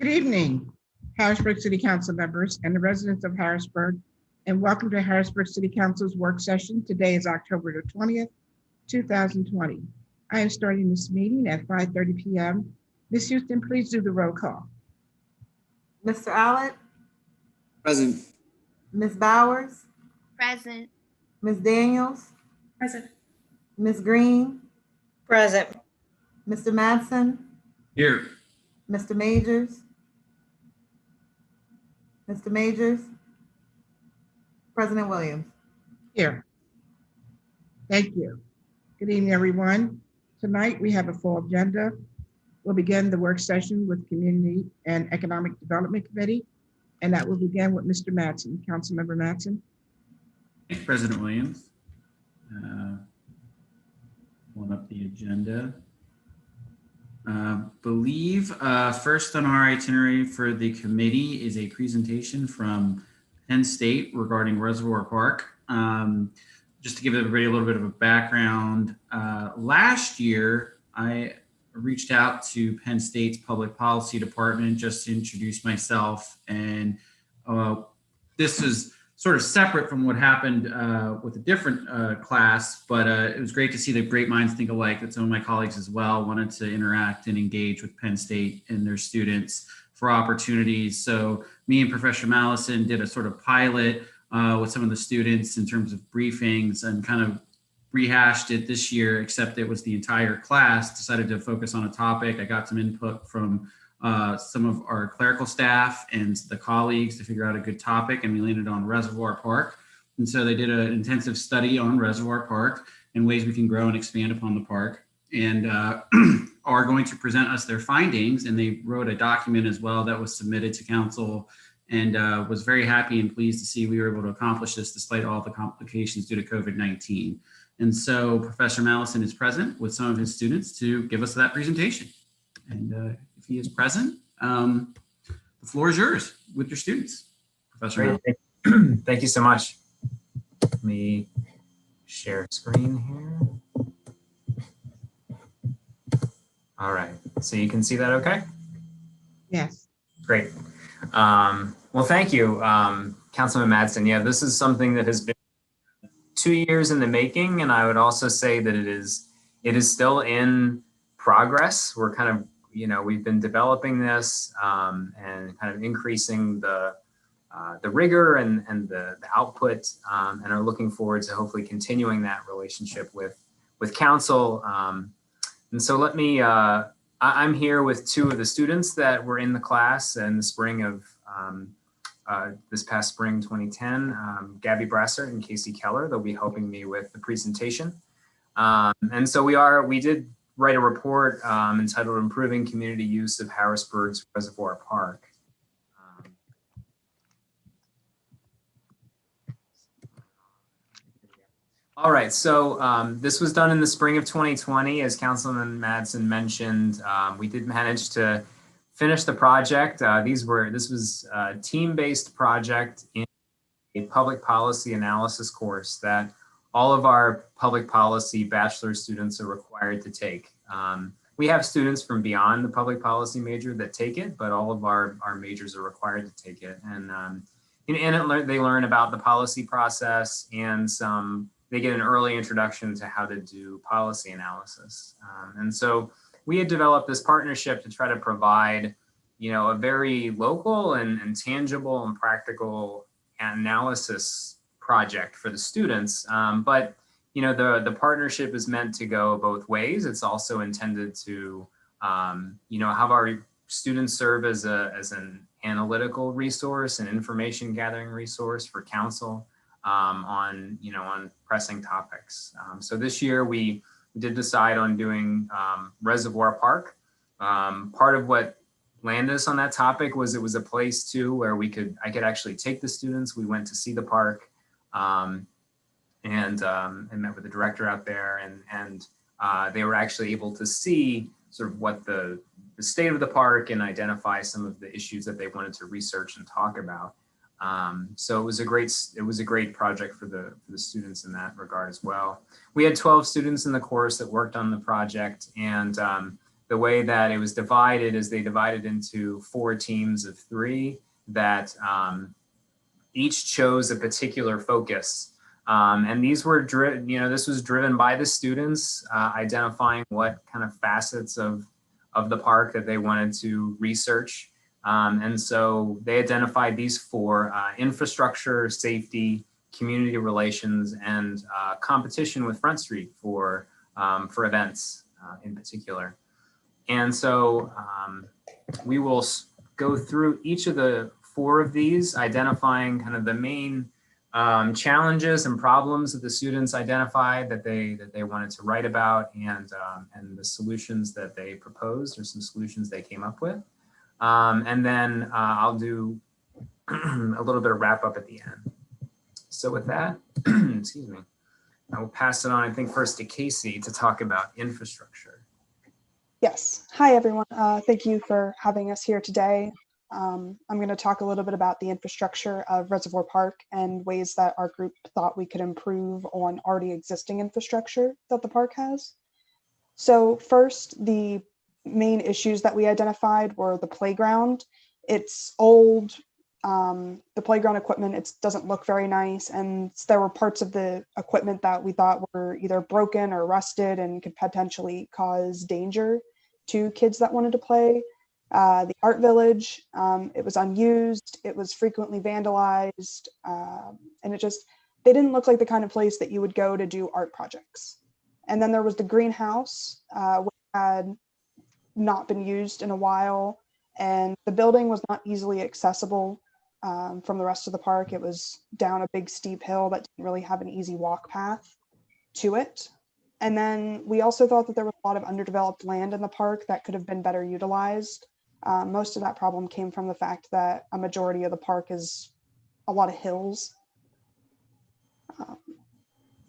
Good evening, Harrisburg City Council members and the residents of Harrisburg, and welcome to Harrisburg City Council's work session. Today is October the 20th, 2020. I am starting this meeting at 5:30 p.m. Ms. Houston, please do the roll call. Mr. Allett? Present. Ms. Bowers? Present. Ms. Daniels? Present. Ms. Green? Present. Mr. Madsen? Here. Mr. Majors? Mr. Majors? President Williams? Here. Thank you. Good evening, everyone. Tonight we have a full agenda. We'll begin the work session with Community and Economic Development Committee, and that will begin with Mr. Madsen. Councilmember Madsen. Thanks, President Williams. Pulling up the agenda. Believe first on our itinerary for the committee is a presentation from Penn State regarding Reservoir Park. Just to give everybody a little bit of a background, last year I reached out to Penn State's public policy department just to introduce myself, and this is sort of separate from what happened with a different class, but it was great to see that great minds think alike, that some of my colleagues as well wanted to interact and engage with Penn State and their students for opportunities. So me and Professor Mallison did a sort of pilot with some of the students in terms of briefings, and kind of rehashed it this year, except it was the entire class decided to focus on a topic. I got some input from some of our clerical staff and the colleagues to figure out a good topic, and we landed on Reservoir Park. And so they did an intensive study on Reservoir Park and ways we can grow and expand upon the park, and are going to present us their findings. And they wrote a document as well that was submitted to council, and was very happy and pleased to see we were able to accomplish this despite all the complications due to COVID-19. And so Professor Mallison is present with some of his students to give us that presentation. And if he is present, the floor is yours with your students. Professor Great. Thank you so much. Let me share screen here. All right, so you can see that okay? Yes. Great. Well, thank you, Councilman Madsen. Yeah, this is something that has been 2 years in the making, and I would also say that it is still in progress. We're kind of, we've been developing this and kind of increasing the rigor and the output, and are looking forward to hopefully continuing that relationship with council. And so let me, I'm here with two of the students that were in the class in the spring of this past spring 2010, Gabby Brassert and Casey Keller. They'll be helping me with the presentation. And so we did write a report entitled Improving Community Use of Harrisburg's Reservoir Park. All right, so this was done in the spring of 2020. As Councilman Madsen mentioned, we did manage to finish the project. This was a team-based project in a public policy analysis course that all of our public policy bachelor students are required to take. We have students from beyond the public policy major that take it, but all of our majors are required to take it. And they learn about the policy process, and they get an early introduction to how to do policy analysis. And so we had developed this partnership to try to provide, a very local and tangible and practical analysis project for the students. But the partnership is meant to go both ways. It's also intended to, have our students serve as an analytical resource and information gathering resource for council on pressing topics. So this year we did decide on doing Reservoir Park. Part of what landed us on that topic was it was a place too where I could actually take the students. We went to see the park and met with the director out there, and they were actually able to see sort of what the state of the park and identify some of the issues that they wanted to research and talk about. So it was a great project for the students in that regard as well. We had 12 students in the course that worked on the project, and the way that it was divided is they divided into 4 teams of 3 that each chose a particular focus. And these were this was driven by the students identifying what kind of facets of the park that they wanted to research. And so they identified these 4: infrastructure, safety, community relations, and competition with Front Street for events in particular. And so we will go through each of the 4 of these, identifying kind of the main challenges and problems that the students identified that they wanted to write about, and the solutions that they proposed, or some solutions they came up with. And then I'll do a little bit of wrap up at the end. So with that, excuse me, I will pass it on, I think, first to Casey to talk about infrastructure. Yes. Hi, everyone. Thank you for having us here today. I'm going to talk a little bit about the infrastructure of Reservoir Park and ways that our group thought we could improve on already existing infrastructure that the park has. So first, the main issues that we identified were the playground. It's old. The playground equipment, it doesn't look very nice. And there were parts of the equipment that we thought were either broken or rusted and could potentially cause danger to kids that wanted to play. The art village, it was unused, it was frequently vandalized, and they didn't look like the kind of place that you would go to do art projects. And then there was the greenhouse, which had not been used in a while, and the building was not easily accessible from the rest of the park. It was down a big steep hill that didn't really have an easy walk path to it. And then we also thought that there was a lot of underdeveloped land in the park that could have been better utilized. Most of that problem came from the fact that a majority of the park is a lot of hills.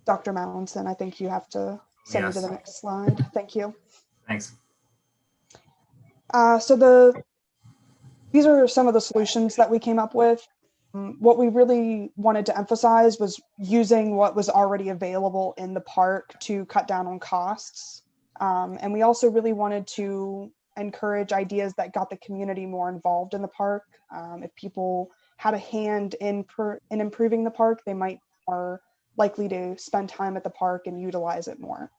Dr. Mallinson, I think you have to send me to the next slide. Thank you. Thanks. These are some of the solutions that we came up with. What we really wanted to emphasize was using what was already available in the park to cut down on costs. And we also really wanted to encourage ideas that got the community more involved in the park. If people had a hand in improving the park, they might be more likely to spend time at the park and utilize it more.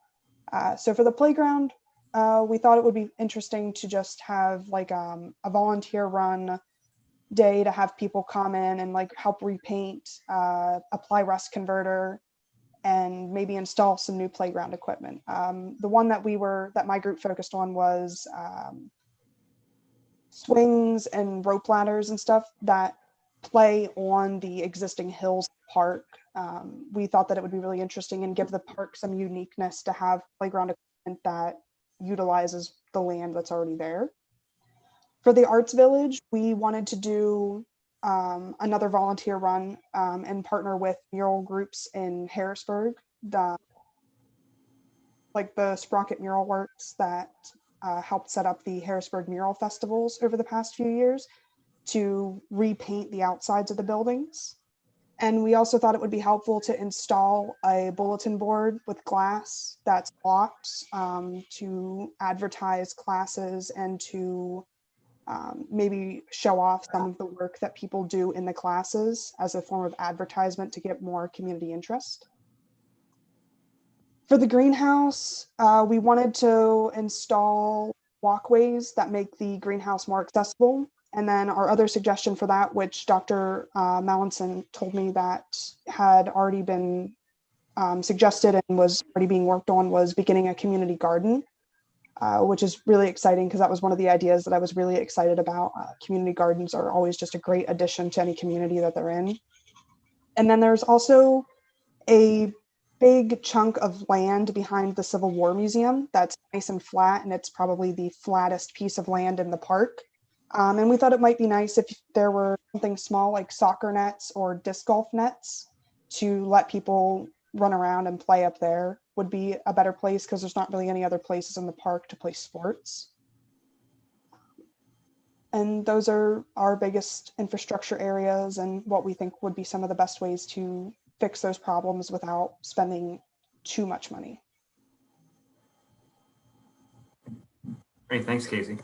So for the playground, we thought it would be interesting to just have like a volunteer run day to have people come in and like help repaint, apply rust converter, and maybe install some new playground equipment. The one that my group focused on was swings and rope ladders and stuff that play on the existing hills park. We thought that it would be really interesting and give the park some uniqueness to have playground equipment that utilizes the land that's already there. For the Arts Village, we wanted to do another volunteer run and partner with mural groups in Harrisburg, like the Sprocket Mural Works that helped set up the Harrisburg Mural Festivals over the past few years to repaint the outsides of the buildings. And we also thought it would be helpful to install a bulletin board with glass that's blocked to advertise classes and to maybe show off some of the work that people do in the classes as a form of advertisement to get more community interest. For the greenhouse, we wanted to install walkways that make the greenhouse more accessible. And then our other suggestion for that, which Dr. Mallinson told me that had already been suggested and was already being worked on, was beginning a community garden, which is really exciting because that was one of the ideas that I was really excited about. Community gardens are always just a great addition to any community that they're in. And then there's also a big chunk of land behind the Civil War Museum that's nice and flat, and it's probably the flattest piece of land in the park. And we thought it might be nice if there were something small like soccer nets or disc golf nets to let people run around and play up there. Would be a better place because there's not really any other places in the park to play sports. And those are our biggest infrastructure areas and what we think would be some of the best ways to fix those problems without spending too much money. Great, thanks, Casey.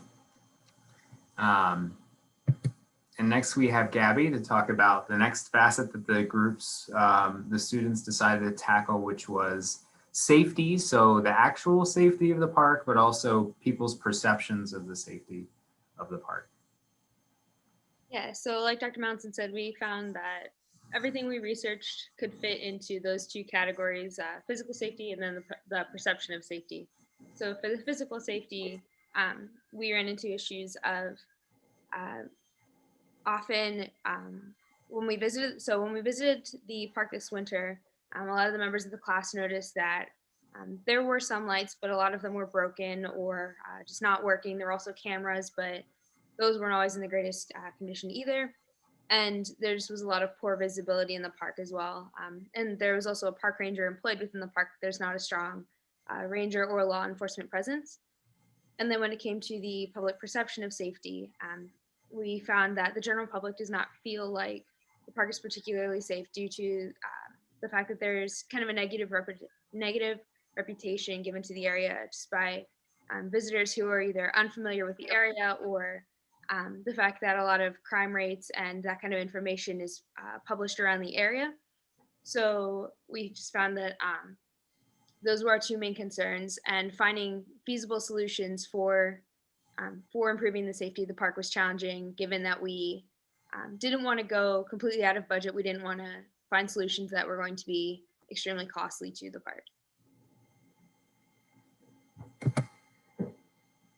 And next we have Gabby to talk about the next facet that the groups, the students decided to tackle, which was safety. So the actual safety of the park, but also people's perceptions of the safety of the park. Yeah, so like Dr. Mountain said, we found that everything we researched could fit into those two categories, physical safety and then the perception of safety. So for the physical safety, we ran into issues of often when we visited the park this winter, a lot of the members of the class noticed that there were some lights, but a lot of them were broken or just not working. There were also cameras, but those weren't always in the greatest condition either. And there just was a lot of poor visibility in the park as well. And there was also a park ranger employed within the park. There's not a strong ranger or law enforcement presence. And then when it came to the public perception of safety, we found that the general public does not feel like the park is particularly safe due to the fact that there's kind of a negative reputation given to the area just by visitors who are either unfamiliar with the area or the fact that a lot of crime rates and that kind of information is published around the area. So we just found that those were our two main concerns, and finding feasible solutions for improving the safety of the park was challenging, given that we didn't want to go completely out of budget. We didn't want to find solutions that were going to be extremely costly to the park.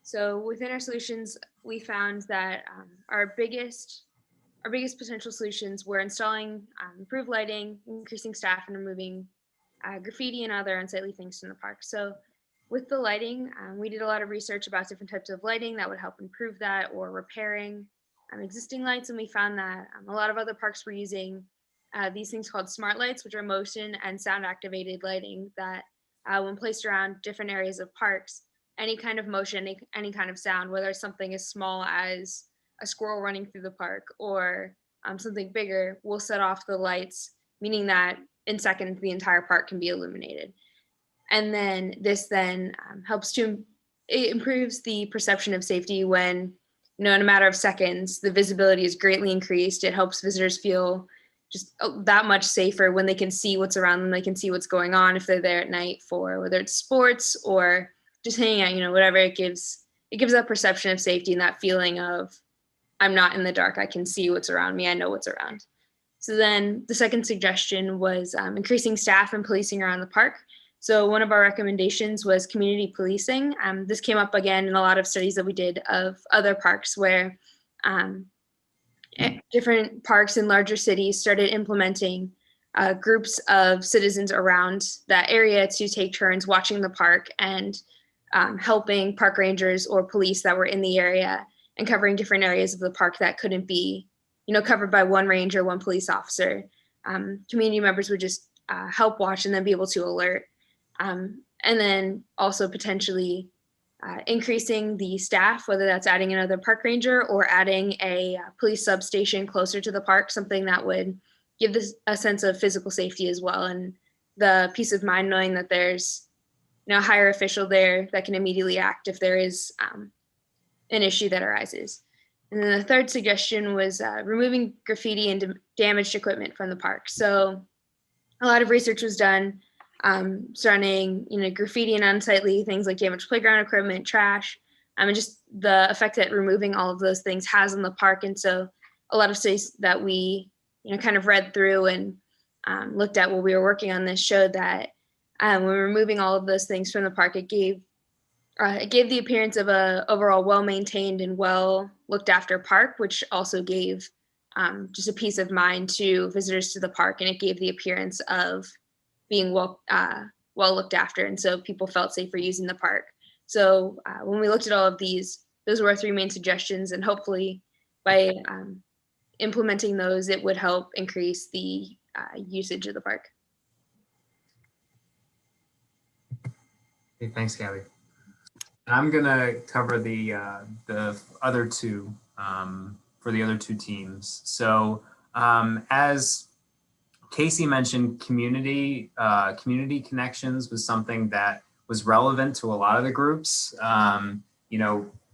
So within our solutions, we found that our biggest potential solutions were installing improved lighting, increasing staff, and removing graffiti and other unsightly things from the park. So with the lighting, we did a lot of research about different types of lighting that would help improve that or repairing existing lights. And we found that a lot of other parks were using these things called smart lights, which are motion and sound activated lighting that when placed around different areas of parks, any kind of motion, any kind of sound, whether it's something as small as a squirrel running through the park or something bigger, will set off the lights, meaning that in seconds the entire park can be illuminated. And then this helps to, it improves the perception of safety when, in a matter of seconds, the visibility is greatly increased. It helps visitors feel just that much safer when they can see what's around them. They can see what's going on if they're there at night for whether it's sports or just hanging out, whatever. It gives that perception of safety and that feeling of, I'm not in the dark. I can see what's around me. I know what's around. So then the second suggestion was increasing staff and policing around the park. So one of our recommendations was community policing. This came up again in a lot of studies that we did of other parks where different parks in larger cities started implementing groups of citizens around that area to take turns watching the park and helping park rangers or police that were in the area and covering different areas of the park that couldn't be covered by one ranger, one police officer. Community members would just help watch and then be able to alert. And then also potentially increasing the staff, whether that's adding another park ranger or adding a police substation closer to the park, something that would give this a sense of physical safety as well. And the peace of mind knowing that there's a higher official there that can immediately act if there is an issue that arises. And then the third suggestion was removing graffiti and damaged equipment from the park. So a lot of research was done surrounding, graffiti and unsightly things like damaged playground equipment, trash, and just the effect that removing all of those things has on the park. And so a lot of studies that we, kind of read through and looked at while we were working on this showed that when removing all of those things from the park, it gave the appearance of a overall well-maintained and well looked after park, which also gave just a peace of mind to visitors to the park, and it gave the appearance of being well looked after, and so people felt safer using the park. So when we looked at all of these, those were our three main suggestions, and hopefully by implementing those, it would help increase the usage of the park. Okay, thanks, Gabby. I'm gonna cover the other two for the other two teams. So as Casey mentioned, community connections was something that was relevant to a lot of the groups.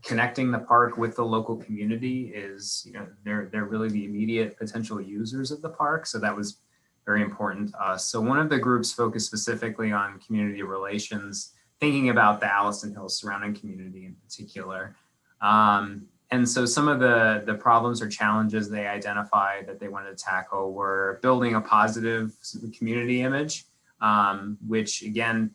connecting the park with the local community is, they're really the immediate potential users of the park. So that was very important to us. So one of the groups focused specifically on community relations, thinking about the Allison Hills surrounding community in particular. And so some of the problems or challenges they identified that they wanted to tackle were building a positive community image, which again,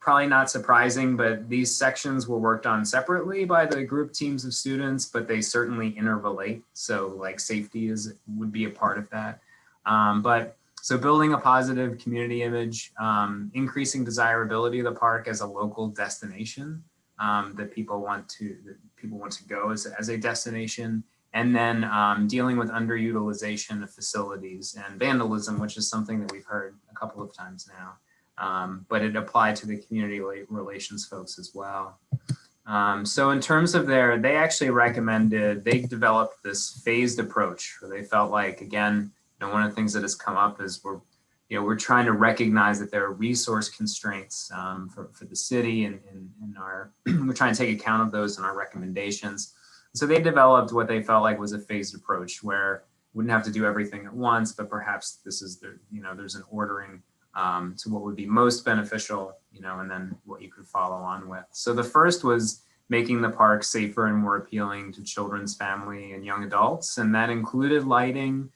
probably not surprising, but these sections were worked on separately by the group teams of students, but they certainly interrelate. So like safety would be a part of that. So building a positive community image, increasing desirability of the park as a local destination that people want to go as a destination, and then dealing with underutilization of facilities and vandalism, which is something that we've heard a couple of times now. But it applied to the community relations folks as well. So in terms of they actually recommended, they developed this phased approach where they felt like, again, one of the things that has come up is we're trying to recognize that there are resource constraints for the city, and we're trying to take account of those in our recommendations. So they developed what they felt like was a phased approach where we wouldn't have to do everything at once, but perhaps this is there's an ordering to what would be most beneficial, and then what you could follow on with. So the first was making the park safer and more appealing to children's, family, and young adults. And that included lighting,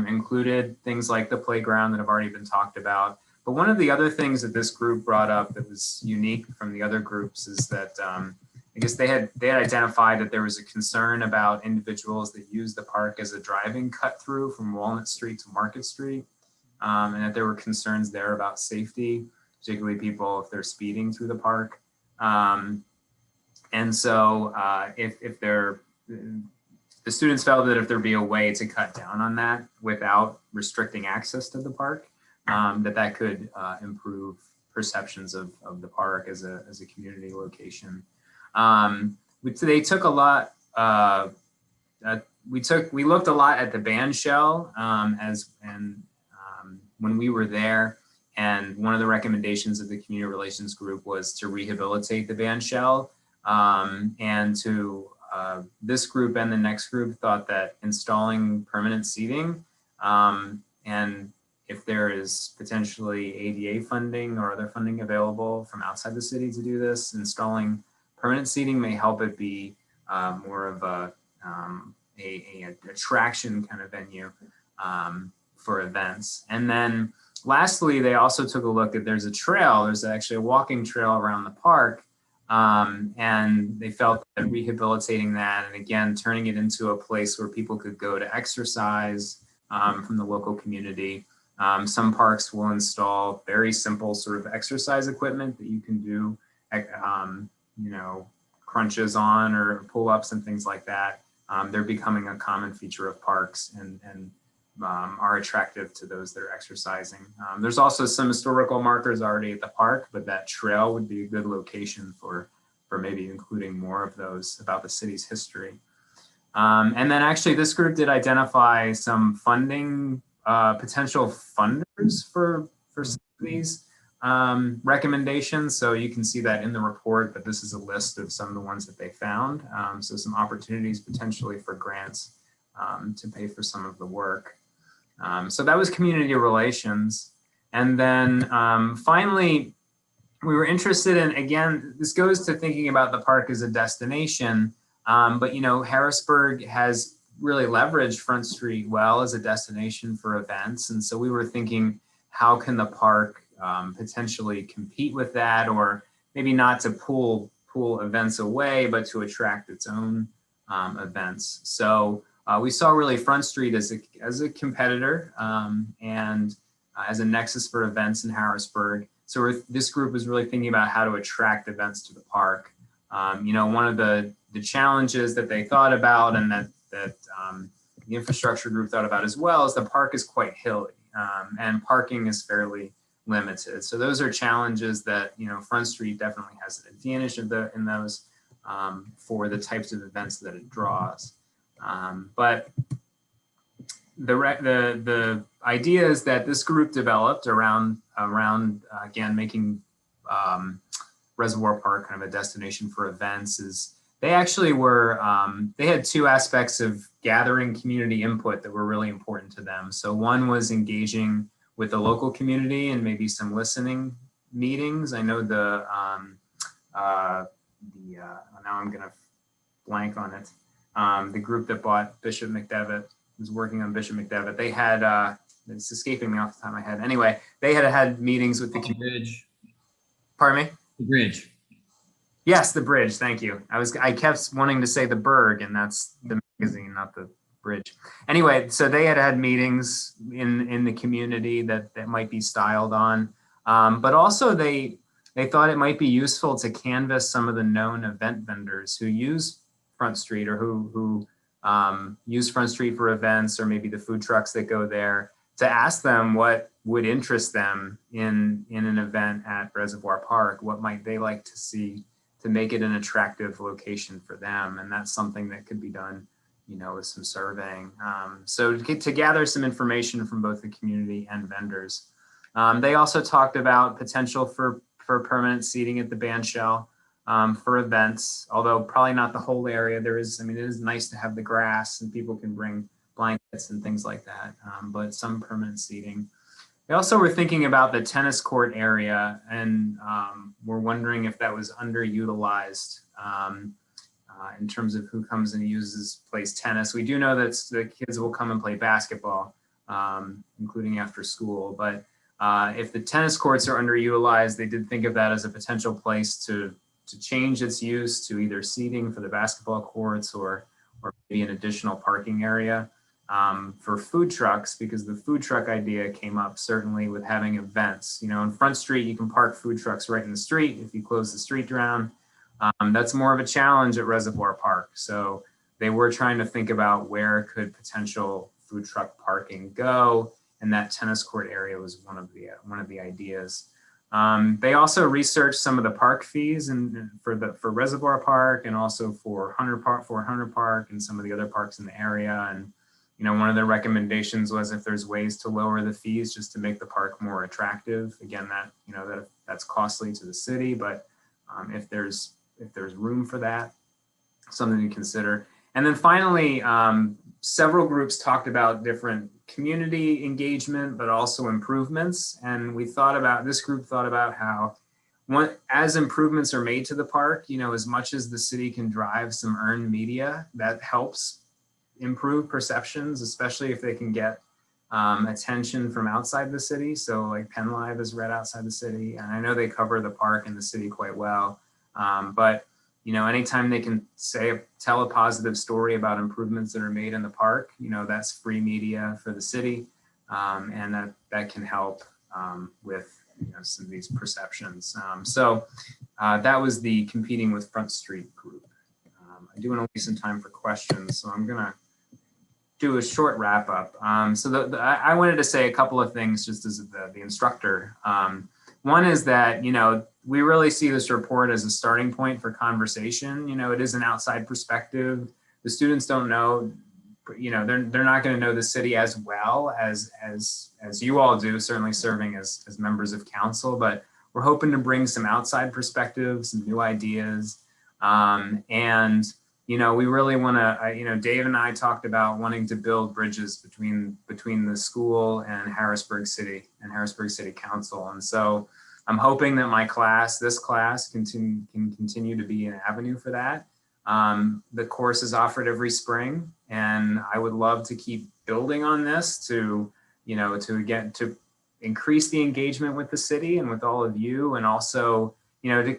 included things like the playground that have already been talked about. But one of the other things that this group brought up that was unique from the other groups is that I guess they had identified that there was a concern about individuals that use the park as a driving cut through from Walnut Street to Market Street. And that there were concerns there about safety, particularly people if they're speeding through the park. And so the students felt that if there'd be a way to cut down on that without restricting access to the park, that could improve perceptions of the park as a community location. They took a lot. We looked a lot at the band shell when we were there, and one of the recommendations of the community relations group was to rehabilitate the band shell, and this group and the next group thought that installing permanent seating, and if there is potentially ADA funding or other funding available from outside the city to do this, installing permanent seating may help it be more of a attraction kind of venue for events. And then lastly, they also took a look at there's actually a walking trail around the park. And they felt that rehabilitating that, and again, turning it into a place where people could go to exercise from the local community. Some parks will install very simple sort of exercise equipment that you can do, crunches on or pull-ups and things like that. They're becoming a common feature of parks and are attractive to those that are exercising. There's also some historical markers already at the park, but that trail would be a good location for maybe including more of those about the city's history. And then actually this group did identify some funding, potential funders for some of these recommendations. So you can see that in the report, but this is a list of some of the ones that they found. So some opportunities potentially for grants to pay for some of the work. So that was community relations. And then finally, we were interested in, again, this goes to thinking about the park as a destination, but Harrisburg has really leveraged Front Street well as a destination for events. And so we were thinking, how can the park potentially compete with that, or maybe not to pull events away, but to attract its own events. So we saw really Front Street as a competitor and as a nexus for events in Harrisburg. So this group was really thinking about how to attract events to the park. One of the challenges that they thought about, and that the infrastructure group thought about as well, is the park is quite hilly and parking is fairly limited. So those are challenges that Front Street definitely has an advantage in those for the types of events that it draws. But the idea is that this group developed around again making Reservoir Park kind of a destination for events is they actually were, they had two aspects of gathering community input that were really important to them. So one was engaging with the local community and maybe some listening meetings. I know now I'm gonna blank on it. The group that bought Bishop McDevitt was working on Bishop McDevitt. They had, it's escaping me off the top of my head. Anyway, they had meetings with the Bridge. Pardon me? The bridge. Yes, the bridge. Thank you. I kept wanting to say the Berg, and that's the magazine, not the bridge. Anyway, so they had meetings in the community that might be styled on, but also they thought it might be useful to canvass some of the known event vendors who use Front Street or who use Front Street for events, or maybe the food trucks that go there, to ask them what would interest them in an event at Reservoir Park. What might they like to see to make it an attractive location for them? And that's something that could be done, with some surveying. So to gather some information from both the community and vendors. They also talked about potential for permanent seating at the band shell for events, although probably not the whole area. It is nice to have the grass and people can bring blankets and things like that, but some permanent seating. They also were thinking about the tennis court area, and we're wondering if that was underutilized in terms of who comes and plays tennis. We do know that the kids will come and play basketball, including after school, but if the tennis courts are underutilized, they did think of that as a potential place to change its use to either seating for the basketball courts or maybe an additional parking area. For food trucks, because the food truck idea came up certainly with having events. In Front Street, you can park food trucks right in the street. If you close the street down, that's more of a challenge at Reservoir Park. So they were trying to think about where could potential food truck parking go, and that tennis court area was one of the ideas. They also researched some of the park fees for Reservoir Park, and also for Hunter Park and some of the other parks in the area. And one of their recommendations was if there's ways to lower the fees just to make the park more attractive. Again, that's costly to the city, but if there's room for that, something to consider. And then finally, several groups talked about different community engagement, but also improvements. And this group thought about how as improvements are made to the park, as much as the city can drive some earned media, that helps improve perceptions, especially if they can get attention from outside the city. So like Penn Live is read outside the city, and I know they cover the park and the city quite well. But anytime they can tell a positive story about improvements that are made in the park, that's free media for the city, and that can help with some of these perceptions. So that was the Competing with Front Street group. I do want to leave some time for questions, so I'm gonna do a short wrap up. I wanted to say a couple of things just as the instructor. One is that, we really see this report as a starting point for conversation. It is an outside perspective. The students don't know, they're not going to know the city as well as you all do, certainly serving as members of council, but we're hoping to bring some outside perspectives, some new ideas. We really want to, Dave and I talked about wanting to build bridges between the school and Harrisburg City Council. And so I'm hoping that this class can continue to be an avenue for that. The course is offered every spring, and I would love to keep building on this to increase the engagement with the city and with all of you, and also, to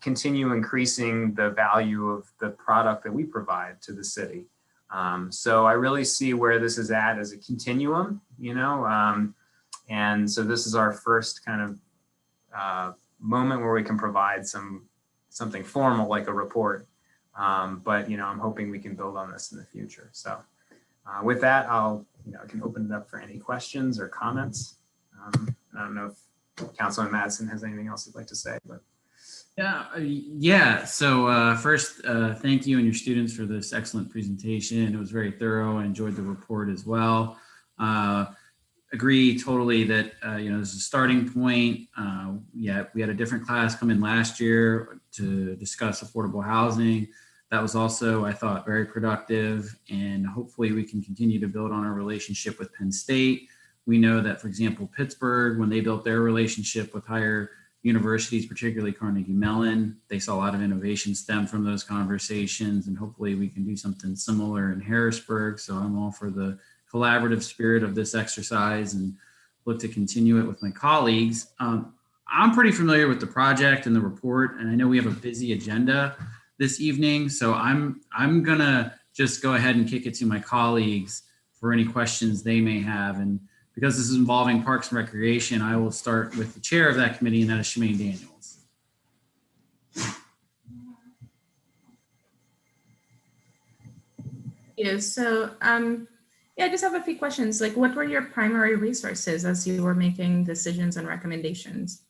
continue increasing the value of the product that we provide to the city. So I really see where this is at as a continuum, and so this is our first kind of moment where we can provide something formal like a report. But I'm hoping we can build on this in the future. So with that, I can open it up for any questions or comments. I don't know if Councilman Madsen has anything else you'd like to say, but. Yeah. So first, thank you and your students for this excellent presentation. It was very thorough. I enjoyed the report as well. agree totally that, this is a starting point. Yeah, we had a different class come in last year to discuss affordable housing. That was also, I thought, very productive, and hopefully we can continue to build on our relationship with Penn State. We know that, for example, Pittsburgh, when they built their relationship with higher universities, particularly Carnegie Mellon, they saw a lot of innovation stem from those conversations, and hopefully we can do something similar in Harrisburg. So I'm all for the collaborative spirit of this exercise and look to continue it with my colleagues. I'm pretty familiar with the project and the report, and I know we have a busy agenda this evening, so I'm gonna just go ahead and kick it to my colleagues for any questions they may have. And because this is involving Parks and Recreation, I will start with the chair of that committee, and that is Shemaine Daniels. So I just have a few questions. Like, what were your primary resources as you were making decisions and recommendations?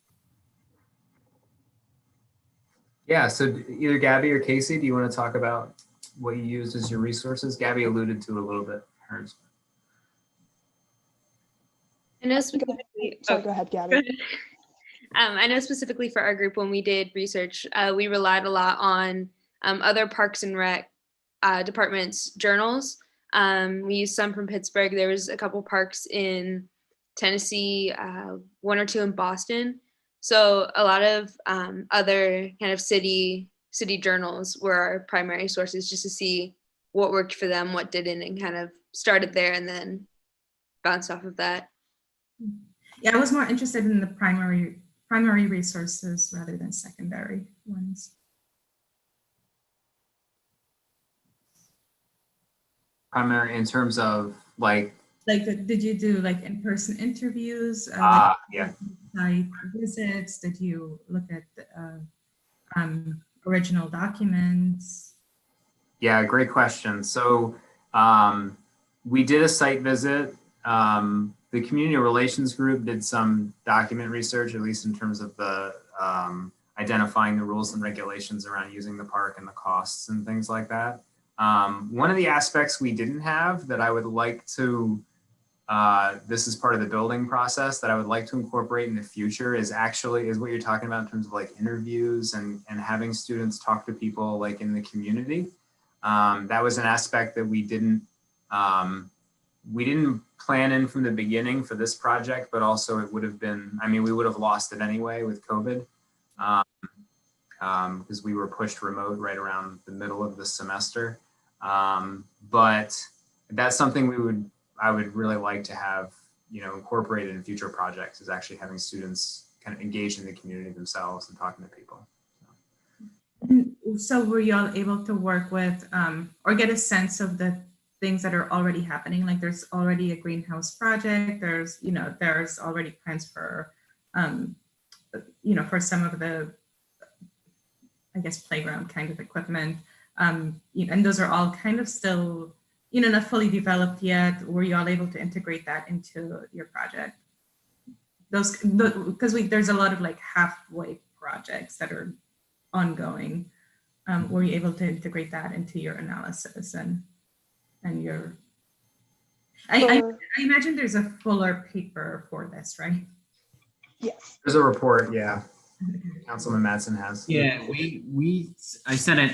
Yeah, so either Gabby or Casey, do you want to talk about what you used as your resources? Gabby alluded to it a little bit. Hers. I know specifically. Sorry, go ahead, Gabby. I know specifically for our group, when we did research, we relied a lot on other Parks and Rec departments' journals. We used some from Pittsburgh. There was a couple parks in Tennessee, one or two in Boston. So a lot of other kind of city journals were our primary sources, just to see what worked for them, what didn't, and kind of started there and then bounced off of that. Yeah, I was more interested in the primary resources rather than secondary ones. Primary in terms of like did you do like in-person interviews? Yeah. Site visits? Did you look at original documents? Yeah, great question. So we did a site visit. The community relations group did some document research, at least in terms of the identifying the rules and regulations around using the park and the costs and things like that. One of the aspects we didn't have that I would like to, this is part of the building process that I would like to incorporate in the future is what you're talking about in terms of like interviews and having students talk to people like in the community. That was an aspect that we didn't plan in from the beginning for this project, but also it would have been, we would have lost it anyway with COVID because we were pushed remote right around the middle of the semester. But that's something I would really like to have, incorporated in future projects, is actually having students kind of engage in the community themselves and talking to people. So were you all able to work with or get a sense of the things that are already happening? Like there's already a greenhouse project, there's already plans for, for some of the, I guess, playground kind of equipment. And those are all kind of still, not fully developed yet. Were you all able to integrate that into your project? Because there's a lot of like halfway projects that are ongoing. Were you able to integrate that into your analysis and your? I imagine there's a fuller paper for this, right? Yes. There's a report, yeah. Councilman Madsen has. Yeah, I sent it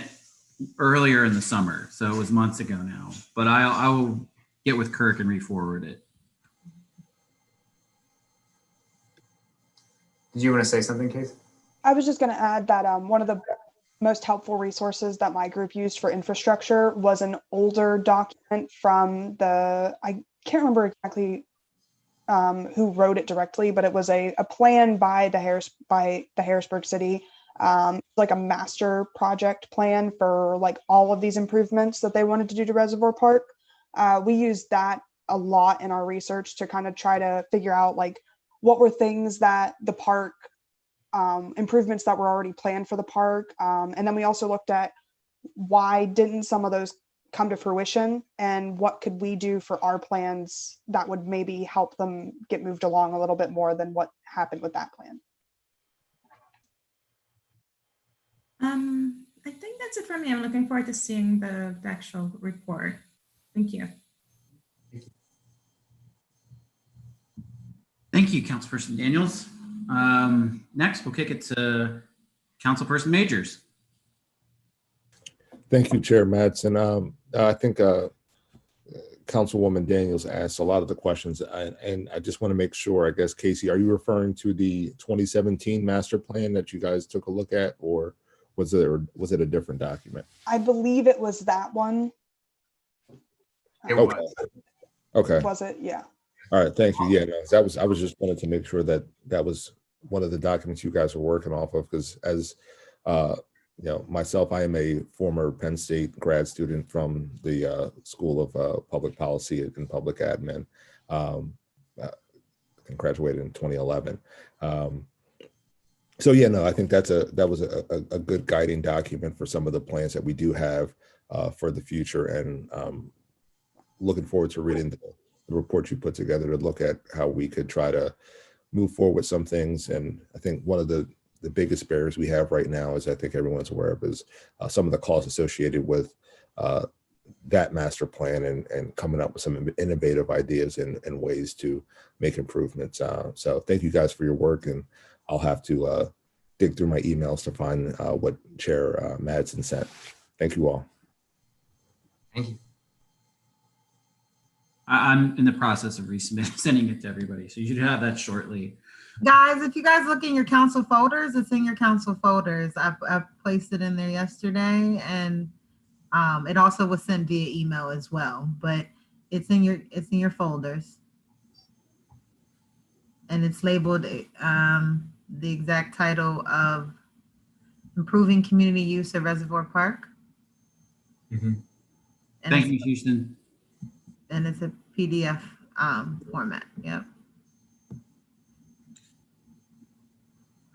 earlier in the summer, so it was months ago now, but I will get with Kirk and re-forward it. Did you want to say something, Keith? I was just going to add that one of the most helpful resources that my group used for infrastructure was an older document from I can't remember exactly who wrote it directly, but it was a plan by the Harrisburg City, like a master project plan for like all of these improvements that they wanted to do to Reservoir Park. We used that a lot in our research to kind of try to figure out like what were things that the park improvements that were already planned for the park. And then we also looked at why didn't some of those come to fruition and what could we do for our plans that would maybe help them get moved along a little bit more than what happened with that plan. I think that's it for me. I'm looking forward to seeing the actual report. Thank you. Thank you, Councilperson Daniels. Next, we'll kick it to Councilperson Majors. Thank you, Chair Madsen. I think Councilwoman Daniels asked a lot of the questions, and I just want to make sure, I guess, Casey, are you referring to the 2017 master plan that you guys took a look at, or was it a different document? I believe it was that one. It Okay. was. Okay. Was it? Yeah. All right. Thank you. Yeah, no, I was just wanted to make sure that that was one of the documents you guys were working off of, because as myself, I am a former Penn State grad student from the School of Public Policy and Public Admin. I graduated in 2011. So yeah, no, I think that was a good guiding document for some of the plans that we do have for the future, and looking forward to reading the report you put together to look at how we could try to move forward with some things. And I think one of the biggest barriers we have right now, as I think everyone's aware of, is some of the costs associated with that master plan and coming up with some innovative ideas and ways to make improvements. So thank you guys for your work, and I'll have to dig through my emails to find what Chair Madsen sent. Thank you all. Thank you. I'm in the process of resending it to everybody, so you should have that shortly. Guys, if you guys look in your council folders, it's in your council folders. I placed it in there yesterday, and it also was sent via email as well, but it's in your folders. And it's labeled the exact title of Improving Community Use of Reservoir Park. Mhm. And Thank it's, you, Houston. and it's a PDF format. Yep.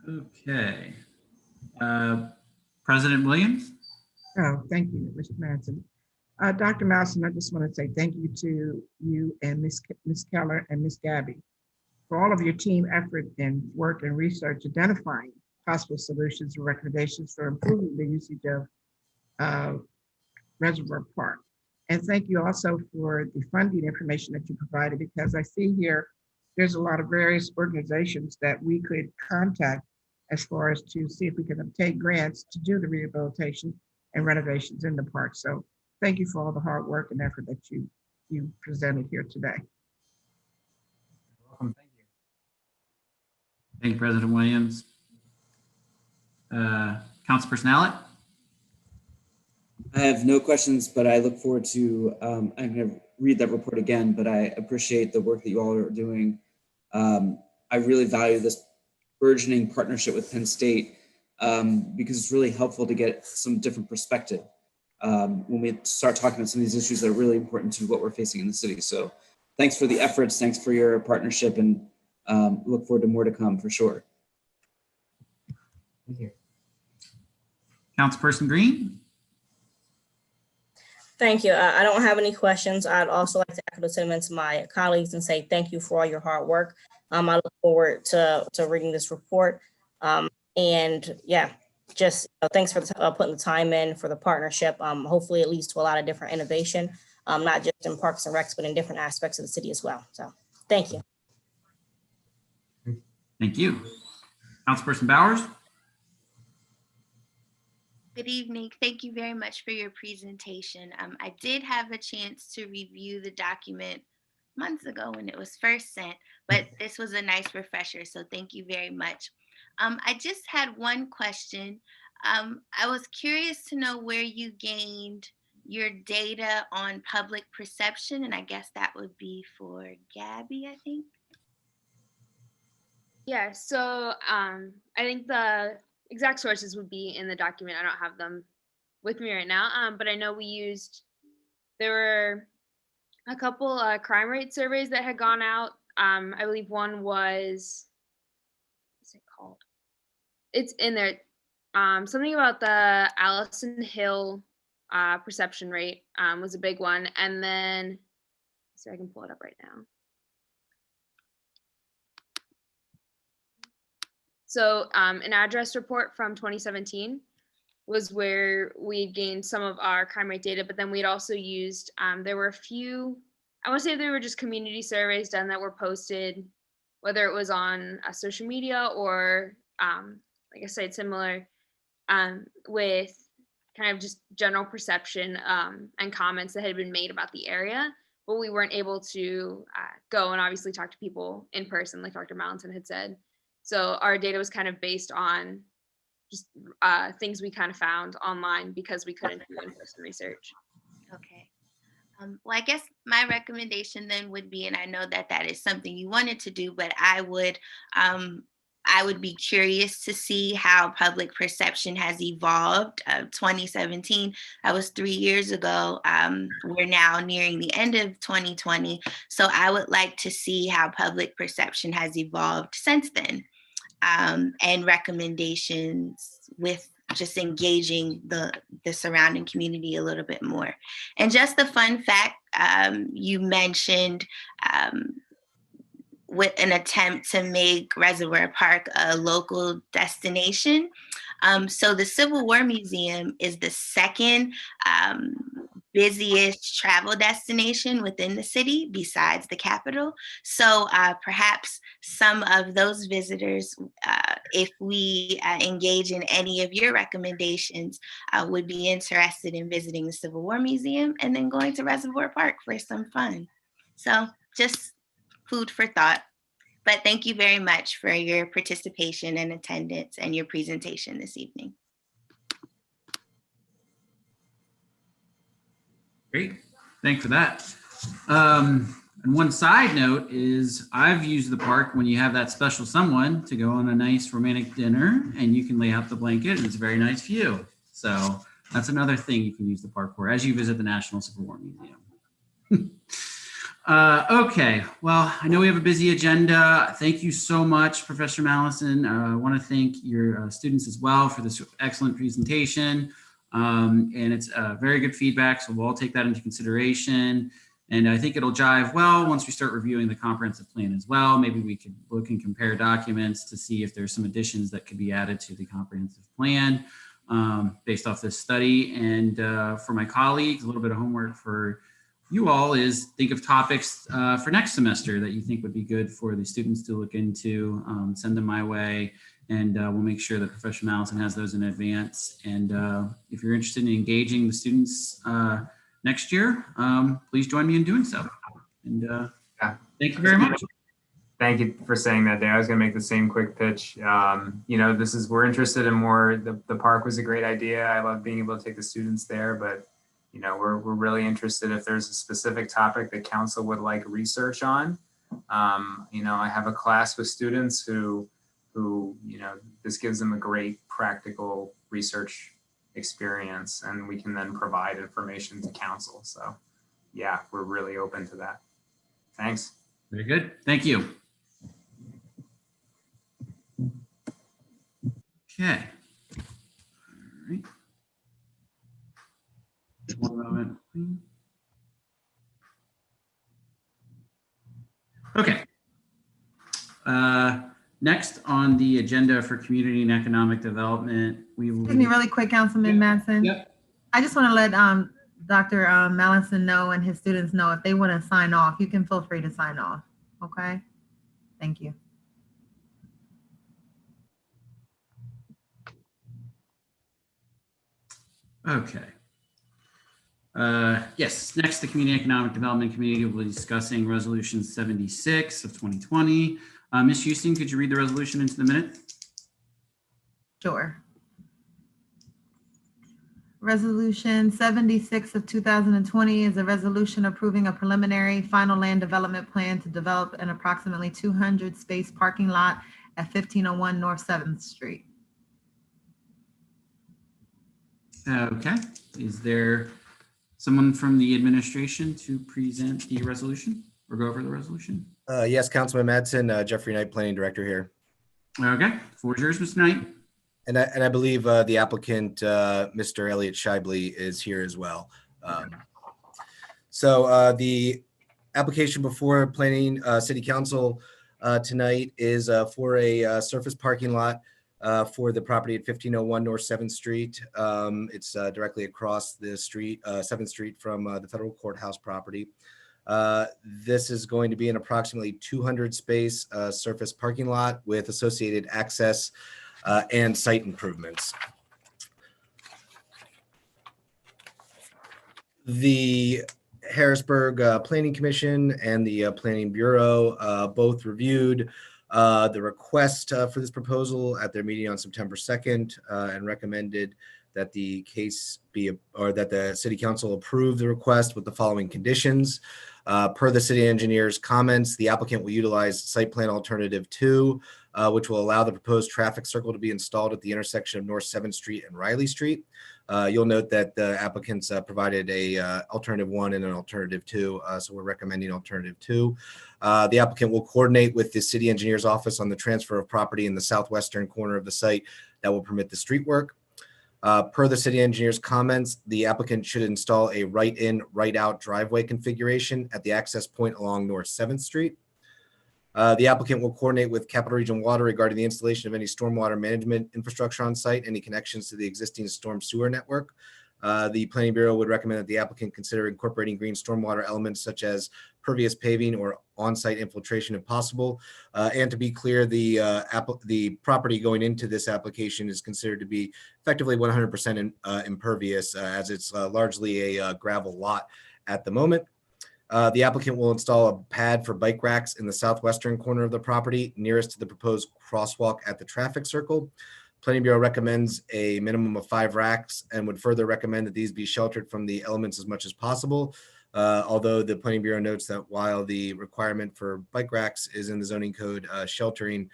Okay. President Williams? Oh, thank you, Mr. Madsen. Dr. Mousen, I just want to say thank you to you and Ms. Keller and Ms. Gabby for all of your team effort and work and research identifying possible solutions and recommendations for improving the usage of Reservoir Park. And thank you also for the funding information that you provided, because I see here there's a lot of various organizations that we could contact as far as to see if we can obtain grants to do the rehabilitation and renovations in the park. So thank you for all the hard work and effort that you presented here today. Welcome. Thank you. Thank you, President Williams. Councilperson Allett? I have no questions, but I look forward to, I'm going to read that report again, but I appreciate the work that you all are doing. I really value this burgeoning partnership with Penn State because it's really helpful to get some different perspective when we start talking about some of these issues that are really important to what we're facing in the city. So thanks for the efforts, thanks for your partnership, and look forward to more to come for sure. Thank you. Councilperson Green? Thank you. I don't have any questions. I'd also like to echo the sentiments of my colleagues and say thank you for all your hard work. I look forward to reading this report. And yeah, just thanks for putting the time in for the partnership. Hopefully it leads to a lot of different innovation, not just in Parks and Recs, but in different aspects of the city as well. So thank you. Thank you. Councilperson Bowers? Good evening. Thank you very much for your presentation. I did have a chance to review the document months ago when it was first sent, but this was a nice refresher, so thank you very much. I just had one question. I was curious to know where you gained your data on public perception, and I guess that would be for Gabby, I think. Yeah, so I think the exact sources would be in the document. I don't have them with me right now, but I know there were a couple crime rate surveys that had gone out. I believe one was, what's it called? It's in there. Something about the Allison Hill perception rate was a big one. And then, so I can pull it up right now. So an address report from 2017 was where we gained some of our crime rate data, but then we'd also used, there were a few, I want to say they were just community surveys done that were posted whether it was on social media or, like I said, similar with kind of just general perception and comments that had been made about the area, but we weren't able to go and obviously talk to people in person, like Dr. Mallinson had said. So our data was kind of based on just things we kind of found online because we couldn't do in-person research. Okay. Well, I guess my recommendation then would be, and I know that that is something you wanted to do, but I would be curious to see how public perception has evolved. 2017, that was 3 years ago. We're now nearing the end of 2020. So I would like to see how public perception has evolved since then, and recommendations with just engaging the surrounding community a little bit more. And just a fun fact, you mentioned with an attempt to make Reservoir Park a local destination. So the Civil War Museum is the second busiest travel destination within the city besides the Capitol. So perhaps some of those visitors, if we engage in any of your recommendations, would be interested in visiting the Civil War Museum and then going to Reservoir Park for some fun. So just food for thought. But thank you very much for your participation and attendance and your presentation this evening. Great, thanks for that. And one side note is I've used the park when you have that special someone to go on a nice romantic dinner and you can lay out the blanket and it's a very nice view. So that's another thing you can use the park for as you visit the National Civil War Museum. Okay, well, I know we have a busy agenda. Thank you so much, Professor Mallison. I want to thank your students as well for this excellent presentation. And it's very good feedback, so we'll all take that into consideration. And I think it'll jive well once we start reviewing the comprehensive plan as well. Maybe we could look and compare documents to see if there's some additions that could be added to the comprehensive plan based off this study. And for my colleagues, a little bit of homework for you all is think of topics for next semester that you think would be good for the students to look into, send them my way, and we'll make sure that Professor Mallison has those in advance. And if you're interested in engaging the students next year, please join me in doing so. And Yeah. Thank you very much. Thank you for saying that, Dave. I was going to make the same quick pitch. You know, we're interested in more. The park was a great idea. I love being able to take the students there, but you know, we're really interested if there's a specific topic that council would like research on. You know, I have a class with students who, you know, this gives them a great practical research experience and we can then provide information to council. So yeah, we're really open to that. Thanks. Very good. Thank you. Okay. All right. One moment. Okay. Next on the agenda for community and economic development, we will. Excuse me really quick, Councilman Madsen. Yep. I just want to let Dr. Mallison know and his students know if they want to sign off, you can feel free to sign off. Okay. Thank you. Okay. Yes, next, the Community Economic Development Committee will be discussing Resolution 76 of 2020. Ms. Houston, could you read the resolution into the minute? Sure. Resolution 76 of 2020 is a resolution approving a preliminary final land development plan to develop an approximately 200 space parking lot at 1501 North 7th Street. Okay, is there someone from the administration to present the resolution or go over the resolution? Yes, Councilman Madsen, Jeffrey Knight, Planning Director here. Okay, floor is yours, Mr. Knight. And I believe the applicant, Mr. Elliot Shibley, is here as well. So the application before Planning City Council tonight is for a surface parking lot for the property at 1501 North 7th Street. It's directly across the street, 7th Street from the federal courthouse property. This is going to be an approximately 200 space surface parking lot with associated access and site improvements. The Harrisburg Planning Commission and the Planning Bureau both reviewed the request for this proposal at their meeting on September 2nd and recommended that the case be, or that the City Council approve the request with the following conditions. Per the city engineer's comments, the applicant will utilize site plan alternative 2, which will allow the proposed traffic circle to be installed at the intersection of North 7th Street and Riley Street. You'll note that the applicants provided a alternative 1 and an alternative 2, so we're recommending alternative 2. The applicant will coordinate with the city engineer's office on the transfer of property in the southwestern corner of the site that will permit the street work. Per the city engineer's comments, the applicant should install a right-in, right-out driveway configuration at the access point along North 7th Street. The applicant will coordinate with Capital Region Water regarding the installation of any stormwater management infrastructure on site, any connections to the existing storm sewer network. The Planning Bureau would recommend that the applicant consider incorporating green stormwater elements such as pervious paving or on-site infiltration if possible. And to be clear, the property going into this application is considered to be effectively 100% impervious as it's largely a gravel lot at the moment. The applicant will install a pad for bike racks in the southwestern corner of the property nearest to the proposed crosswalk at the traffic circle. Planning Bureau recommends a minimum of 5 racks and would further recommend that these be sheltered from the elements as much as possible. Although the Planning Bureau notes that while the requirement for bike racks is in the zoning code, sheltering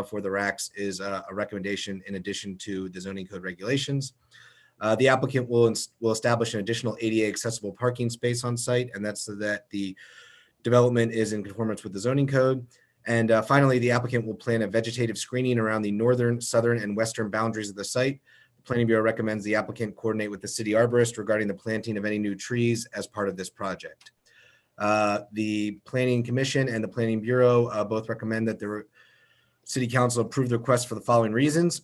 for the racks is a recommendation in addition to the zoning code regulations. The applicant will establish an additional ADA accessible parking space on site, and that's so that the development is in conformance with the zoning code. And finally, the applicant will plan a vegetative screening around the northern, southern, and western boundaries of the site. The Planning Bureau recommends the applicant coordinate with the city arborist regarding the planting of any new trees as part of this project. The Planning Commission and the Planning Bureau both recommend that the City Council approve the request for the following reasons.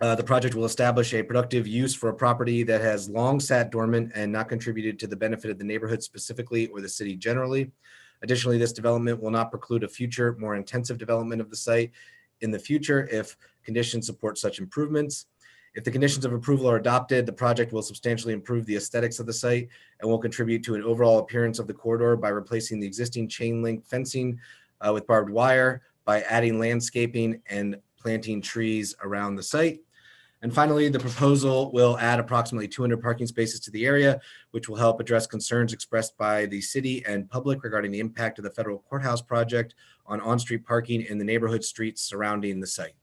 The project will establish a productive use for a property that has long sat dormant and not contributed to the benefit of the neighborhood specifically or the city generally. Additionally, this development will not preclude a future, more intensive development of the site in the future if conditions support such improvements. If the conditions of approval are adopted, the project will substantially improve the aesthetics of the site and will contribute to an overall appearance of the corridor by replacing the existing chain link fencing with barbed wire, by adding landscaping and planting trees around the site. And finally, the proposal will add approximately 200 parking spaces to the area, which will help address concerns expressed by the city and public regarding the impact of the federal courthouse project on-street parking in the neighborhood streets surrounding the site.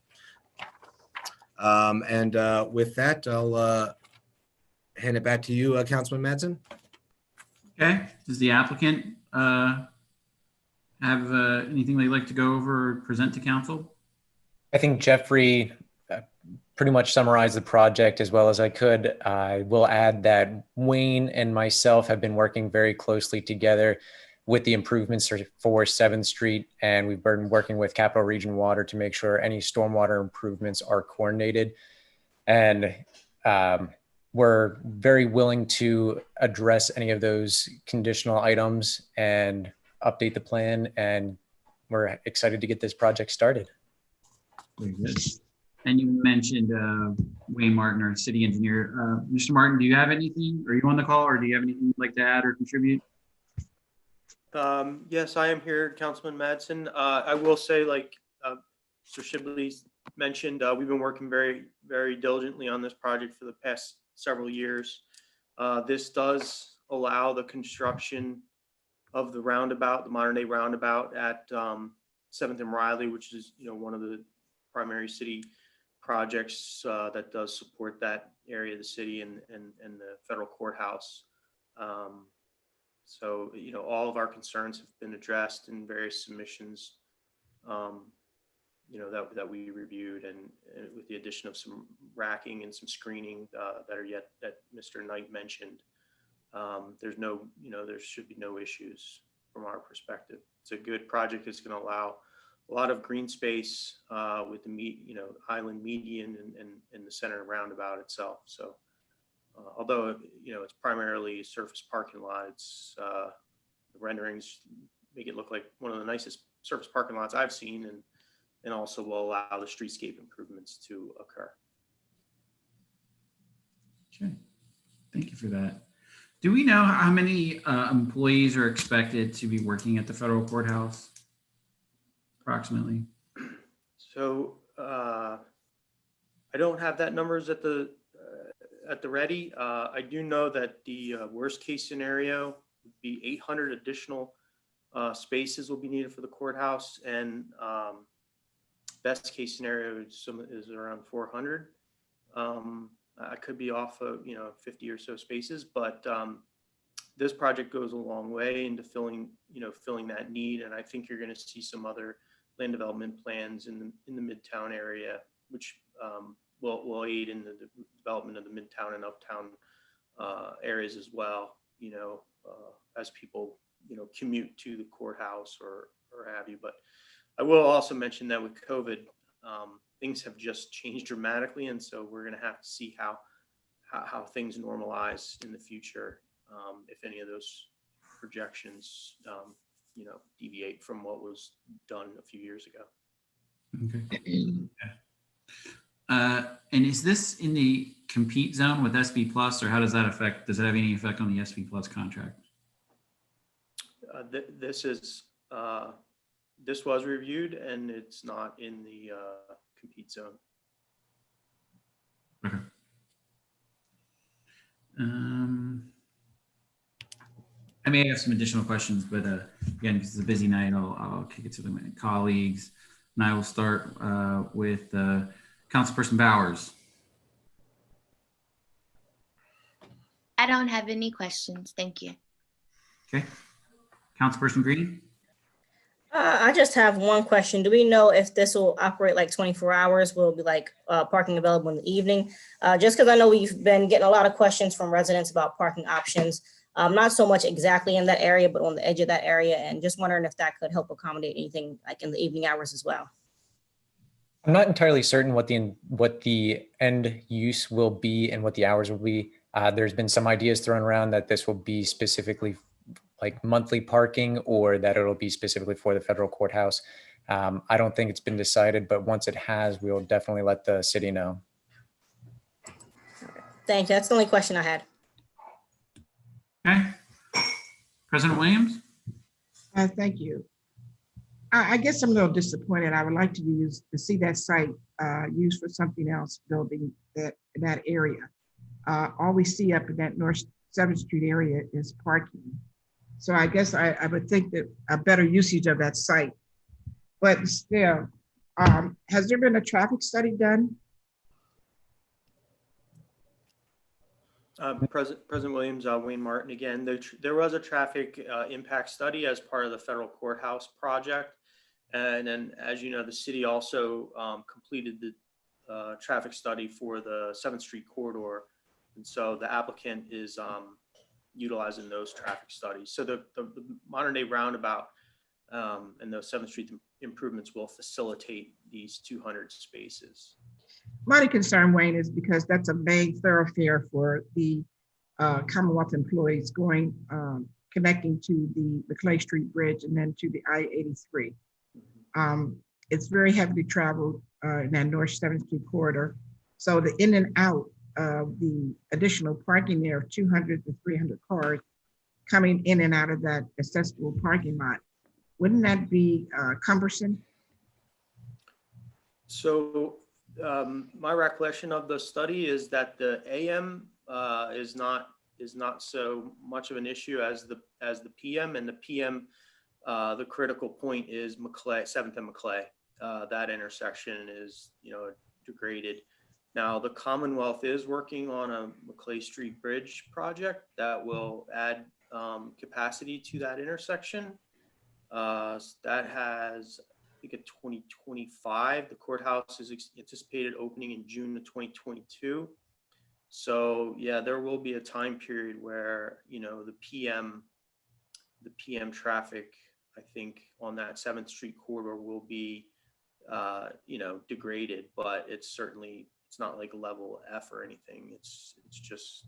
With that, I'll hand it back to you, Councilman Madsen. Okay, does the applicant have anything they'd like to go over or present to council? I think Jeffrey pretty much summarized the project as well as I could. I will add that Wayne and myself have been working very closely together with the improvements for 7th Street, and we've been working with Capital Region Water to make sure any stormwater improvements are coordinated. And we're very willing to address any of those conditional items and update the plan, and we're excited to get this project started. Very good. And you mentioned Wayne Martin, our city engineer. Mr. Martin, do you have anything? Are you on the call, or do you have anything you'd like to add or contribute? Yes, I am here, Councilman Madsen. I will say, like Mr. Shibley mentioned, we've been working very, very diligently on this project for the past several years. This does allow the construction of the roundabout, the modern day roundabout at 7th and Riley, which is, one of the primary city projects that does support that area of the city and the federal courthouse. So, all of our concerns have been addressed in various submissions, that we reviewed, and with the addition of some racking and some screening that Mr. Knight mentioned. There's no, there should be no issues from our perspective. It's a good project. It's going to allow a lot of green space with the island median and the center roundabout itself. So although it's primarily a surface parking lot, it's renderings make it look like one of the nicest surface parking lots I've seen, and also will allow the streetscape improvements to occur. Okay, thank you for that. Do we know how many employees are expected to be working at the federal courthouse approximately? So I don't have that numbers at the ready. I do know that the worst case scenario would be 800 additional spaces will be needed for the courthouse, and best case scenario is around 400. I could be off of 50 or so spaces, but this project goes a long way into filling that need, and I think you're going to see some other land development plans in the Midtown area, which will aid in the development of the Midtown and Uptown areas as well. As people commute to the courthouse or have you. But I will also mention that with COVID, things have just changed dramatically, and so we're going to have to see how things normalize in the future, if any of those projections deviate from what was done a few years ago. Okay. And is this in the compete zone with SB Plus, or how does that affect? Does it have any effect on the SB Plus contract? This was reviewed, and it's not in the compete zone. Okay. I may have some additional questions, but again, because it's a busy night, I'll kick it to my colleagues, and I will start with Councilperson Bowers. I don't have any questions. Thank you. Okay. Councilperson Green. I just have one question. Do we know if this will operate like 24 hours? Will it be like parking available in the evening? Just because I know we've been getting a lot of questions from residents about parking options. Not so much exactly in that area, but on the edge of that area. And just wondering if that could help accommodate anything like in the evening hours as well. I'm not entirely certain what the end use will be and what the hours will be. There's been some ideas thrown around that this will be specifically like monthly parking, or that it'll be specifically for the federal courthouse. I don't think it's been decided, but once it has, we'll definitely let the city know. Thank you. That's the only question I had. Okay. President Williams. Thank you. I guess I'm a little disappointed. I would like to see that site used for something else, building that area. All we see up in that North 7th Street area is parking. So I guess I would think that a better usage of that site. But still, has there been a traffic study done? President Williams, Wayne Martin again. There was a traffic impact study as part of the federal courthouse project. And then, as you know, the city also completed the traffic study for the 7th Street corridor. And so the applicant is utilizing those traffic studies. So the modern day roundabout and those 7th Street improvements will facilitate these 200 spaces. My concern, Wayne, is because that's a main thoroughfare for the Commonwealth employees going, connecting to the McClay Street Bridge and then to the I-83. It's very heavily traveled in that North 7th Street corridor. So the in and out of the additional parking there of 200 to 300 cars coming in and out of that accessible parking lot, wouldn't that be cumbersome? So my recollection of the study is that the AM is not so much of an issue as the PM, and the PM, the critical point is McClay, 7th and McClay. That intersection is degraded. Now the Commonwealth is working on a McClay Street Bridge project that will add capacity to that intersection. That has, I think, in 2025. The courthouse is anticipated opening in June of 2022. So yeah, there will be a time period where the PM traffic, I think, on that 7th Street corridor will be degraded, but it's not like level F or anything. It's just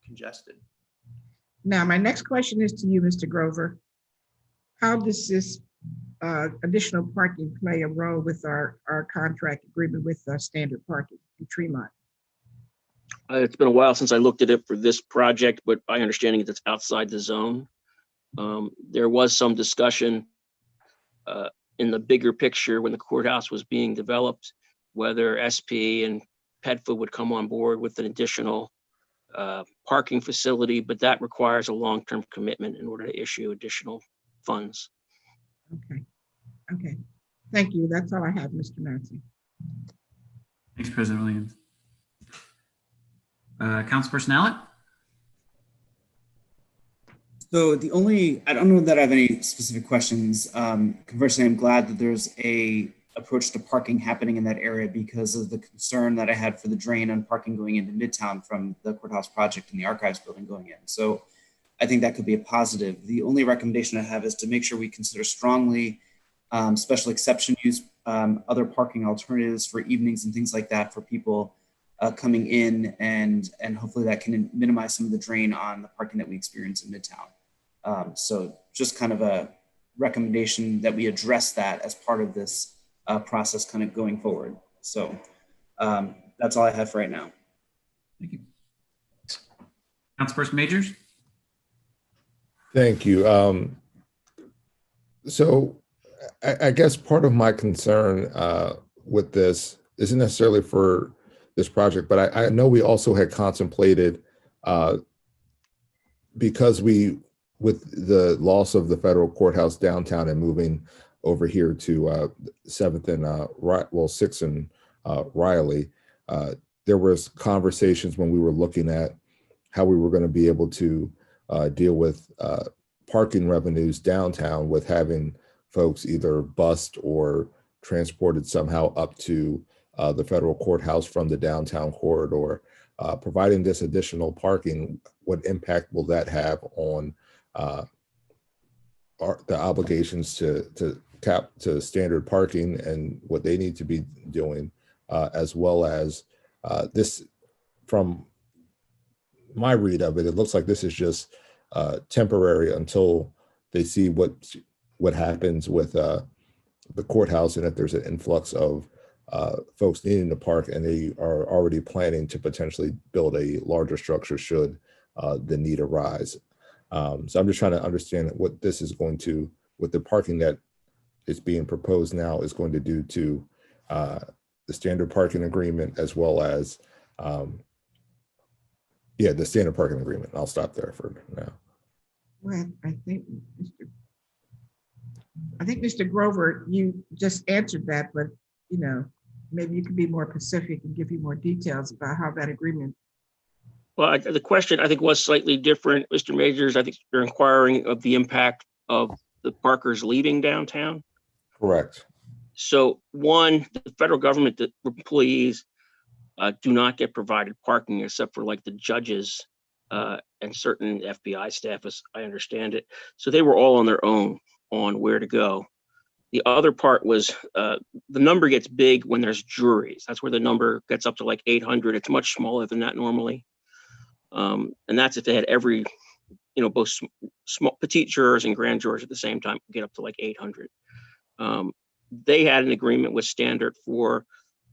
congested. Now, my next question is to you, Mr. Grover. how does this additional parking play a role with our contract agreement with Standard Parking in Tremont? It's been a while since I looked at it for this project, but my understanding is it's outside the zone. There was some discussion in the bigger picture when the courthouse was being developed, whether SP and PEDFA would come on board with an additional parking facility, but that requires a long-term commitment in order to issue additional funds. Okay. Thank you. That's all I have, Mr. Massey. Thanks, President Williams. Councilperson Allen? So I don't know that I have any specific questions. Conversely, I'm glad that there's a approach to parking happening in that area because of the concern that I had for the drain on parking going into Midtown from the courthouse project and the archives building going in. So I think that could be a positive. The only recommendation I have is to make sure we consider strongly special exception use, other parking alternatives for evenings and things like that for people coming in, and hopefully that can minimize some of the drain on the parking that we experience in Midtown. So just kind of a recommendation that we address that as part of this process kind of going forward. So that's all I have for right now. Thank you. Councilperson Majors? Thank you. So I guess part of my concern with this isn't necessarily for this project, but I know we also had contemplated because with the loss of the federal courthouse downtown and moving over here to 7th and 6th and Riley, there was conversations when we were looking at how we were going to be able to deal with parking revenues downtown with having folks either bused or transported somehow up to the federal courthouse from the downtown corridor. Providing this additional parking, what impact will that have on the obligations to standard parking and what they need to be doing, as well as this, from my read of it, it looks like this is just temporary until they see what happens with the courthouse and if there's an influx of folks needing to park, and they are already planning to potentially build a larger structure should the need arise. So I'm just trying to understand what this is going to, what the parking that is being proposed now is going to do to the standard parking agreement, as well as the standard parking agreement. I'll stop there for now. Well, I think Mr. Grover, you just answered that, but maybe you could be more specific and give you more details about how that agreement. Well, the question I think was slightly different, Mr. Majors. I think you're inquiring of the impact of the parkers leaving downtown. Correct. So one, the federal government employees do not get provided parking except for like the judges and certain FBI staff, as I understand it. So they were all on their own on where to go. The other part was the number gets big when there's juries. That's where the number gets up to like 800. It's much smaller than that normally. And that's if they had every, both small, petite jurors and grand jurors at the same time, get up to like 800. They had an agreement with Standard for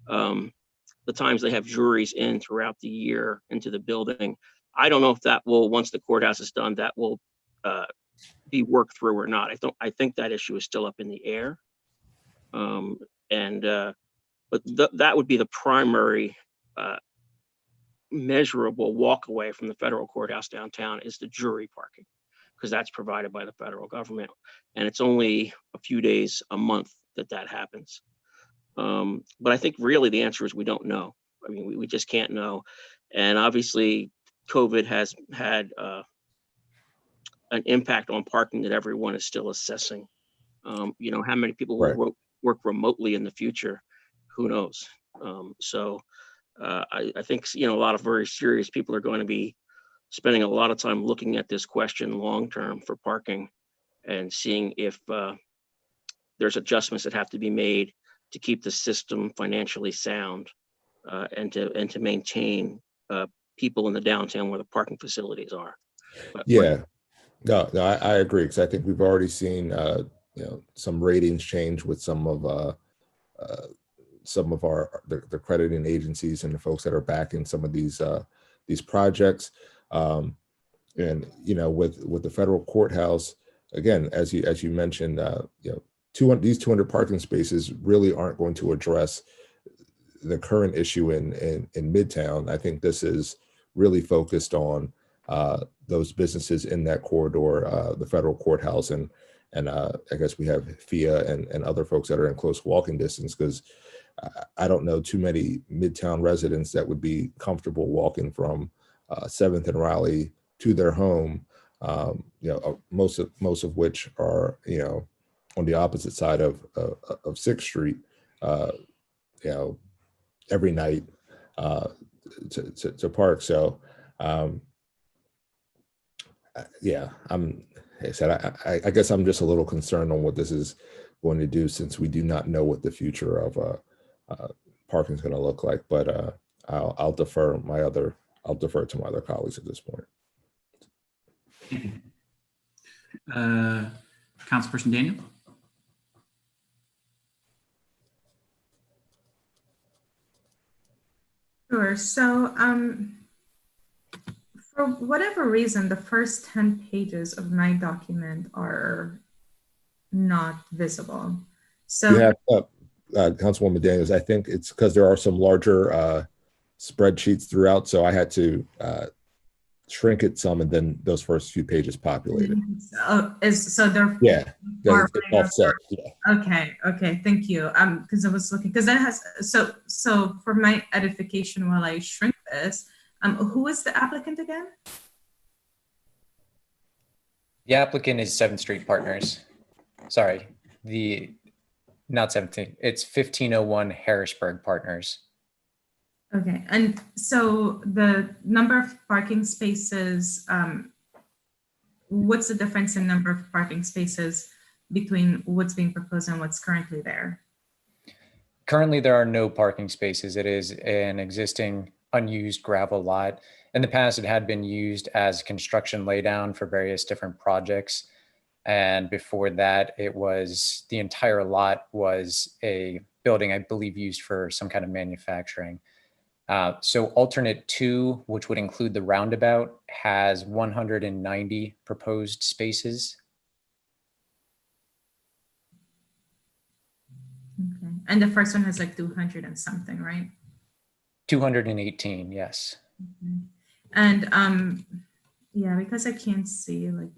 the times they have juries in throughout the year into the building. I don't know if that will, once the courthouse is done, that will be worked through or not. I think that issue is still up in the air. But that would be the primary measurable walk away from the federal courthouse downtown is the jury parking, because that's provided by the federal government. And it's only a few days a month that happens. But I think really the answer is we don't know. I mean, we just can't know. And obviously COVID has had an impact on parking that everyone is still assessing. How many people will work remotely in the future? Who knows? I think, a lot of very serious people are going to be spending a lot of time looking at this question long-term for parking and seeing if there's adjustments that have to be made to keep the system financially sound and to maintain people in the downtown where the parking facilities are. No, I agree, because I think we've already seen some ratings change with some of the crediting agencies and the folks that are backing some of these projects. And with the federal courthouse, again, as you mentioned, 200 parking spaces really aren't going to address the current issue in Midtown. I think this is really focused on those businesses in that corridor, the federal courthouse, and I guess we have FIA and other folks that are in close walking distance, because I don't know too many Midtown residents that would be comfortable walking from 7th and Raleigh to their home. Most of which are on the opposite side of 6th Street. Every night to park. So yeah, I guess I'm just a little concerned on what this is going to do, since we do not know what the future of parking is going to look like. But I'll defer to my other colleagues at this point. Councilperson Daniel. Sure. So for whatever reason, the first 10 pages of my document are not visible. So you have Councilwoman Daniels, I think it's because there are some larger spreadsheets throughout, so I had to shrink it some, and then those first few pages populated. so they're it's offset. Yeah. Okay, thank you. Because I was looking, because that has so for my edification while I shrink this, who is the applicant again? The applicant is 7th Street Partners. Sorry, not 17. It's 1501 Harrisburg Partners. Okay, and so the number of parking spaces, what's the difference in number of parking spaces between what's being proposed and what's currently there? Currently, there are no parking spaces. It is an existing unused gravel lot. In the past, it had been used as construction laydown for various different projects. And before that, the entire lot was a building, I believe, used for some kind of manufacturing. So alternate 2, which would include the roundabout, has 190 proposed spaces. Okay, and the first one has like 200 and something, right? 218, yes. Okay. And yeah, because I can't see like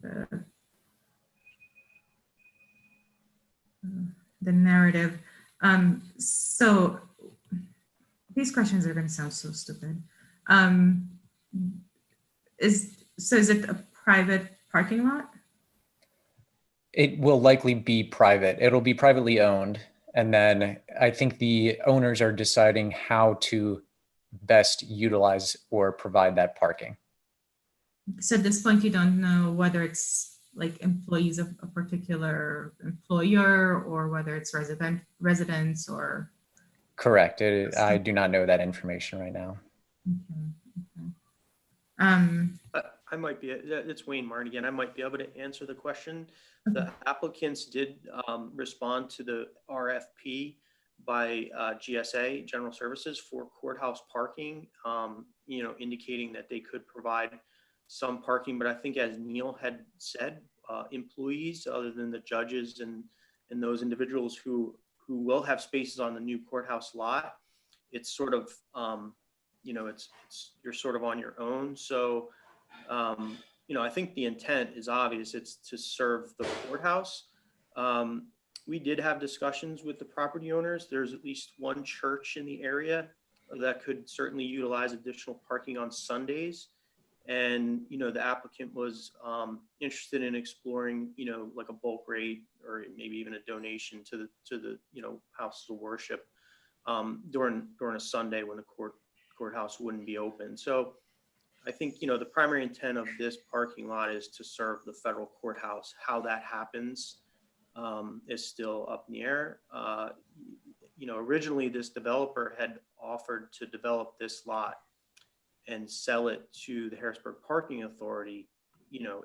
the narrative. So these questions are going to sound so stupid. Is it a private parking lot? It will likely be private. It'll be privately owned. And then I think the owners are deciding how to best utilize or provide that parking. So at this point, you don't know whether it's like employees of a particular employer or whether it's residents or? Correct. I do not know that information right now. Okay. I might be, it's Wayne Martin again. I might be able to answer the question. The applicants did respond to the RFP by GSA, General Services, for courthouse parking, indicating that they could provide some parking. But I think, as Neil had said, employees other than the judges and those individuals who will have spaces on the new courthouse lot, it's sort of, you're sort of on your own. So, I think the intent is obvious. It's to serve the courthouse. We did have discussions with the property owners. There's at least one church in the area that could certainly utilize additional parking on Sundays. And, the applicant was interested in exploring, like a bulk rate or maybe even a donation to the houses of worship during a Sunday when the courthouse wouldn't be open. So I think, the primary intent of this parking lot is to serve the federal courthouse. How that happens is still up in the air. Originally this developer had offered to develop this lot and sell it to the Harrisburg Parking Authority,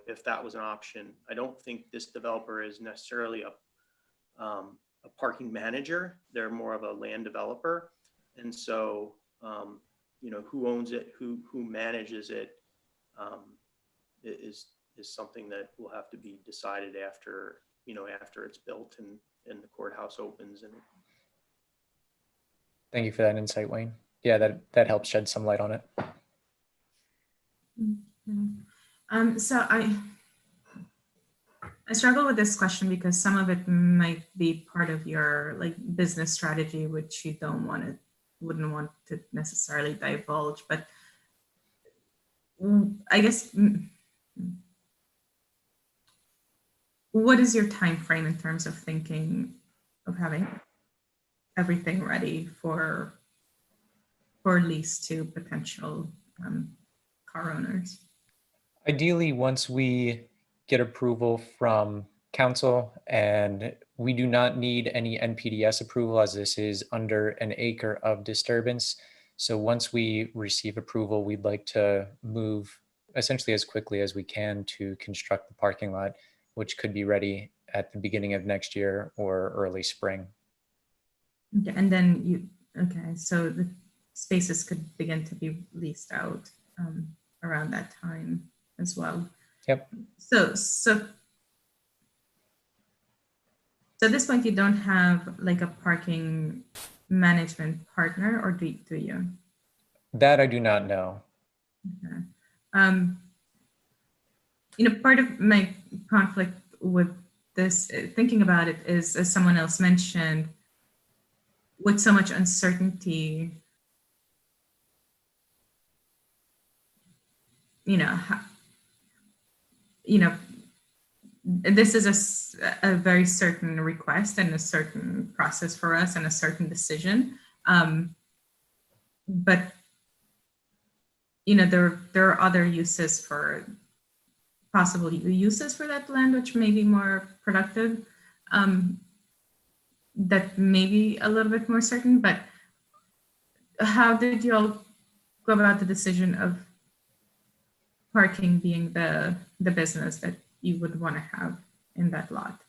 if that was an option. I don't think this developer is necessarily a parking manager. They're more of a land developer. And so, who owns it, who manages it, is something that will have to be decided after it's built and the courthouse opens. And Thank you for that insight, Wayne. Yeah, that helps shed some light on it. So I struggle with this question because some of it might be part of your business strategy, which you wouldn't want to necessarily divulge. But I guess, what is your time frame in terms of thinking of having everything ready for lease to potential car owners? Ideally, once we get approval from council, and we do not need any NPDS approval as this is under an acre of disturbance. So once we receive approval, we'd like to move essentially as quickly as we can to construct the parking lot, which could be ready at the beginning of next year or early spring. Okay, and then so the spaces could begin to be leased out around that time as well. Yep. So at this point, you don't have a parking management partner, or do you? That I do not know. Okay. Part of my conflict with this, thinking about it, is, as someone else mentioned, with so much uncertainty, this is a very certain request and a certain process for us and a certain decision. But there are other uses for possible uses for that land, which may be more productive. That may be a little bit more certain. But how did you all go about the decision of parking being the business that you would want to have in that lot?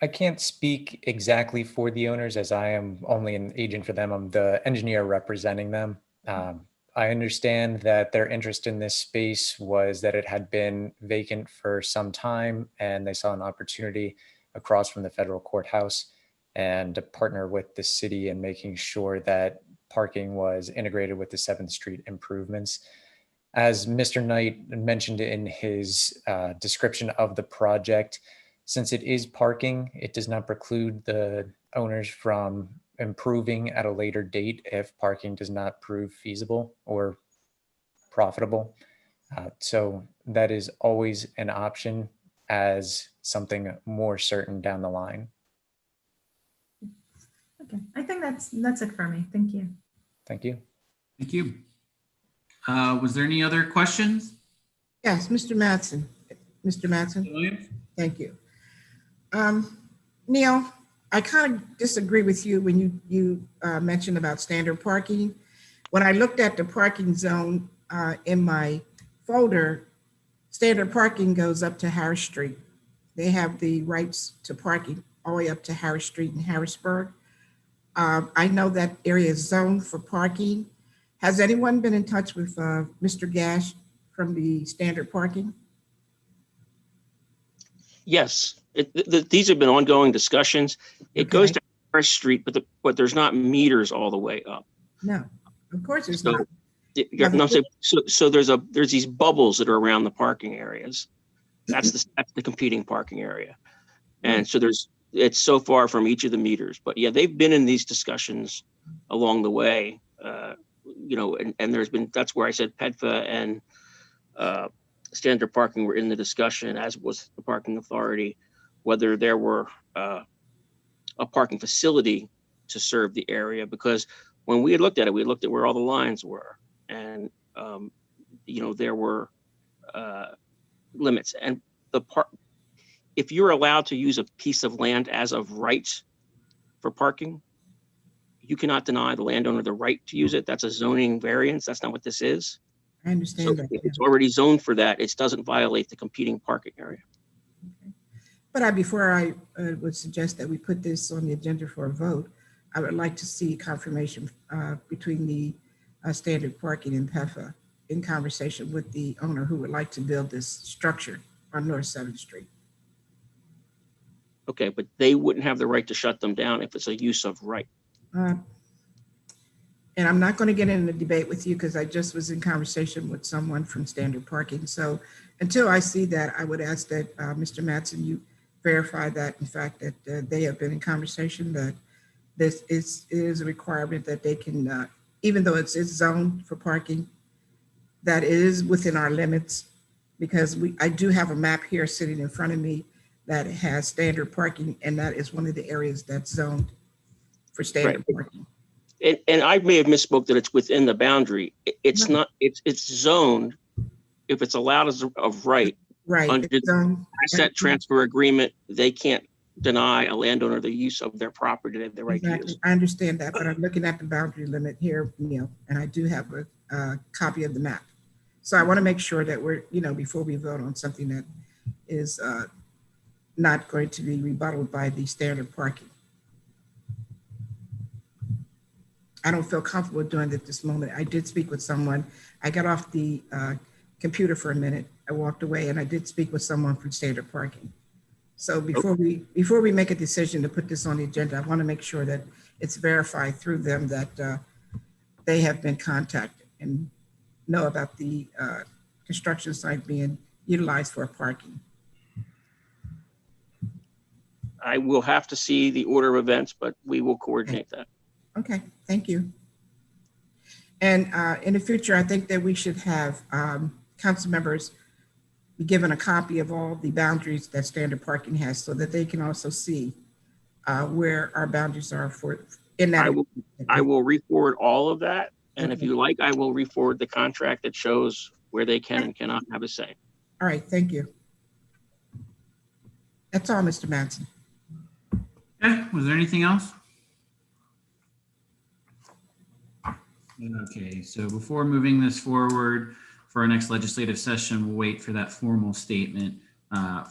I can't speak exactly for the owners as I am only an agent for them. I'm the engineer representing them. I understand that their interest in this space was that it had been vacant for some time and they saw an opportunity across from the federal courthouse and to partner with the city in making sure that parking was integrated with the 7th Street improvements. As Mr. Knight mentioned in his description of the project, since it is parking, it does not preclude the owners from improving at a later date if parking does not prove feasible or profitable. So that is always an option as something more certain down the line. Okay, I think that's it for me. Thank you. Thank you. Thank you. Was there any other questions? Yes, Mr. Mattson. Mr. Mattson. Thank you. Neil, I kind of disagree with you when you mentioned about standard parking. When I looked at the parking zone in my folder, standard parking goes up to Harris Street. They have the rights to parking all the way up to Harris Street in Harrisburg. I know that area is zoned for parking. Has anyone been in touch with Mr. Gash from the standard parking? Yes, these have been ongoing discussions. It goes to Harris Street, but there's not meters all the way up. No, of course there's not. So there's these bubbles that are around the parking areas. That's the competing parking area, and so it's so far from each of the meters. But yeah, they've been in these discussions along the way. And there's been, that's where I said PEDFA and standard parking were in the discussion, as was the parking authority, whether there were a parking facility to serve the area. Because when we had looked at it, we looked at where all the lines were, and there were limits. And if you're allowed to use a piece of land as of right for parking, you cannot deny the landowner the right to use it. That's a zoning variance. That's not what this is. I So understand that. if it's already zoned for that, it doesn't violate the competing parking area. But before I would suggest that we put this on the agenda for a vote, I would like to see confirmation between the standard parking and PEFA in conversation with the owner who would like to build this structure on North 7th Street. Okay, but they wouldn't have the right to shut them down if it's a use of right. And I'm not going to get in a debate with you because I just was in conversation with someone from standard parking. So until I see that, I would ask that Mr. Mattson, you verify that, in fact, that they have been in conversation, that this is a requirement that they can, even though it's zoned for parking, that it is within our limits, because I do have a map here sitting in front of me that has standard parking, and that is one of the areas that's zoned for standard parking. And I may have misspoke that it's within the boundary. It's not, it's zoned if it's allowed as of right. Right. Under the asset transfer agreement, they can't deny a landowner the use of their property they have the right to use. I understand that, but I'm looking at the boundary limit here, Neil, and I do have a copy of the map. So I want to make sure that we're, before we vote on something that is not going to be rebutted by the standard parking. I don't feel comfortable doing it at this moment. I did speak with someone. I got off the computer for a minute. I walked away and I did speak with someone from standard parking. So before we make a decision to put this on the agenda, I want to make sure that it's verified through them that they have been contacted and know about the construction site being utilized for parking. I will have to see the order of events, but we will coordinate that. Okay, thank you. And in the future, I think that we should have council members be given a copy of all the boundaries that standard parking has so that they can also see where our boundaries are for in that. I will re-forward all of that. And if you like, I will re-forward the contract that shows where they can and cannot have a say. All right, thank you. That's all, Mr. Mattson. Okay, was there anything else? Okay, so before moving this forward for our next legislative session, we'll wait for that formal statement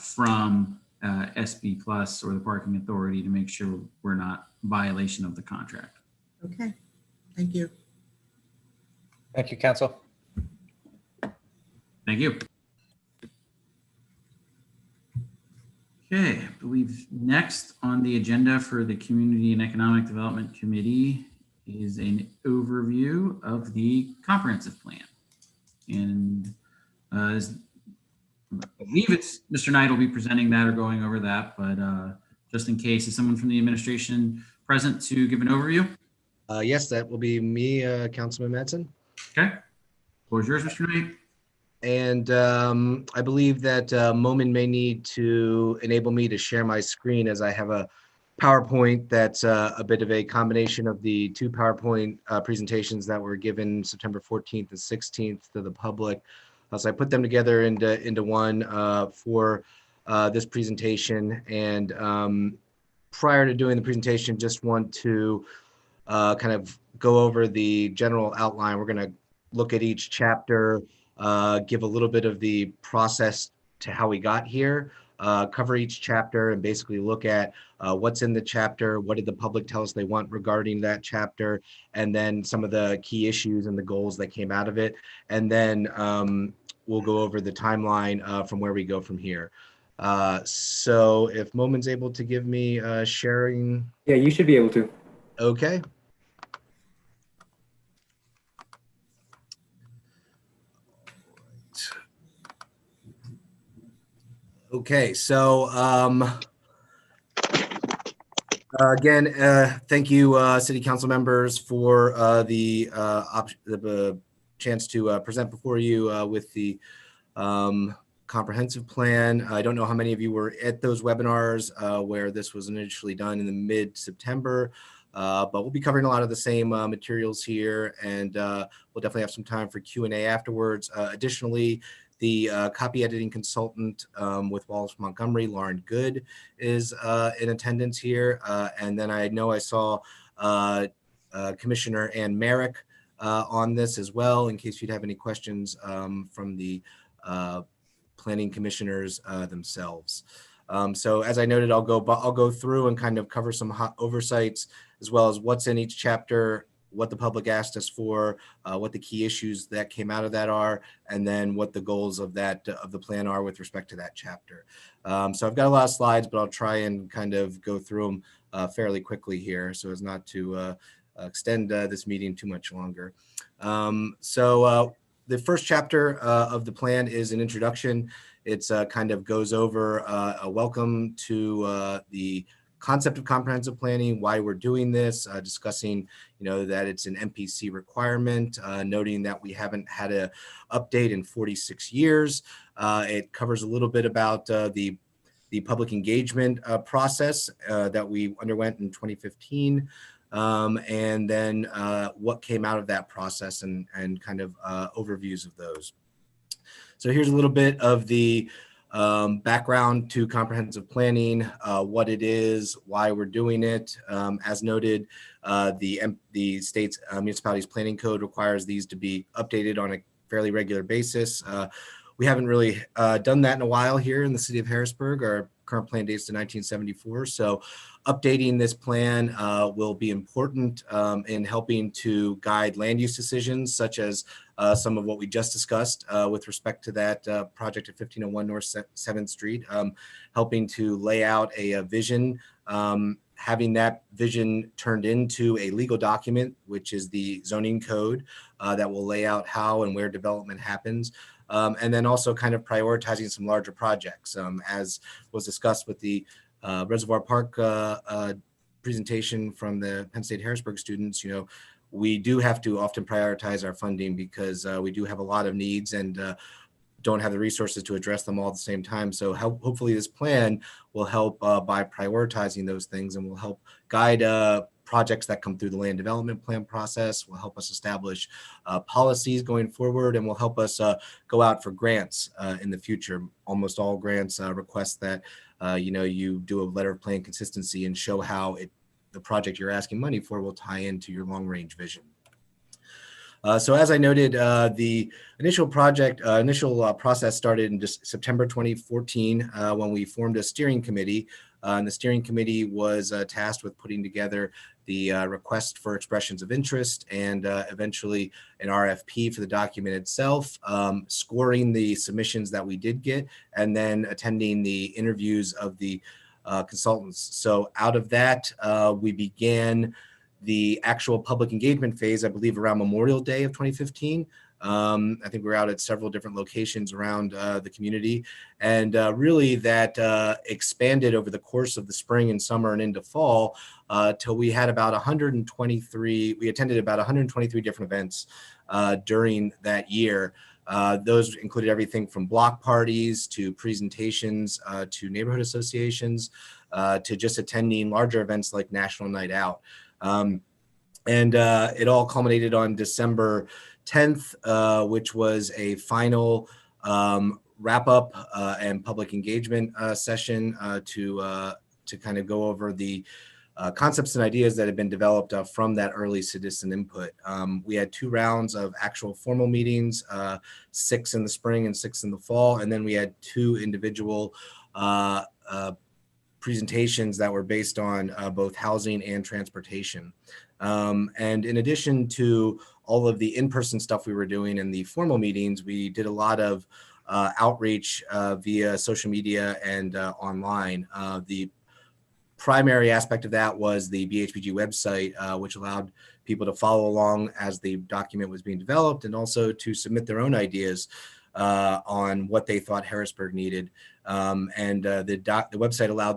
from SB Plus or the Parking Authority to make sure we're not in violation of the contract. Okay, thank you. Thank you, Council. Thank you. Okay, I believe next on the agenda for the Community and Economic Development Committee is an overview of the comprehensive plan. And I believe it's Mr. Knight will be presenting that or going over that, but just in case, is someone from the administration present to give an overview? Yes, that will be me, Councilman Mattson. Okay, floor is yours, Mr. Knight. And I believe that Momin may need to enable me to share my screen as I have a PowerPoint that's a bit of a combination of the two PowerPoint presentations that were given September 14th and 16th to the public. So I put them together into one for this presentation. And prior to doing the presentation, just want to kind of go over the general outline. We're going to look at each chapter, give a little bit of the process to how we got here, cover each chapter and basically look at what's in the chapter, what did the public tell us they want regarding that chapter, and then some of the key issues and the goals that came out of it. And then we'll go over the timeline from where we go from here. So if Momin's able to give me sharing. Yeah, you should be able to. Okay. Okay, so again, thank you, City Council members, for the chance to present before you with the comprehensive plan. I don't know how many of you were at those webinars where this was initially done in the mid-September, but we'll be covering a lot of the same materials here, and we'll definitely have some time for Q&A afterwards. Additionally, the copy editing consultant with Wallace Montgomery, Lauren Good, is in attendance here. And then I know I saw Commissioner Ann Merrick on this as well, in case you'd have any questions from the planning commissioners themselves. So as I noted, I'll go through and kind of cover some hot oversights, as well as what's in each chapter, what the public asked us for, what the key issues that came out of that are, and then what the goals of that of the plan are with respect to that chapter. So I've got a lot of slides, but I'll try and kind of go through them fairly quickly here, so as not to extend this meeting too much longer. The first chapter of the plan is an introduction. It's kind of goes over a welcome to the concept of comprehensive planning, why we're doing this, discussing, that it's an MPC requirement, noting that we haven't had a update in 46 years. It covers a little bit about the public engagement process that we underwent in 2015. And then what came out of that process and kind of overviews of those. So here's a little bit of the background to comprehensive planning, what it is, why we're doing it. As noted, the state's municipalities planning code requires these to be updated on a fairly regular basis. We haven't really done that in a while here in the city of Harrisburg. Our current plan dates to 1974. So updating this plan will be important in helping to guide land use decisions, such as some of what we just discussed with respect to that project at 1501 North 7th Street, helping to lay out a vision, having that vision turned into a legal document, which is the zoning code that will lay out how and where development happens. And then also kind of prioritizing some larger projects, as was discussed with the Reservoir Park presentation from the Penn State Harrisburg students. We do have to often prioritize our funding because we do have a lot of needs and don't have the resources to address them all at the same time. So hopefully this plan will help by prioritizing those things and will help guide projects that come through the land development plan process, will help us establish policies going forward, and will help us go out for grants in the future. Almost all grants request that you do a letter of plan consistency and show how the project you're asking money for will tie into your long range vision. So as I noted, the initial process started in just September 2014 when we formed a steering committee. And the steering committee was tasked with putting together the request for expressions of interest and eventually an RFP for the document itself, scoring the submissions that we did get, and then attending the interviews of the consultants. So out of that, we began the actual public engagement phase, I believe around Memorial Day of 2015. I think we're out at several different locations around the community, and really that expanded over the course of the spring and summer and into fall till we had about 123, we attended about 123 different events during that year. Those included everything from block parties to presentations to neighborhood associations to just attending larger events like National Night Out. And it all culminated on December 10th, which was a final wrap up and public engagement session to kind of go over the concepts and ideas that had been developed from that early citizen input. We had 2 rounds of actual formal meetings, 6 in the spring and 6 in the fall, and then we had 2 individual presentations that were based on both housing and transportation. And in addition to all of the in-person stuff we were doing in the formal meetings, we did a lot of outreach via social media and online. The primary aspect of that was the BHPG website, which allowed people to follow along as the document was being developed and also to submit their own ideas on what they thought Harrisburg needed. And the website allowed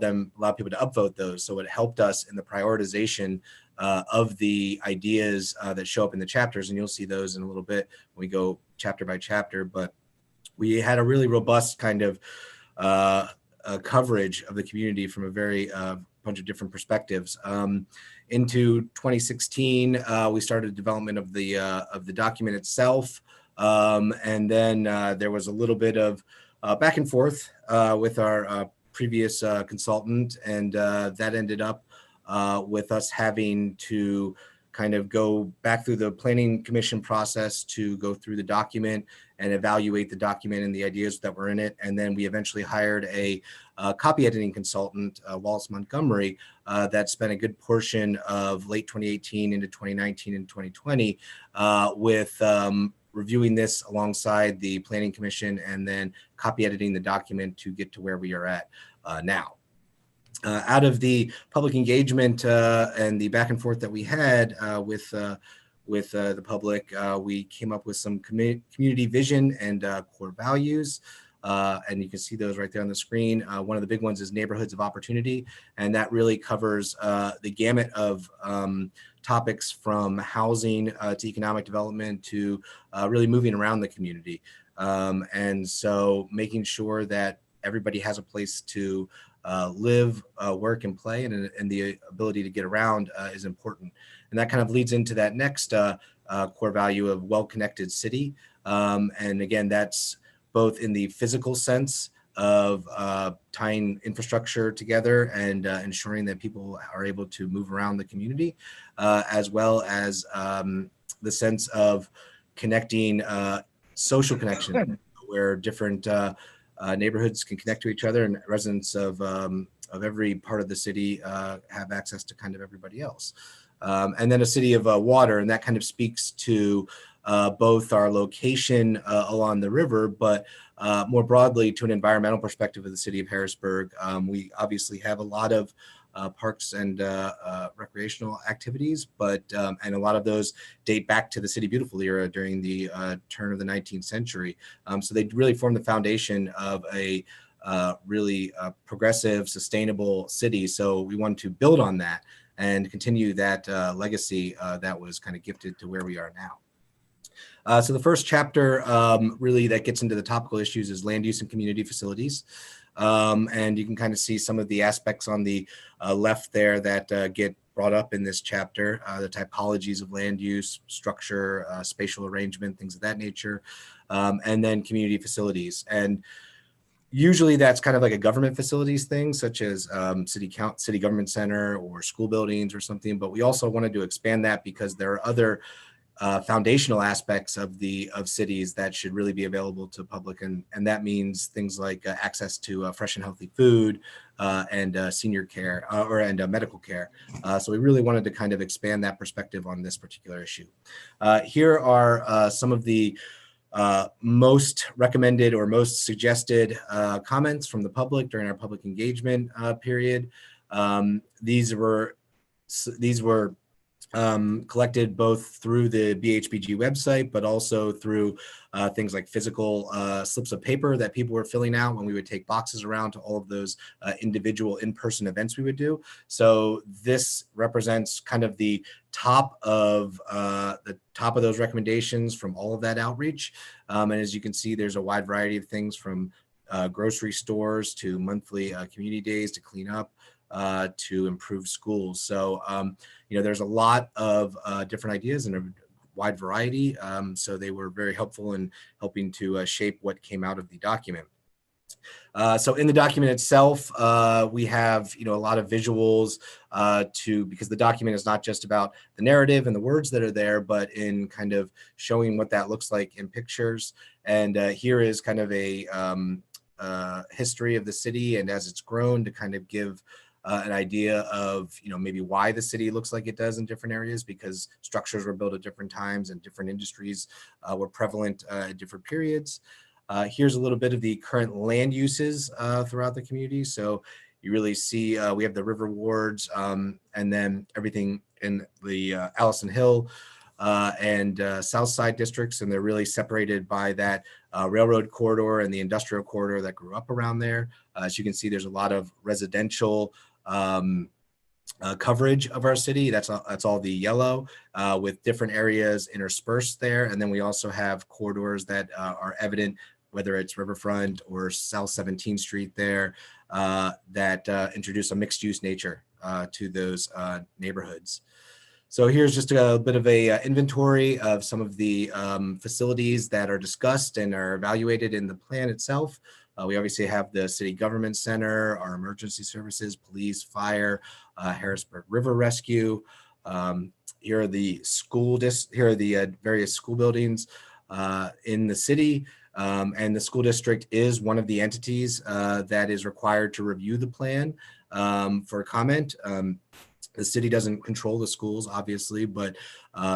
people to upvote those. So it helped us in the prioritization of the ideas that show up in the chapters. And you'll see those in a little bit when we go chapter by chapter. But we had a really robust kind of coverage of the community from a very bunch of different perspectives. Into 2016, we started development of the document itself. And then there was a little bit of back and forth with our previous consultant, and that ended up with us having to kind of go back through the planning commission process to go through the document and evaluate the document and the ideas that were in it. And then we eventually hired a copy editing consultant, Wallace Montgomery, that spent a good portion of late 2018 into 2019 and 2020 with reviewing this alongside the planning commission and then copy editing the document to get to where we are at now. Out of the public engagement and the back and forth that we had with the public, we came up with some community vision and core values. And you can see those right there on the screen. One of the big ones is neighborhoods of opportunity. And that really covers the gamut of topics from housing to economic development to really moving around the community. And so making sure that everybody has a place to live, work, and play, and the ability to get around is important. And that kind of leads into that next core value of well-connected city. And again, that's both in the physical sense of tying infrastructure together and ensuring that people are able to move around the community, as well as the sense of connecting social connection, where different neighborhoods can connect to each other, and residents of every part of the city have access to kind of everybody else. And then a city of water, and that kind of speaks to both our location along the river, but more broadly to an environmental perspective of the city of Harrisburg. We obviously have a lot of parks and recreational activities, but and a lot of those date back to the City Beautiful era during the turn of the 19th century. So they really form the foundation of a really progressive, sustainable city. So we wanted to build on that and continue that legacy that was kind of gifted to where we are now. So the first chapter really that gets into the topical issues is land use and community facilities. And you can kind of see some of the aspects on the left there that get brought up in this chapter, the typologies of land use, structure, spatial arrangement, things of that nature, and then community facilities. And usually that's kind of like a government facilities thing, such as city government center or school buildings or something. But we also wanted to expand that because there are other foundational aspects of cities that should really be available to public, and that means things like access to fresh and healthy food and senior care and medical care. So we really wanted to kind of expand that perspective on this particular issue. Here are some of the most recommended or most suggested comments from the public during our public engagement period. These were collected both through the BHBG website, but also through things like physical slips of paper that people were filling out when we would take boxes around to all of those individual in-person events we would do. So this represents kind of the top of those recommendations from all of that outreach. And as you can see, there's a wide variety of things from grocery stores to monthly community days to clean up, to improve schools. So, there's a lot of different ideas and a wide variety. So they were very helpful in helping to shape what came out of the document. So in the document itself, we have, a lot of visuals because the document is not just about the narrative and the words that are there, but in kind of showing what that looks like in pictures. And here is kind of a history of the city and as it's grown to kind of give an idea of, maybe why the city looks like it does in different areas, because structures were built at different times and different industries were prevalent at different periods. Here's a little bit of the current land uses throughout the community. So you really see we have the river wards and then everything in the Allison Hill and South Side districts, and they're really separated by that railroad corridor and the industrial corridor that grew up around there. As you can see, there's a lot of residential coverage of our city. That's all the yellow with different areas interspersed there. And then we also have corridors that are evident, whether it's Riverfront or South 17th Street there, that introduce a mixed use nature to those neighborhoods. So here's just a bit of a inventory of some of the facilities that are discussed and are evaluated in the plan itself. We obviously have the City Government Center, our emergency services, police, fire, Harrisburg River Rescue, Here are the various school buildings in the city. And the school district is one of the entities that is required to review the plan for comment. The city doesn't control the schools, obviously, but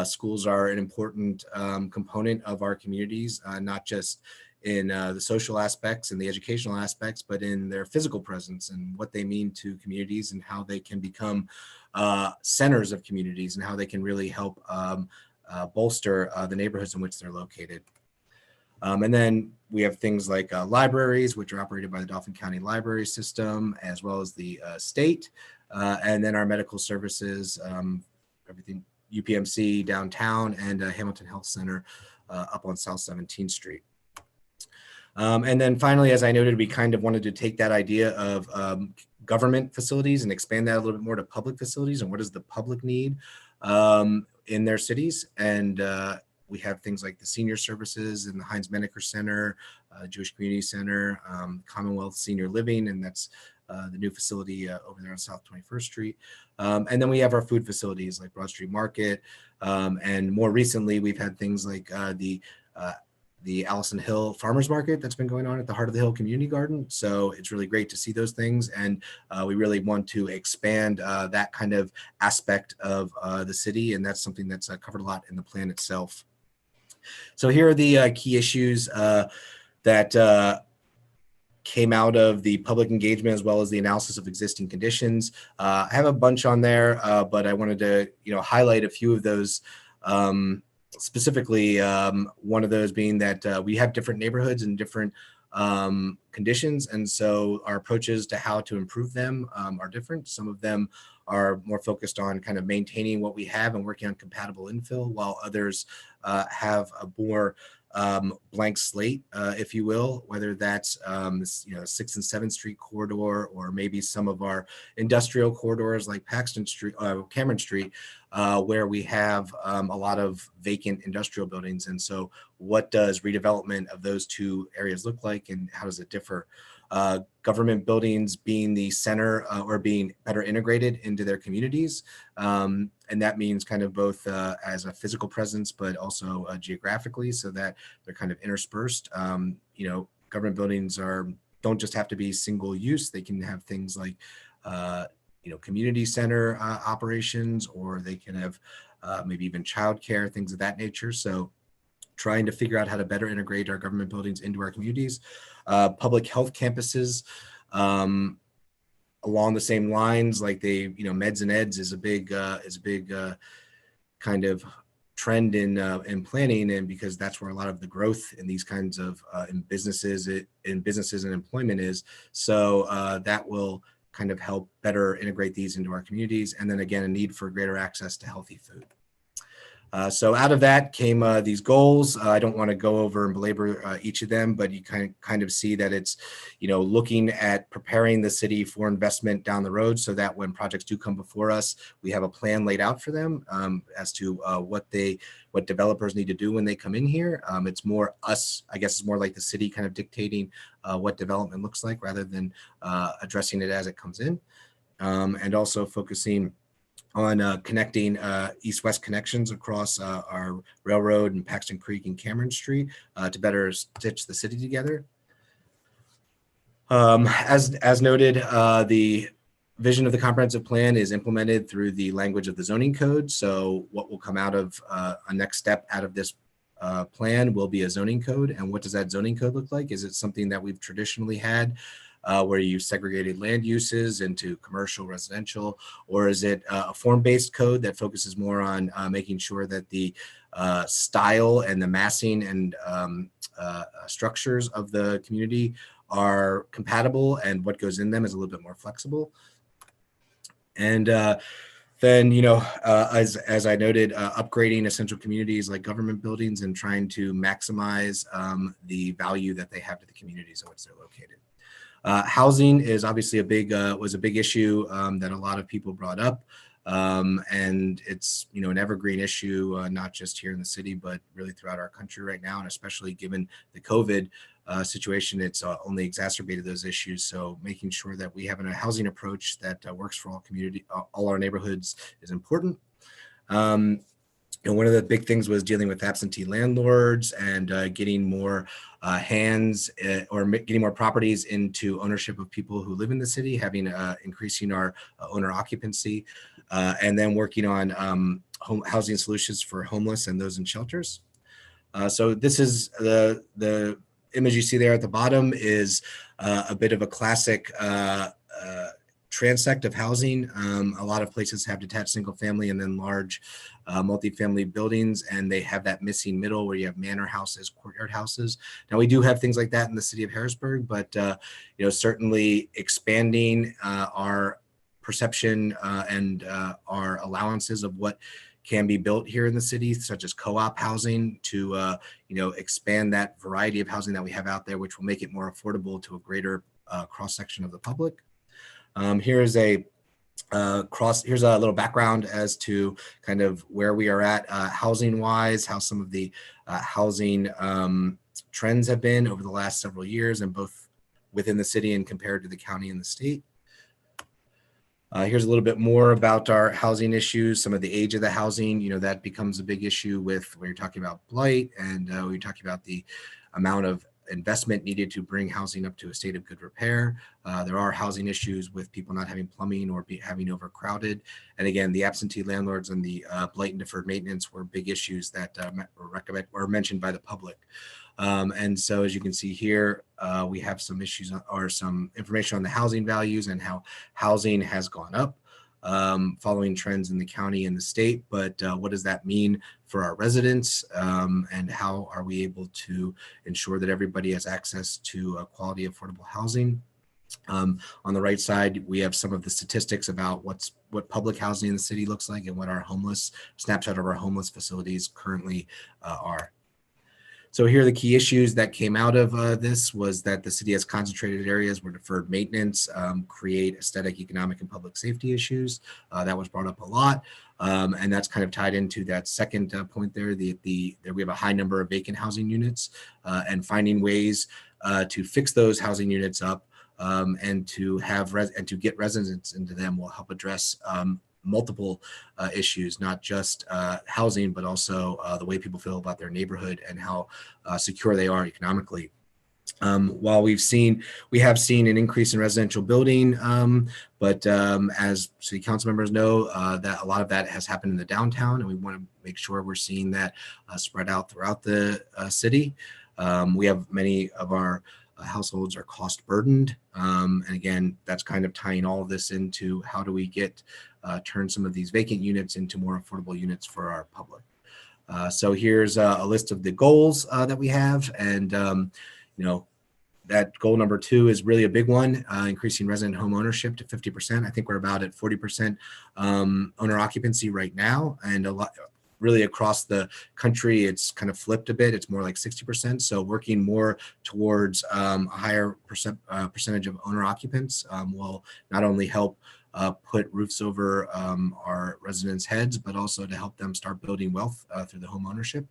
schools are an important component of our communities, not just in the social aspects and the educational aspects, but in their physical presence and what they mean to communities and how they can become centers of communities and how they can really help bolster the neighborhoods in which they're located. And then we have things like libraries, which are operated by the Dauphin County Library System, as well as the state. And then our medical services, everything UPMC downtown and Hamilton Health Center up on South 17th Street. And then finally, as I noted, we kind of wanted to take that idea of government facilities and expand that a little bit more to public facilities and what does the public need in their cities. And we have things like the senior services and the Heinz Menaker Center, Jewish Community Center, Commonwealth Senior Living, and that's the new facility over there on South 21st Street. And then we have our food facilities like Broad Street Market. And more recently, we've had things like the Allison Hill Farmers Market that's been going on at the Heart of the Hill Community Garden. So it's really great to see those things. And we really want to expand that kind of aspect of the city. And that's something that's covered a lot in the plan itself. So here are the key issues that came out of the public engagement as well as the analysis of existing conditions. I have a bunch on there, but I wanted to highlight a few of those. Specifically, one of those being that we have different neighborhoods and different conditions, and so our approaches to how to improve them are different. Some of them are more focused on kind of maintaining what we have and working on compatible infill, while others have a more blank slate, if you will, whether that's 6th and 7th Street corridor, or maybe some of our industrial corridors like Paxton Street, Cameron Street, where we have a lot of vacant industrial buildings. And so what does redevelopment of those two areas look like, and how does it differ? Government buildings being the center or being better integrated into their communities. And that means kind of both as a physical presence, but also geographically, so that they're kind of interspersed. Government buildings don't just have to be single use. They can have things like, community center operations, or they can have maybe even childcare, things of that nature. So trying to figure out how to better integrate our government buildings into our communities. Public health campuses, along the same lines, like meds and eds is a big kind of trend in planning, and because that's where a lot of the growth in these kinds of in businesses and employment is. So that will kind of help better integrate these into our communities. And then again, a need for greater access to healthy food. So out of that came these goals. I don't want to go over and belabor each of them, but you kind of see that it's, looking at preparing the city for investment down the road, so that when projects do come before us, we have a plan laid out for them as to what developers need to do when they come in here. It's more us, I guess, it's more like the city kind of dictating what development looks like, rather than addressing it as it comes in, and also focusing on connecting east-west connections across our railroad and Paxton Creek and Cameron Street to better stitch the city together. As noted, the vision of the comprehensive plan is implemented through the language of the zoning code. So what will come out of a next step out of this plan will be a zoning code. And what does that zoning code look like? Is it something that we've traditionally had, where you segregated land uses into commercial, residential, or is it a form-based code that focuses more on making sure that the style and the massing and structures of the community are compatible, and what goes in them is a little bit more flexible? And then, as I noted, upgrading essential communities like government buildings and trying to maximize the value that they have to the communities in which they're located. Housing is obviously was a big issue that a lot of people brought up, and it's an evergreen issue, not just here in the city, but really throughout our country right now, and especially given the COVID situation, it's only exacerbated those issues. So making sure that we have a housing approach that works for all our neighborhoods is important. And one of the big things was dealing with absentee landlords and getting more getting more properties into ownership of people who live in the city, increasing our owner occupancy, and then working on housing solutions for homeless and those in shelters. So this is the image you see there at the bottom is a bit of a classic transect of housing. A lot of places have detached single family and then large multifamily buildings, and they have that missing middle where you have manor houses, courtyard houses. Now we do have things like that in the city of Harrisburg, but certainly expanding our perception and our allowances of what can be built here in the city, such as co-op housing, to expand that variety of housing that we have out there, which will make it more affordable to a greater cross-section of the public. Here's a little background as to kind of where we are at housing wise, how some of the housing trends have been over the last several years, and both within the city and compared to the county and the state. Here's a little bit more about our housing issues, some of the age of the housing, that becomes a big issue with when you're talking about blight, and we're talking about the amount of investment needed to bring housing up to a state of good repair. There are housing issues with people not having plumbing or having overcrowded. And again, the absentee landlords and the blight and deferred maintenance were big issues that were mentioned by the public. And so as you can see here, we have some issues or some information on the housing values and how housing has gone up following trends in the county and the state. But what does that mean for our residents, and how are we able to ensure that everybody has access to quality, affordable housing? On the right side, we have some of the statistics about what public housing in the city looks like and what our snapshot of our homeless facilities currently are. So here are the key issues that came out of this was that the city has concentrated areas where deferred maintenance create aesthetic, economic, and public safety issues. That was brought up a lot. And that's kind of tied into that second point there. We have a high number of vacant housing units, and finding ways to fix those housing units up and to get residents into them will help address multiple issues, not just housing, but also the way people feel about their neighborhood and how secure they are economically. While we have seen an increase in residential building, but as city council members know, that a lot of that has happened in the downtown, and we want to make sure we're seeing that spread out throughout the city. We have many of our households are cost burdened. And again, that's kind of tying all of this into how do we turn some of these vacant units into more affordable units for our public. So here's a list of the goals that we have. And, that goal number 2 is really a big one, increasing resident home ownership to 50%. I think we're about at 40% owner occupancy right now. And really across the country, it's kind of flipped a bit. It's more like 60%. So working more towards a higher percentage of owner occupants will not only help put roofs over our residents' heads, but also to help them start building wealth through the home ownership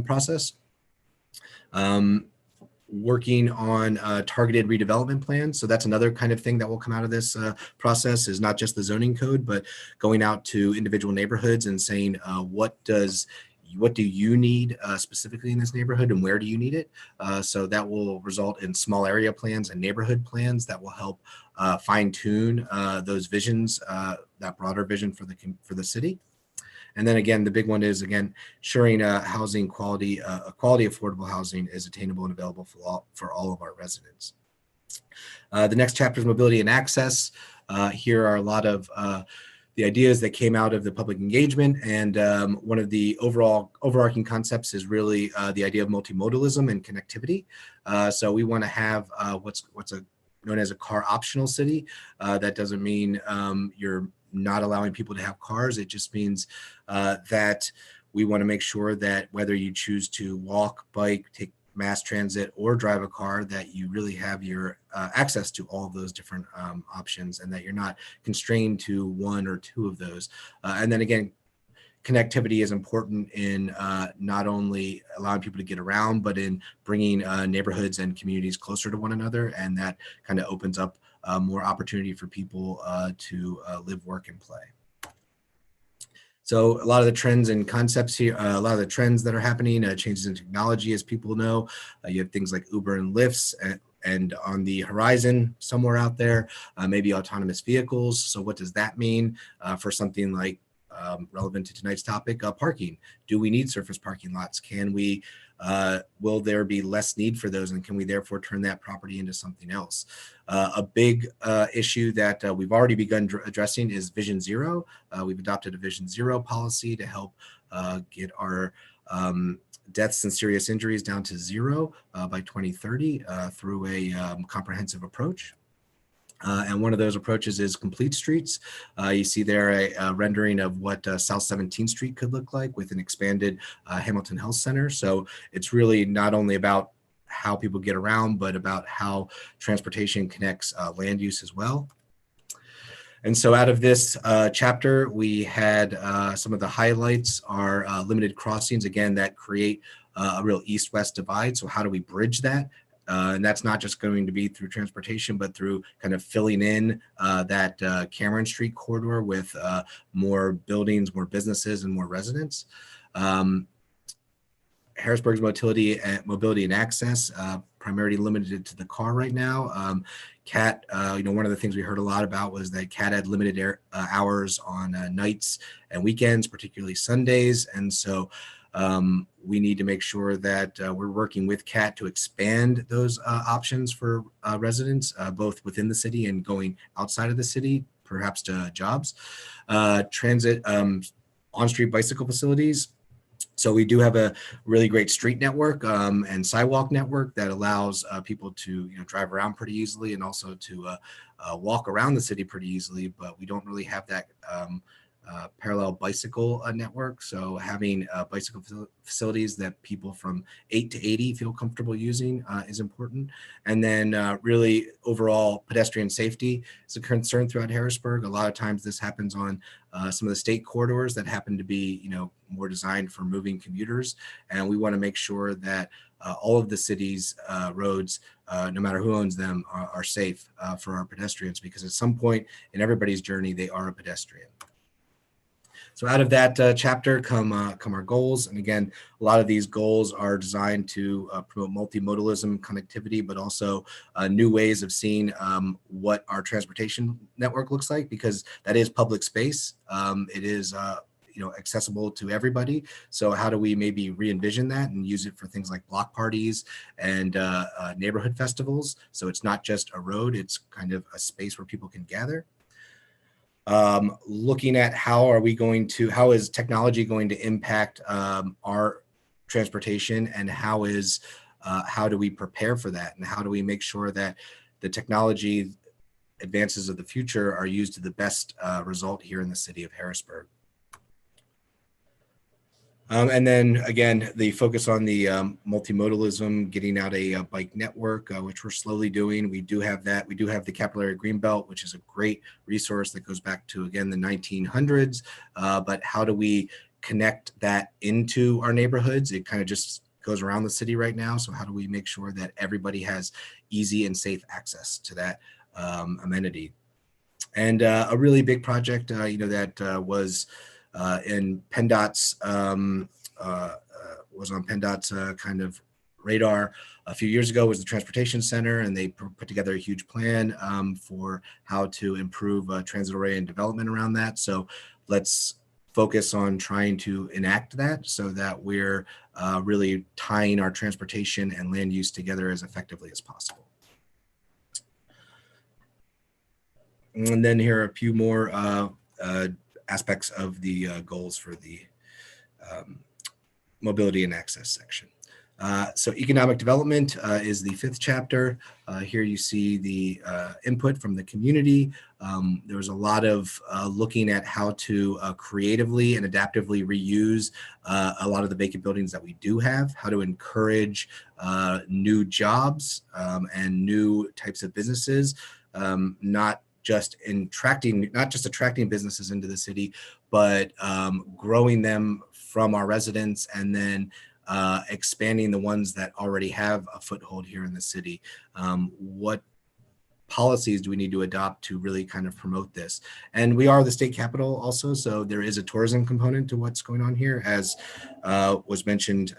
process. Working on targeted redevelopment plans. So that's another kind of thing that will come out of this process, is not just the zoning code, but going out to individual neighborhoods and saying, what do you need specifically in this neighborhood, and where do you need it? So that will result in small area plans and neighborhood plans that will help fine tune those visions, that broader vision for the city. And then again, the big one is, again, ensuring housing quality, quality affordable housing is attainable and available for all of our residents. The next chapter is mobility and access. Here are a lot of the ideas that came out of the public engagement, and one of the overarching concepts is really the idea of multimodalism and connectivity. So we want to have what's known as a car optional city. That doesn't mean you're not allowing people to have cars. It just means that we want to make sure that whether you choose to walk, bike, take mass transit, or drive a car, that you really have your access to all of those different options, and that you're not constrained to one or two of those. And then again, connectivity is important in not only allowing people to get around, but in bringing neighborhoods and communities closer to one another. And that kind of opens up more opportunity for people to live, work, and play. So a lot of the trends and concepts here, a lot of the trends that are happening, changes in technology, as people know, you have things like Uber and Lyfts, and on the horizon somewhere out there, maybe autonomous vehicles. So what does that mean for something like relevant to tonight's topic, parking? Do we need surface parking lots? Can we, will there be less need for those, and can we therefore turn that property into something else? A big issue that we've already begun addressing is Vision Zero. We've adopted a Vision Zero policy to help get our deaths and serious injuries down to zero by 2030 through a comprehensive approach. And one of those approaches is complete streets. You see there a rendering of what South 17th Street could look like with an expanded Hamilton Health Center. So it's really not only about how people get around, but about how transportation connects land use as well. And so out of this chapter, we had some of the highlights are limited crossings, again, that create a real east-west divide. So how do we bridge that? And that's not just going to be through transportation, but through kind of filling in that Cameron Street corridor with more buildings, more businesses, and more residents. Harrisburg's mobility and access, primarily limited to the car right now. CAT, one of the things we heard a lot about was that CAT had limited hours on nights and weekends, particularly Sundays. And so we need to make sure that we're working with CAT to expand those options for residents, both within the city and going outside of the city, perhaps to jobs. Transit, on-street bicycle facilities. So we do have a really great street network and sidewalk network that allows people to drive around pretty easily, and also to walk around the city pretty easily, but we don't really have that parallel bicycle network. So having bicycle facilities that people from 8 to 80 feel comfortable using is important. And then really overall pedestrian safety is a concern throughout Harrisburg. A lot of times this happens on some of the state corridors that happen to be more designed for moving commuters. And we want to make sure that all of the city's roads, no matter who owns them, are safe for our pedestrians, because at some point in everybody's journey, they are a pedestrian. So out of that chapter come our goals. And again, a lot of these goals are designed to promote multimodalism, connectivity, but also new ways of seeing what our transportation network looks like, because that is public space. It is accessible to everybody. So how do we maybe re-envision that and use it for things like block parties and neighborhood festivals? So it's not just a road, it's kind of a space where people can gather. Looking at how is technology going to impact our transportation, and how do we prepare for that, and how do we make sure that the technology advances of the future are used to the best result here in the city of Harrisburg. And then again, the focus on the multimodalism, getting out a bike network, which we're slowly doing. We do have that. We do have the Capillary Greenbelt, which is a great resource that goes back to, again, the 1900s. But how do we connect that into our neighborhoods? It kind of just goes around the city right now. So how do we make sure that everybody has easy and safe access to that amenity? And a really big project, that was in PennDOT's was on PennDOT's kind of radar a few years ago was the Transportation Center, and they put together a huge plan for how to improve transit array and development around that. So let's focus on trying to enact that so that we're really tying our transportation and land use together as effectively as possible. And then here are a few more aspects of the goals for the mobility and access section. So economic development is the 5th chapter. Here you see the input from the community. There was a lot of looking at how to creatively and adaptively reuse a lot of the vacant buildings that we do have, how to encourage new jobs and new types of businesses, not just attracting businesses into the city, but growing them from our residents, and then expanding the ones that already have a foothold here in the city. What policies do we need to adopt to really kind of promote this? And we are the state capital also, so there is a tourism component to what's going on here, as was mentioned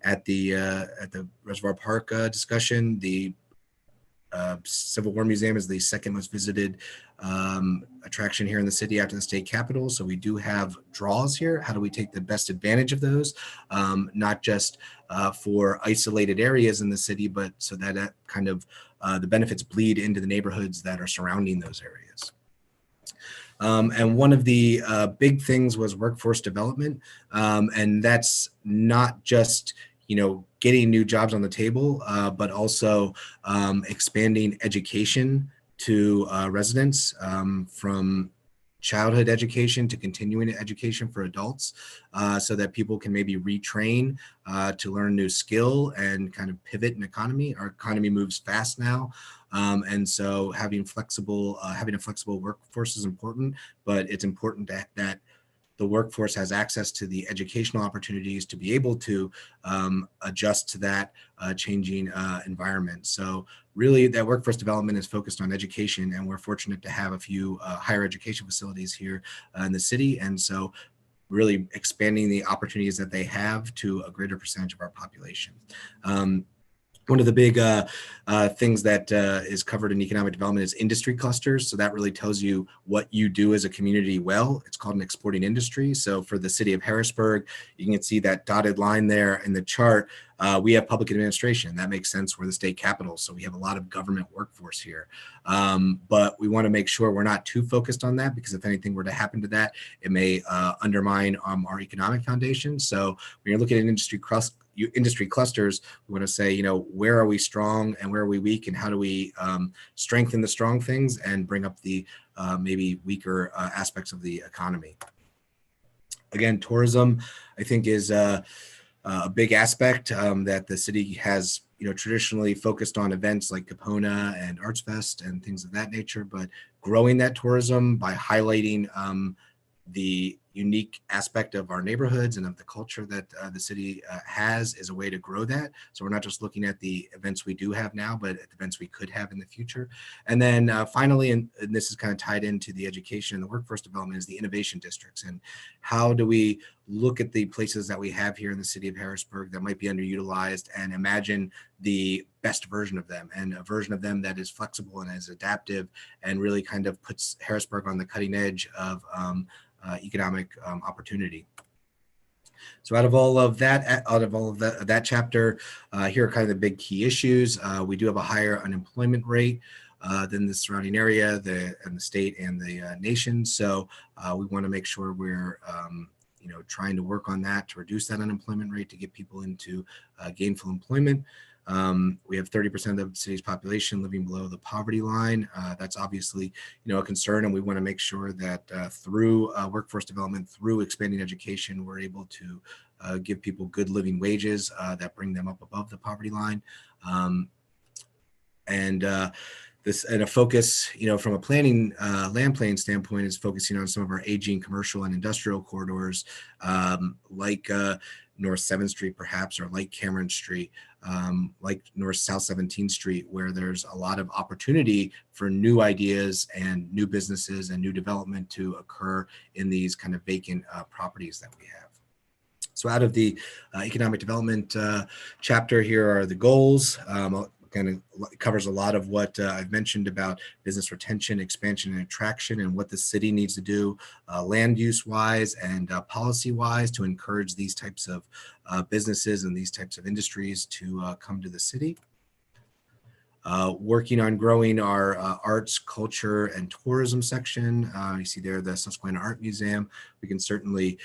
at the Reservoir Park discussion. The Civil War Museum is the second most visited attraction here in the city after the state capitol. So we do have draws here. How do we take the best advantage of those? Not just for isolated areas in the city, but so that kind of the benefits bleed into the neighborhoods that are surrounding those areas. And one of the big things was workforce development. And that's not just, getting new jobs on the table, but also expanding education to residents, from childhood education to continuing education for adults, so that people can maybe retrain to learn new skill and kind of pivot an economy. Our economy moves fast now. And so having a flexible workforce is important, but it's important that the workforce has access to the educational opportunities to be able to adjust to that changing environment. So really that workforce development is focused on education, and we're fortunate to have a few higher education facilities here in the city. And so really expanding the opportunities that they have to a greater percentage of our population. One of the big things that is covered in economic development is industry clusters. So that really tells you what you do as a community well. It's called an exporting industry. So for the city of Harrisburg, you can see that dotted line there in the chart. We have public administration. That makes sense. We're the state capital, so we have a lot of government workforce here. But we want to make sure we're not too focused on that, because if anything were to happen to that, it may undermine our economic foundation. So when you're looking at industry clusters, we want to say, where are we strong and where are we weak, and how do we strengthen the strong things and bring up the maybe weaker aspects of the economy. Again, tourism, I think, is a big aspect that the city has, traditionally focused on events like Capona and Arts Fest and things of that nature, but growing that tourism by highlighting the unique aspect of our neighborhoods and of the culture that the city has is a way to grow that. So we're not just looking at the events we do have now, but at the events we could have in the future. And then finally, and this is kind of tied into the education and the workforce development, is the innovation districts. And how do we look at the places that we have here in the city of Harrisburg that might be underutilized and imagine the best version of them, and a version of them that is flexible and is adaptive and really kind of puts Harrisburg on the cutting edge of economic opportunity. So out of all of that chapter, here are kind of the big key issues. We do have a higher unemployment rate than the surrounding area, and the state and the nation. So we want to make sure we're trying to work on that to reduce that unemployment rate, to get people into gainful employment. We have 30% of the city's population living below the poverty line. That's obviously, a concern, and we want to make sure that through workforce development, through expanding education, we're able to give people good living wages that bring them up above the poverty line. And a focus, from a planning, land planning standpoint, is focusing on some of our aging commercial and industrial corridors, like North 7th Street, perhaps, or like Cameron Street, like North South 17th Street, where there's a lot of opportunity for new ideas and new businesses and new development to occur in these kind of vacant properties that we have. So out of the economic development chapter, here are the goals. Kind of covers a lot of what I've mentioned about business retention, expansion, and attraction, and what the city needs to do land use wise and policy wise to encourage these types of businesses and these types of industries to come to the city. Working on growing our arts, culture, and tourism section. You see there the Susquehanna Art Museum. We can certainly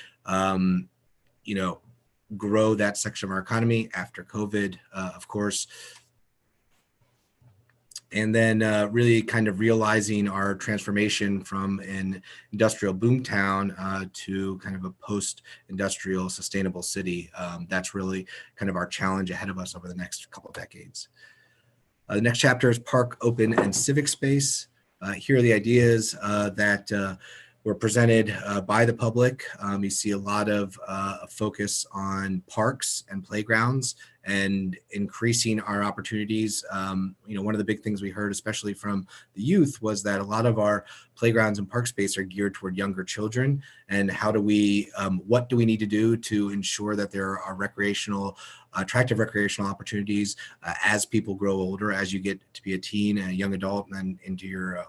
grow that section of our economy after COVID, of course. And then really kind of realizing our transformation from an industrial boomtown to kind of a post-industrial sustainable city. That's really kind of our challenge ahead of us over the next couple of decades. The next chapter is park, open, and civic space. Here are the ideas that were presented by the public. You see a lot of focus on parks and playgrounds and increasing our opportunities. One of the big things we heard, especially from the youth, was that a lot of our playgrounds and park space are geared toward younger children. And what do we need to do to ensure that there are attractive recreational opportunities as people grow older, as you get to be a teen, a young adult, and then into your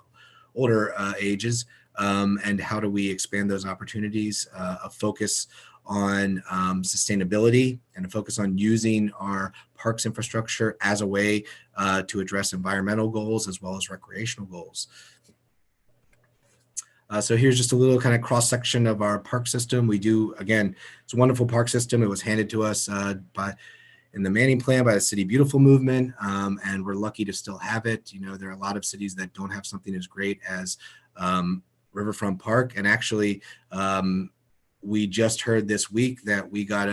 older ages, and how do we expand those opportunities? A focus on sustainability and a focus on using our parks infrastructure as a way to address environmental goals as well as recreational goals. So here's just a little kind of cross section of our park system. It's a wonderful park system. It was handed to us in the Manning Plan by the City Beautiful movement, and we're lucky to still have it. There are a lot of cities that don't have something as great as Riverfront Park, and actually we just heard this week that we got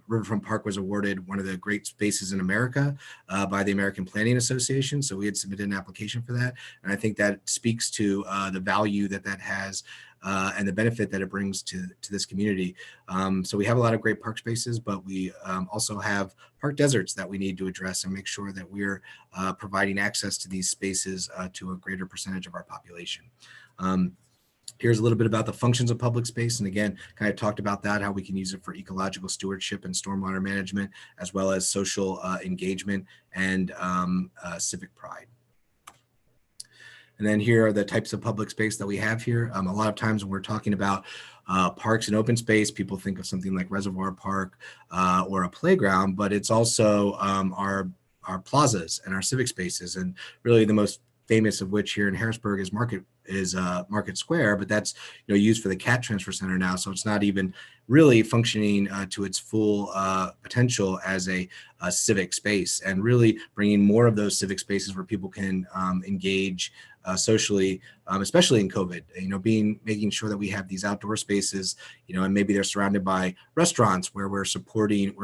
Riverfront Park was awarded one of the great spaces in America by the American Planning Association. So we had submitted an application for that. And I think that speaks to the value that has and the benefit that it brings to this community. So we have a lot of great park spaces, but we also have park deserts that we need to address and make sure that we're providing access to these spaces to a greater percentage of our population. Here's a little bit about the functions of public space. And again, kind of talked about that, how we can use it for ecological stewardship and stormwater management, as well as social engagement and civic pride. And then here are the types of public space that we have here. A lot of times when we're talking about parks and open space, people think of something like Reservoir Park or a playground, but it's also our plazas and our civic spaces. And really the most famous of which here in Harrisburg is Market Square, but that's used for the CAT Transfer Center now, so it's not even really functioning to its full potential as a civic space, and really bringing more of those civic spaces where people can engage socially, especially in COVID. Making sure that we have these outdoor spaces, and maybe they're surrounded by restaurants where we're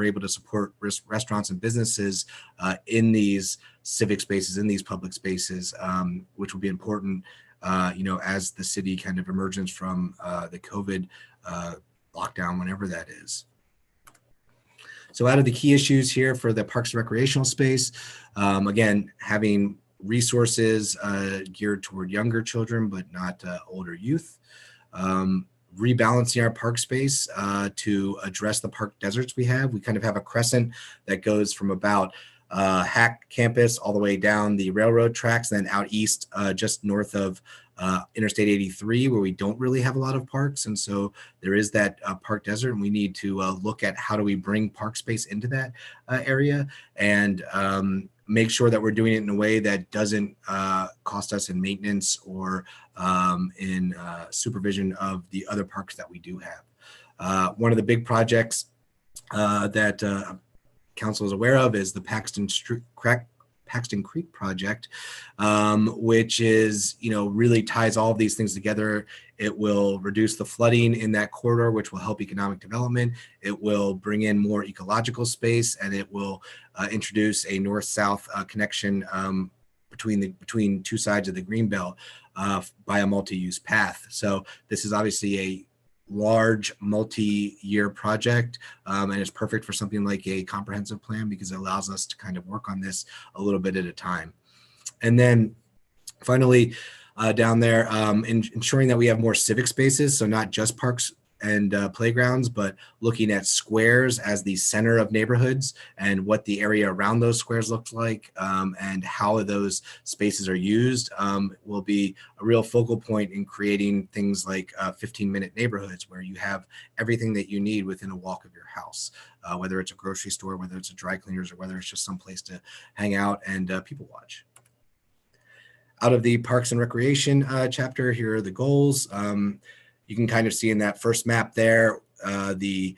able to support restaurants and businesses in these civic spaces, in these public spaces, which will be important, as the city kind of emerges from the COVID lockdown, whenever that is. So out of the key issues here for the parks and recreational space, again, having resources geared toward younger children, but not older youth. Rebalancing our park space to address the park deserts we have. We kind of have a crescent that goes from about Hack campus all the way down the railroad tracks, then out east just north of Interstate 83, where we don't really have a lot of parks. And so there is that park desert, and we need to look at how do we bring park space into that area and make sure that we're doing it in a way that doesn't cost us in maintenance or in supervision of the other parks that we do have. One of the big projects that Council is aware of is the Paxton Creek project, which is, really ties all of these things together. It will reduce the flooding in that corridor, which will help economic development. It will bring in more ecological space, and it will introduce a north-south connection between two sides of the Greenbelt by a multi-use path. So this is obviously a large multi-year project, and it's perfect for something like a comprehensive plan because it allows us to kind of work on this a little bit at a time. And then finally down there, ensuring that we have more civic spaces, so not just parks and playgrounds, but looking at squares as the center of neighborhoods and what the area around those squares looks like, and how those spaces are used will be a real focal point in creating things like 15-minute neighborhoods where you have everything that you need within a walk of your house, whether it's a grocery store, whether it's a dry cleaners, or whether it's just some place to hang out and people watch. Out of the Parks and Recreation chapter, here are the goals. You can kind of see in that first map there, the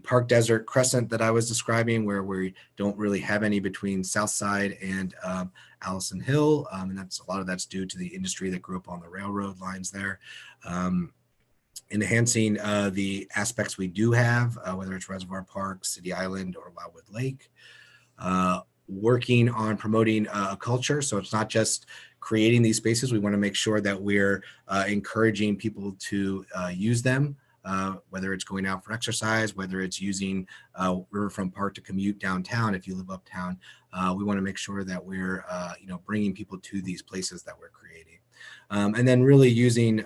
park desert crescent that I was describing, where we don't really have any between Southside and Allison Hill. And a lot of that's due to the industry that grew up on the railroad lines there. Enhancing the aspects we do have, whether it's Reservoir Park, City Island, or Wildwood Lake. Working on promoting a culture. So it's not just creating these spaces. We want to make sure that we're encouraging people to use them whether it's going out for exercise, whether it's using Riverfront Park to commute downtown if you live uptown. We want to make sure that we're bringing people to these places that we're creating. And then really using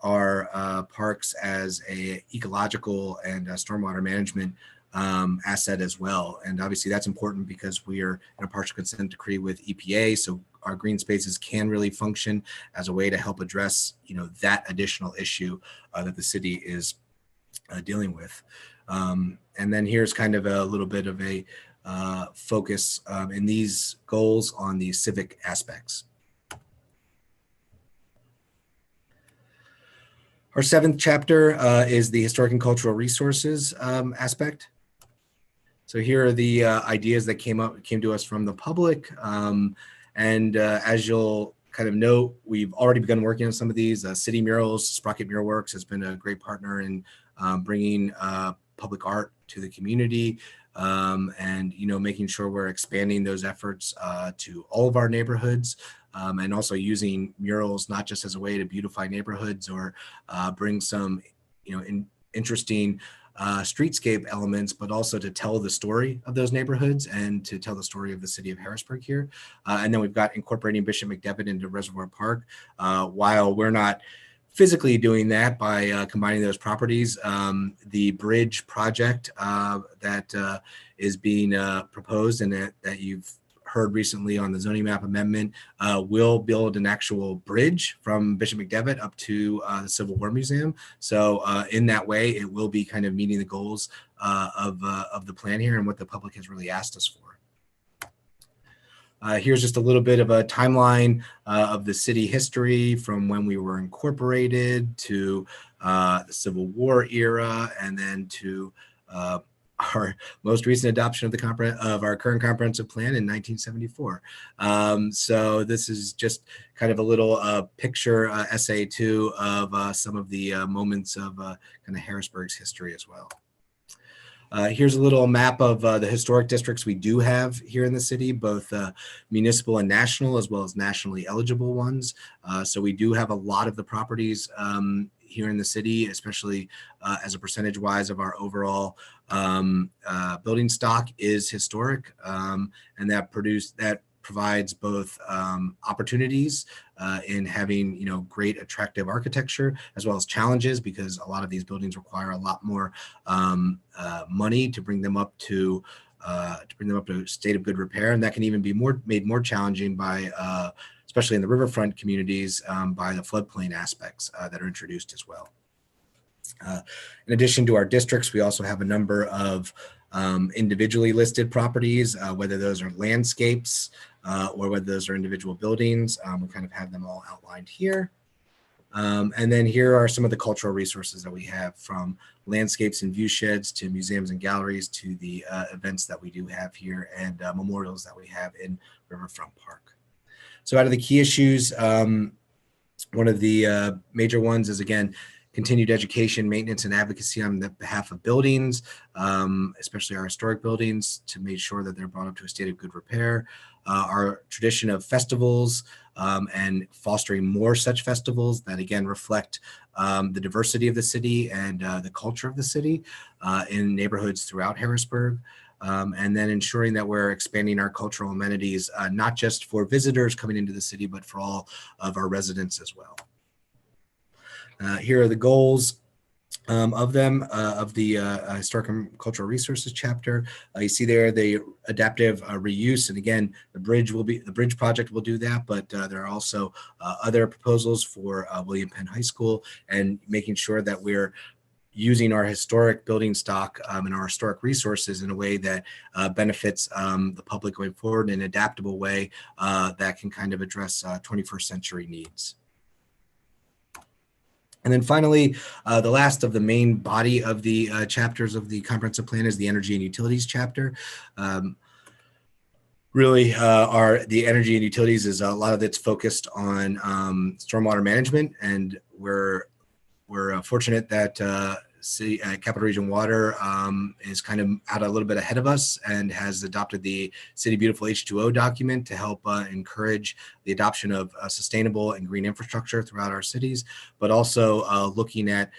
our parks as a ecological and stormwater management asset as well. And obviously that's important because we are in a partial consent decree with EPA. So our green spaces can really function as a way to help address, that additional issue that the city is dealing with. And then here's kind of a little bit of a focus in these goals on the civic aspects. Our seventh chapter is the historic and cultural resources aspect. So here are the ideas that came to us from the public. And as you'll kind of note, we've already begun working on some of these. City Murals, Sprocket Mural Works has been a great partner in bringing public art to the community, and making sure we're expanding those efforts to all of our neighborhoods, and also using murals not just as a way to beautify neighborhoods or bring some interesting streetscape elements, but also to tell the story of those neighborhoods and to tell the story of the city of Harrisburg here. And then we've got incorporating Bishop McDevitt into Reservoir Park. While we're not physically doing that by combining those properties, the bridge project that is being proposed and that you've heard recently on the zoning map amendment will build an actual bridge from Bishop McDevitt up to the Civil War Museum. So in that way, it will be kind of meeting the goals of the plan here and what the public has really asked us for. Here's just a little bit of a timeline of the city history from when we were incorporated to the Civil War era, and then to our most recent adoption of our current comprehensive plan in 1974. So this is just kind of a little picture essay too of some of the moments of kind of Harrisburg's history as well. Here's a little map of the historic districts we do have here in the city, both municipal and national, as well as nationally eligible ones. So we do have a lot of the properties here in the city, especially as a percentage wise of our overall building stock is historic, and that provides both opportunities in having great attractive architecture, as well as challenges, because a lot of these buildings require a lot more money to bring them up to a state of good repair, and that can even be made more challenging by especially in the riverfront communities by the floodplain aspects that are introduced as well. In addition to our districts, we also have a number of individually listed properties, whether those are landscapes or whether those are individual buildings. We kind of have them all outlined here. And then here are some of the cultural resources that we have, from landscapes and view sheds to museums and galleries to the events that we do have here and memorials that we have in Riverfront Park. So out of the key issues, one of the major ones is, again, continued education, maintenance, and advocacy on the behalf of buildings, especially our historic buildings, to make sure that they're brought up to a state of good repair. Our tradition of festivals and fostering more such festivals that, again, reflect the diversity of the city and the culture of the city in neighborhoods throughout Harrisburg. And then ensuring that we're expanding our cultural amenities, not just for visitors coming into the city, but for all of our residents as well. Here are the goals of the Historic and Cultural Resources chapter. You see there the adaptive reuse, and again, the bridge project will do that, but there are also other proposals for William Penn High School, and making sure that we're using our historic building stock and our historic resources in a way that benefits the public going forward in an adaptable way that can kind of address 21st century needs. And then finally, the last of the main body of the chapters of the comprehensive plan is the energy and utilities chapter. Really, the energy and utilities is a lot of it's focused on stormwater management, and we're fortunate that Capital Region Water is kind of out a little bit ahead of us and has adopted the City Beautiful H2O document to help encourage the adoption of sustainable and green infrastructure throughout our cities, but also looking at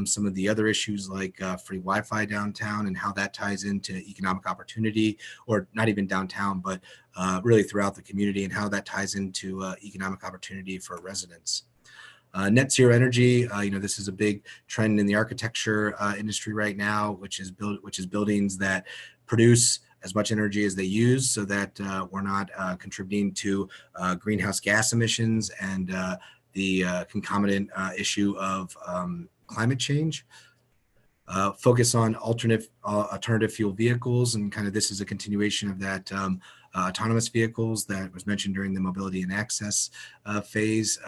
some of the other issues like free Wi-Fi downtown and how that ties into economic opportunity, or not even downtown, but really throughout the community, and how that ties into economic opportunity for residents. Net zero energy, this is a big trend in the architecture industry right now, which is buildings that produce as much energy as they use, so that we're not contributing to greenhouse gas emissions and the concomitant issue of climate change. Focus on alternative fuel vehicles, and kind of this is a continuation of that autonomous vehicles that was mentioned during the mobility and access phase.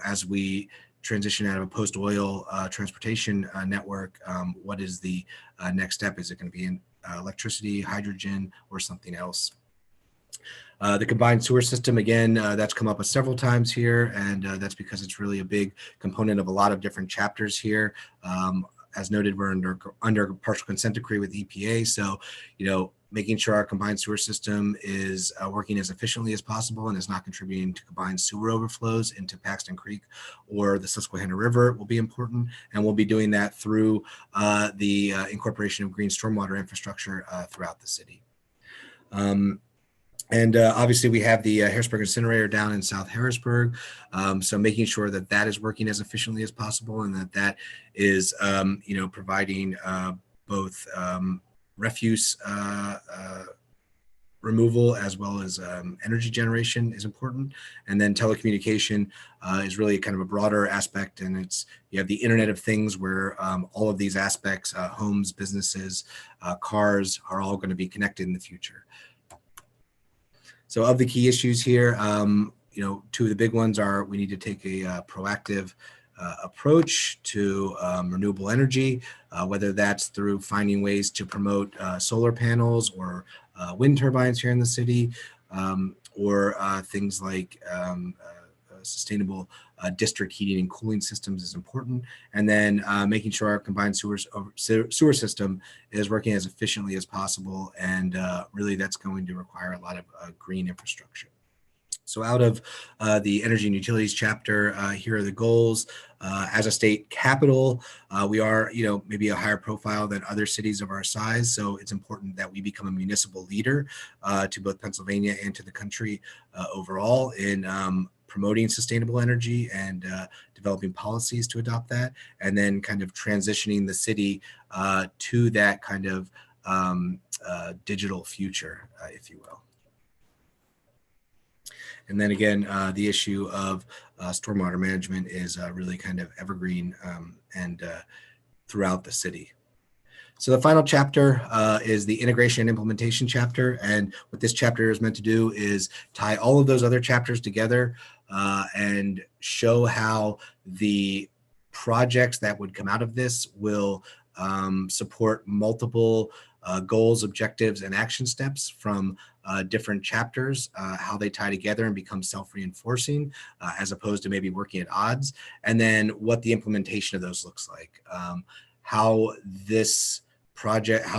As we transition out of a post-oil transportation network, what is the next step? Is it going to be in electricity, hydrogen, or something else? The combined sewer system, again, that's come up several times here, and that's because it's really a big component of a lot of different chapters here. As noted, we're under partial consent decree with EPA, so making sure our combined sewer system is working as efficiently as possible and is not contributing to combined sewer overflows into Paxton Creek or the Susquehanna River will be important, and we'll be doing that through the incorporation of green stormwater infrastructure throughout the city. And obviously we have the Harrisburg incinerator down in South Harrisburg. So making sure that that is working as efficiently as possible, and that is, providing both refuse removal as well as energy generation is important. And then telecommunication is really kind of a broader aspect, and you have the Internet of Things, where all of these aspects, homes, businesses, cars, are all going to be connected in the future. So of the key issues here, two of the big ones are we need to take a proactive approach to renewable energy, whether that's through finding ways to promote solar panels or wind turbines here in the city, or things like sustainable district heating and cooling systems is important. And then making sure our combined sewer system is working as efficiently as possible. And really that's going to require a lot of green infrastructure. So out of the energy and utilities chapter, here are the goals. As a state capital, we are, maybe a higher profile than other cities of our size. So it's important that we become a municipal leader to both Pennsylvania and to the country overall in promoting sustainable energy and developing policies to adopt that, and then kind of transitioning the city to that kind of digital future, if you will. And then again, the issue of stormwater management is really kind of evergreen and throughout the city. So the final chapter is the integration and implementation chapter. And what this chapter is meant to do is tie all of those other chapters together and show how the projects that would come out of this will support multiple goals, objectives, and action steps from different chapters, how they tie together and become self-reinforcing as opposed to maybe working at odds, and then what the implementation of those looks like. How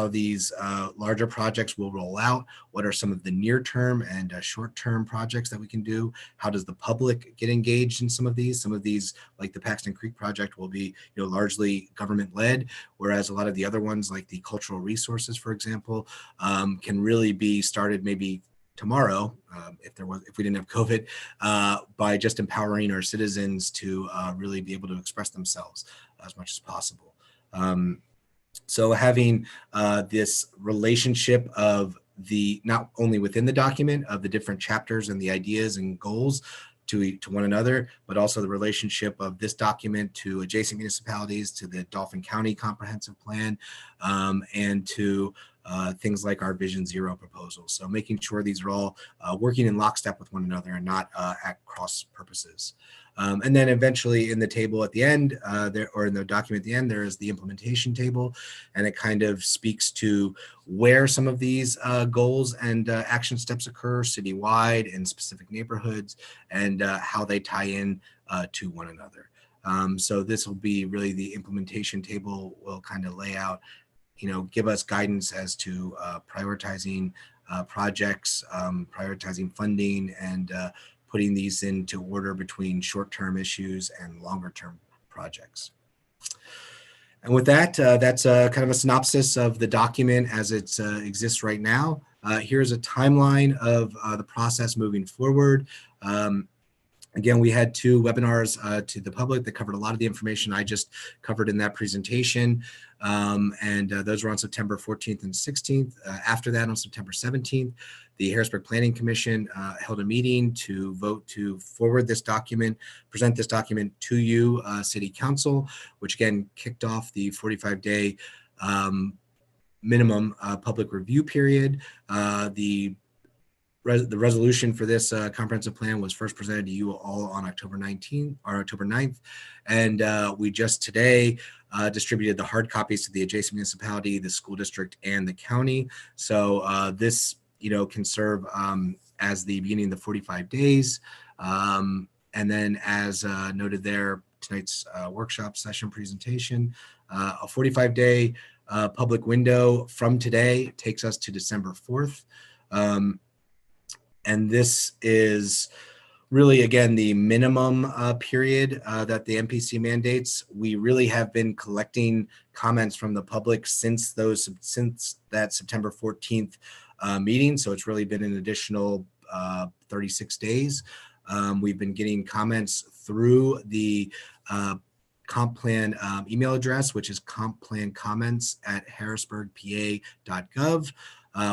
these larger projects will roll out, what are some of the near-term and short-term projects that we can do, how does the public get engaged in some of these, like the Paxton Creek project will be largely government-led, whereas a lot of the other ones like the cultural resources, for example, can really be started maybe tomorrow, if we didn't have COVID, by just empowering our citizens to really be able to express themselves as much as possible. So having this relationship of not only within the document of the different chapters and the ideas and goals to one another, but also the relationship of this document to adjacent municipalities, to the Dauphin County Comprehensive Plan, and to things like our Vision Zero proposal. So making sure these are all working in lockstep with one another and not at cross purposes. And then eventually in the table at the end, or in the document at the end, there is the implementation table, and it kind of speaks to where some of these goals and action steps occur citywide in specific neighborhoods, and how they tie in to one another. So this will be really the implementation table will kind of lay out, give us guidance as to prioritizing projects, prioritizing funding, and putting these into order between short-term issues and longer-term projects. And with that, that's kind of a synopsis of the document as it exists right now. Here's a timeline of the process moving forward. Again, we had 2 webinars to the public that covered a lot of the information I just covered in that presentation. Those were on September 14th and 16th. After that, on September 17th, the Harrisburg Planning Commission held a meeting to vote to forward this document, present this document to you, City Council, which again kicked off the 45-day minimum public review period. The resolution for this comprehensive plan was first presented to you all on October 19th or October 9th. And we just today distributed the hard copies to the adjacent municipality, the school district, and the county. So this, can serve as the beginning of the 45 days. And then as noted there, tonight's workshop session presentation, a 45-day public window from today takes us to December 4th. And this is really, again, the minimum period that the MPC mandates. We really have been collecting comments from the public since that September 14th meeting. So it's really been an additional 36 days. We've been getting comments through the comp plan email address, which is compplancomments@harrisburgpa.gov.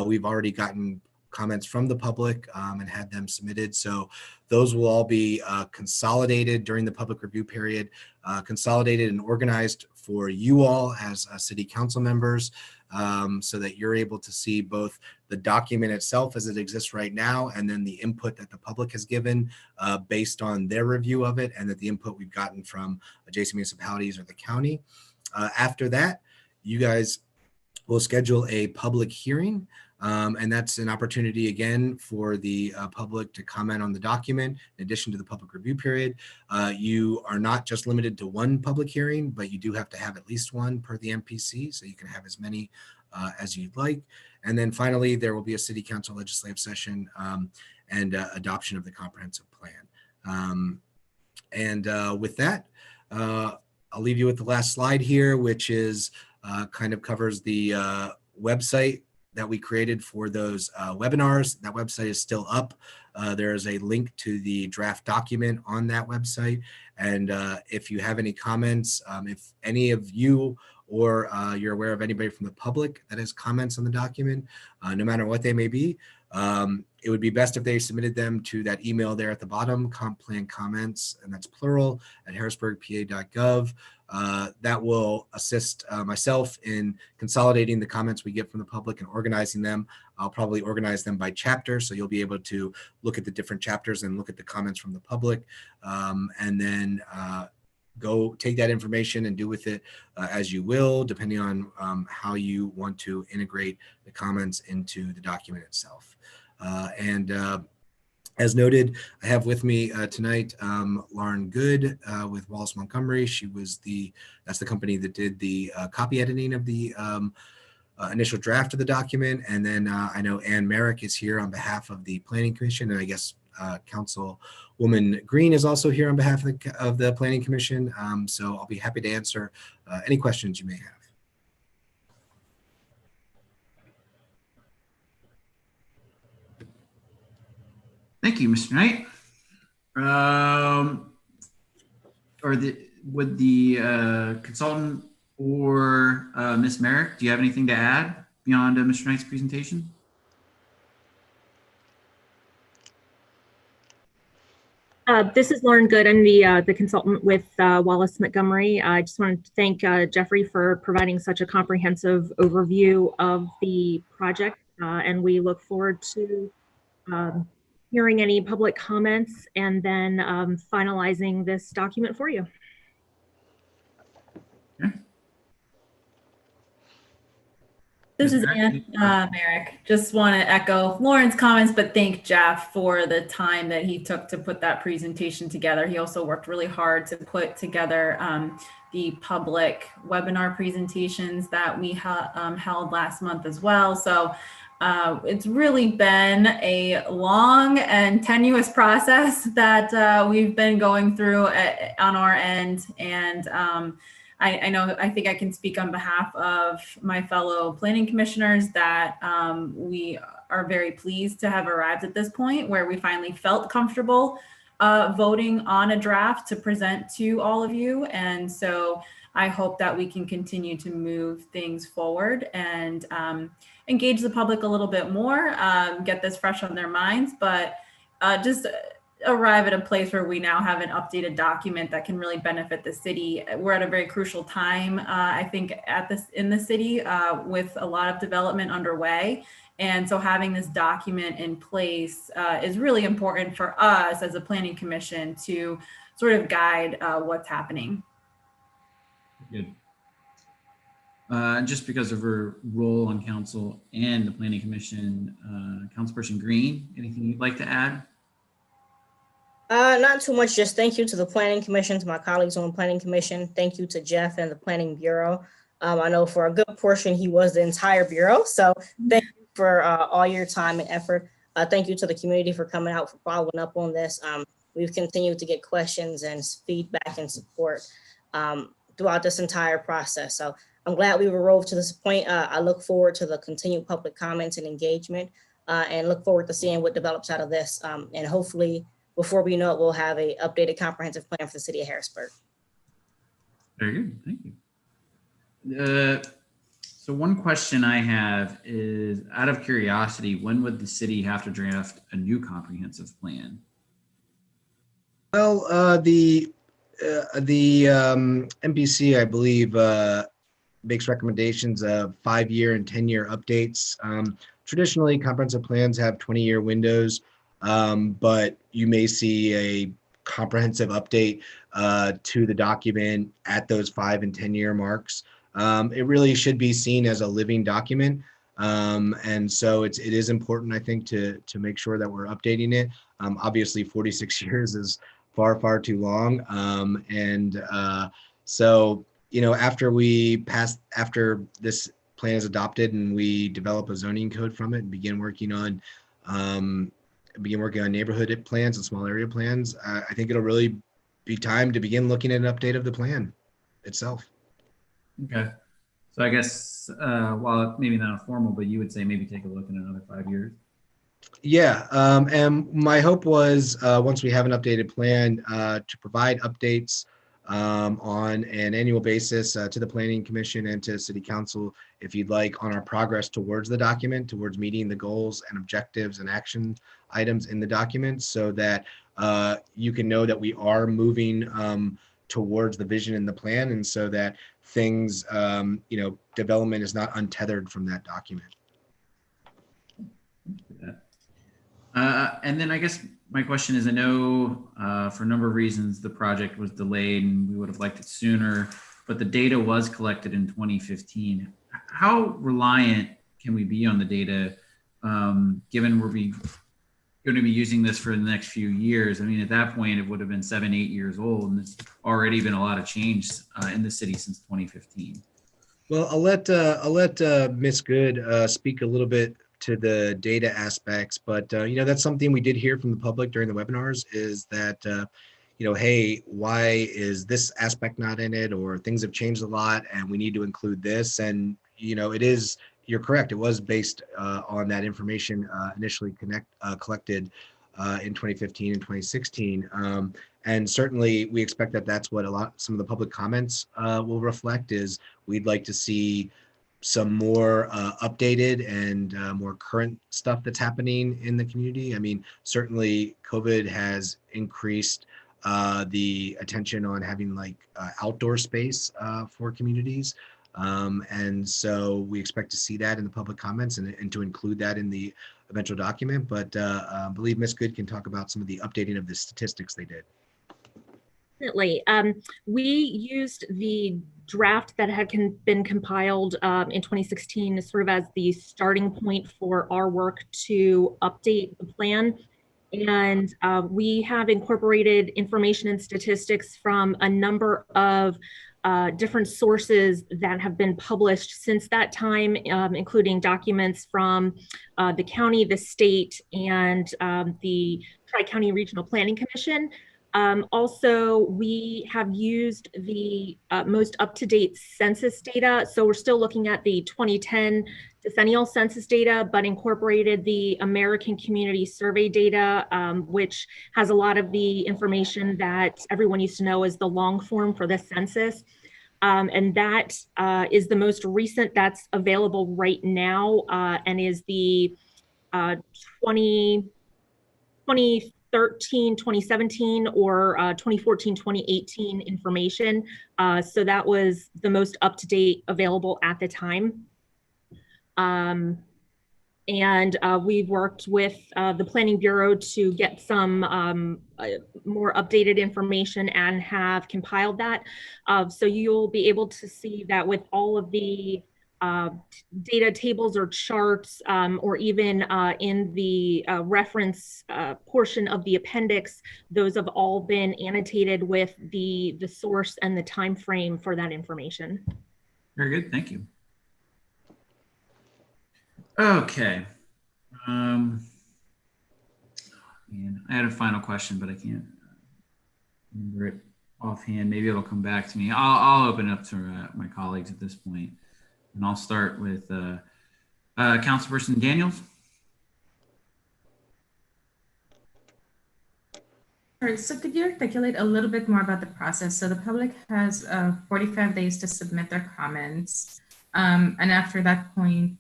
We've already gotten comments from the public and had them submitted. So those will all be consolidated during the public review period, consolidated and organized for you all as city council members, so that you're able to see both the document itself as it exists right now, and then the input that the public has given based on their review of it, and that the input we've gotten from adjacent municipalities or the county. After that, you guys will schedule a public hearing. And that's an opportunity again for the public to comment on the document in addition to the public review period. You are not just limited to one public hearing, but you do have to have at least one per the MPC, so you can have as many as you'd like. And then finally, there will be a city council legislative session and adoption of the comprehensive plan. With that, I'll leave you with the last slide here, which is kind of covers the website that we created for those webinars. That website is still up. There is a link to the draft document on that website. And if you have any comments, if any of you or you're aware of anybody from the public that has comments on the document, no matter what they may be, it would be best if they submitted them to that email there at the bottom, compplancomments, and that's plural, @harrisburgpa.gov. That will assist myself in consolidating the comments we get from the public and organizing them. I'll probably organize them by chapter, so you'll be able to look at the different chapters and look at the comments from the public, and then go take that information and do with it as you will, depending on how you want to integrate the comments into the document itself. As noted, I have with me tonight Lauren Good with Wallace Montgomery. That's the company that did the copy editing of the initial draft of the document. And then I know Ann Merrick is here on behalf of the Planning Commission, and I guess Councilwoman Green is also here on behalf of the Planning Commission. So I'll be happy to answer any questions you may have. Thank you, Mr. Knight. Would the consultant or Ms. Merrick, do you have anything to add beyond Mr. Knight's presentation? This is Lauren Good. I'm the consultant with Wallace Montgomery. I just wanted to thank Jeffrey for providing such a comprehensive overview of the project, and we look forward to hearing any public comments and then finalizing this document for you. Okay. This is Ann Merrick. Just want to echo Lauren's comments, but thank Jeff for the time that he took to put that presentation together. He also worked really hard to put together the public webinar presentations that we held last month as well. So it's really been a long and tenuous process that we've been going through on our end. And I think I can speak on behalf of my fellow planning commissioners that we are very pleased to have arrived at this point where we finally felt comfortable voting on a draft to present to all of you. And so I hope that we can continue to move things forward and engage the public a little bit more, get this fresh on their minds, but just arrive at a place where we now have an updated document that can really benefit the city. We're at a very crucial time, I think, in the city with a lot of development underway. And so having this document in place is really important for us as a planning commission to sort of guide what's happening. Good. Just because of her role on council and the planning commission, Councilperson Green, anything you'd like to add? Not too much, just thank you to the Planning Commission, to my colleagues on the Planning Commission. Thank you to Jeff and the Planning Bureau. I know for a good portion, he was the entire Bureau. So thank you for all your time and effort. Thank you to the community for coming out, for following up on this. We've continued to get questions and feedback and support throughout this entire process. So I'm glad we arrived to this point. I look forward to the continued public comments and engagement and look forward to seeing what develops out of this. And hopefully, before we know it, we'll have an updated comprehensive plan for the city of Harrisburg. Very good, thank you. So one question I have is, out of curiosity, when would the city have to draft a new comprehensive plan? Well, the MPC, I believe, makes recommendations of 5-year and 10-year updates. Traditionally, comprehensive plans have 20-year windows. But you may see a comprehensive update to the document at those 5 and 10-year marks. It really should be seen as a living document. And so it is important, I think, to make sure that we're updating it. Obviously, 46 years is far too long. So, you know, after this plan is adopted and we develop a zoning code from it and begin working on neighborhood plans and small area plans, I think it'll really be time to begin looking at an update of the plan itself. Okay. So I guess, while maybe not formal, but you would say maybe take a look in another 5 years. Yeah. And my hope was once we have an updated plan to provide updates on an annual basis to the Planning Commission and to City Council, if you'd like, on our progress towards the document, towards meeting the goals and objectives and action items in the document, so that you can know that we are moving towards the vision in the plan, and so that things, development is not untethered from that document. And then I guess my question is, I know for a number of reasons the project was delayed and we would have liked it sooner, but the data was collected in 2015. How reliant can we be on the data, given we're going to be using this for the next few years? I mean, at that point, it would have been 7-8 years old, and it's already been a lot of change in the city since 2015. Well, I'll let Ms. Good speak a little bit to the data aspects, but that's something we did hear from the public during the webinars, is that hey, why is this aspect not in it, or things have changed a lot and we need to include this. And you're correct, it was based on that information initially collected in 2015 and 2016, and certainly we expect that that's what some of the public comments will reflect. Is we'd like to see some more updated and more current stuff that's happening in the community. I mean, certainly COVID has increased the attention on having outdoor space for communities. And so we expect to see that in the public comments and to include that in the eventual document. But I believe Ms. Good can talk about some of the updating of the statistics they did. Definitely. We used the draft that had been compiled in 2016 sort of as the starting point for our work to update the plan. And we have incorporated information and statistics from a number of different sources that have been published since that time, including documents from the county, the state, and the Tri-County Regional Planning Commission. Also, we have used the most up-to-date census data. So we're still looking at the 2010 decennial census data, but incorporated the American Community Survey data, which has a lot of the information that everyone used to know as the long form for the census. And that is the most recent that's available right now, and is the 2013, 2017, or 2014, 2018 information. So that was the most up-to-date available at the time. And we've worked with the Planning Bureau to get some more updated information and have compiled that. So you'll be able to see that with all of the data tables or charts, or even in the reference portion of the appendix, those have all been annotated with the source and the time frame for that information. Very good, thank you. Okay. And I had a final question, but I can't remember it offhand. Maybe it'll come back to me. I'll open it up to my colleagues at this point, and I'll start with Councilperson Daniels. All right, so could you articulate a little bit more about the process? So the public has 45 days to submit their comments. And after that point,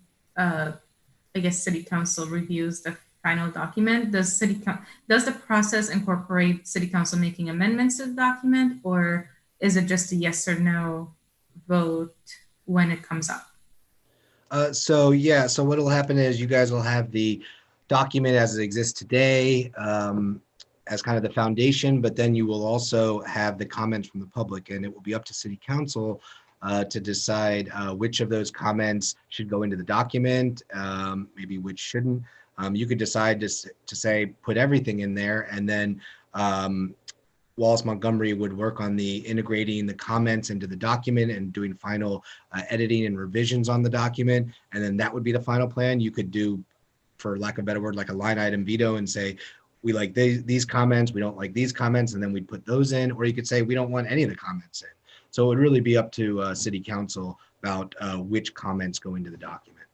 I guess City Council reviews the final document. Does the process incorporate City Council making amendments to the document, or is it just a yes or no vote when it comes up? So what will happen is you guys will have the document as it exists today, as kind of the foundation, but then you will also have the comments from the public, and it will be up to City Council to decide which of those comments should go into the document, maybe which shouldn't. You could decide to say, put everything in there, and then Wallace Montgomery would work on the integrating the comments into the document and doing final editing and revisions on the document. And then that would be the final plan. You could do, for lack of a better word, like a line item veto and say, we like these comments, we don't like these comments, and then we'd put those in. Or you could say, we don't want any of the comments in. So it would really be up to City Council about which comments go into the document.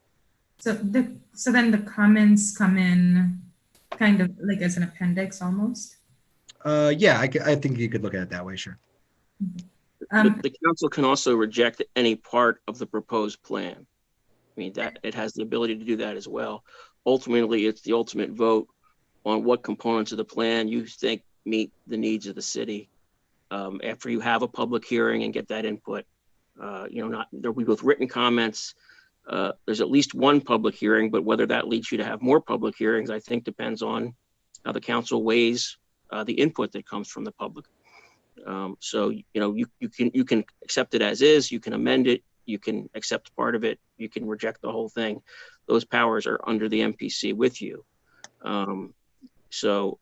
So then the comments come in kind of like as an appendix almost? Yeah, I think you could look at it that way, sure. The council can also reject any part of the proposed plan. I mean, that it has the ability to do that as well. Ultimately, it's the ultimate vote on what components of the plan you think meet the needs of the city. After you have a public hearing and get that input, there'll be both written comments. There's at least one public hearing, but whether that leads you to have more public hearings, I think depends on how the council weighs the input that comes from the public. So, you can accept it as is, you can amend it, you can accept part of it, you can reject the whole thing. Those powers are under the MPC with you. So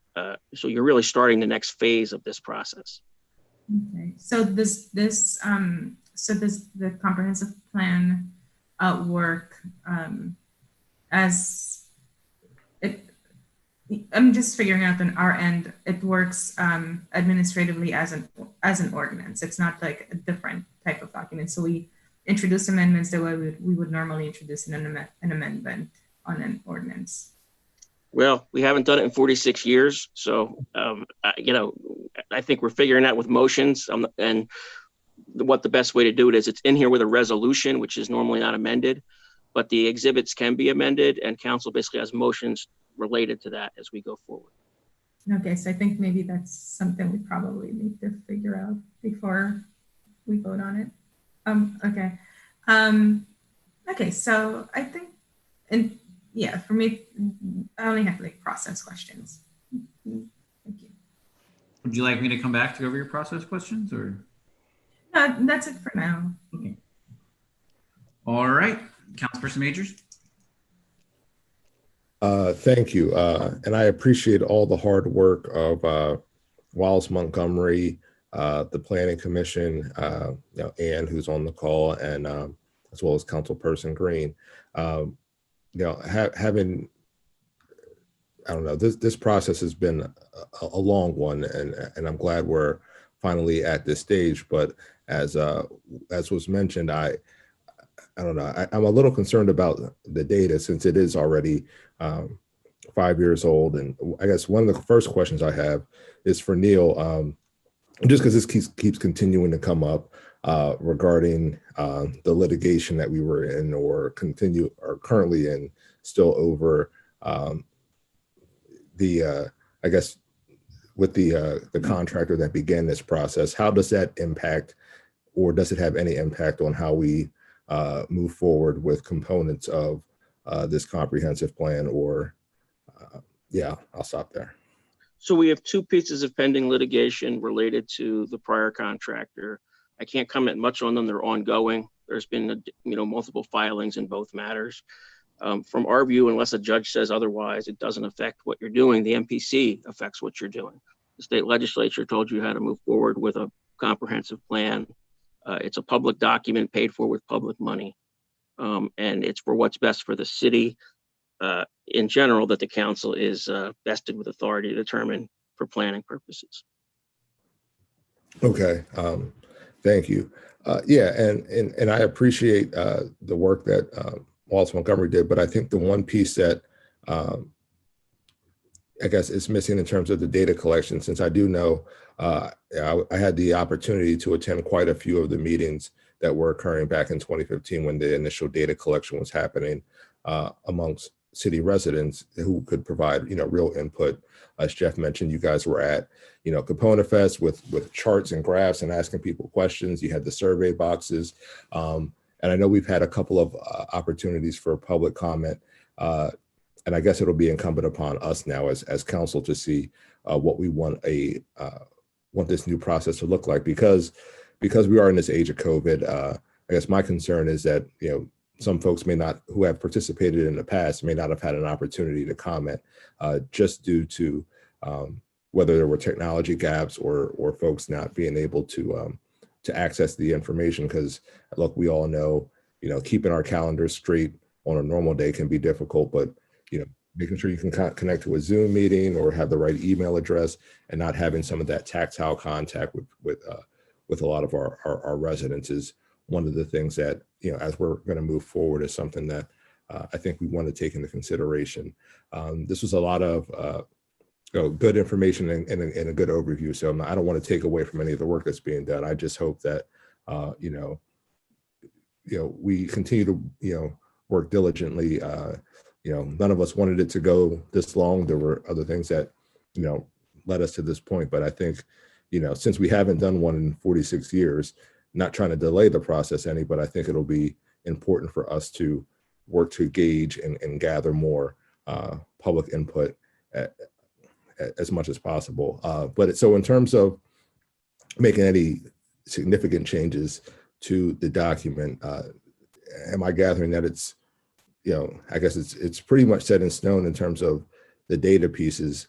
you're really starting the next phase of this process. Okay, so does the comprehensive plan work as it? I'm just figuring out on our end, it works administratively as an ordinance. It's not like a different type of document. So we introduce amendments the way we would normally introduce an amendment on an ordinance. Well, we haven't done it in 46 years. So, I think we're figuring out with motions and what the best way to do it is. It's in here with a resolution, which is normally not amended, but the exhibits can be amended, and council basically has motions related to that as we go forward. Okay, so I think maybe that's something we probably need to figure out before we vote on it. Okay. Okay, so I think, and yeah, for me, I only have like process questions. Thank you. Would you like me to come back to go over your process questions, or? No, that's it for now. Okay. All right, Councilperson Majors. Thank you. And I appreciate all the hard work of Wallace Montgomery, the Planning Commission, Ann, who's on the call, and as well as Councilperson Green. Having I don't know, this process has been a long one, and I'm glad we're finally at this stage. But as was mentioned, I don't know, I'm a little concerned about the data since it is already 5 years old. And I guess one of the first questions I have is for Neil, just because this keeps continuing to come up regarding the litigation that we were in or currently in, still over I guess with the contractor that began this process. How does that impact, or does it have any impact on how we move forward with components of this comprehensive plan? Or yeah, I'll stop there. So we have two pieces of pending litigation related to the prior contractor. I can't comment much on them. They're ongoing. There's been, multiple filings in both matters. From our view, unless a judge says otherwise, it doesn't affect what you're doing. The MPC affects what you're doing. The state legislature told you how to move forward with a comprehensive plan. It's a public document paid for with public money. And it's for what's best for the city in general, that the council is vested with authority to determine for planning purposes. Okay, thank you. Yeah, and I appreciate the work that Wallace Montgomery did, but I think the one piece that I guess is missing in terms of the data collection, since I do know I had the opportunity to attend quite a few of the meetings that were occurring back in 2015 when the initial data collection was happening amongst city residents who could provide, real input. As Jeff mentioned, you guys were at, Capona Fest with charts and graphs and asking people questions. You had the survey boxes. And I know we've had a couple of opportunities for public comment. And I guess it'll be incumbent upon us now as council to see what we want this new process to look like, because we are in this age of COVID. I guess my concern is that, some folks who have participated in the past may not have had an opportunity to comment just due to whether there were technology gaps or folks not being able to access the information. Because look, we all know, keeping our calendars straight on a normal day can be difficult, but making sure you can connect to a Zoom meeting or have the right email address and not having some of that tactile contact with a lot of our residents is one of the things that, as we're going to move forward, is something that I think we want to take into consideration. This was a lot of good information and a good overview. So I don't want to take away from any of the work that's being done. I just hope that, we continue to, work diligently. None of us wanted it to go this long. There were other things that, led us to this point. But I think, since we haven't done one in 46 years, not trying to delay the process any, but I think it'll be important for us to work to gauge and gather more public input as much as possible. So in terms of making any significant changes to the document, am I gathering that it's, I guess it's pretty much set in stone in terms of the data pieces.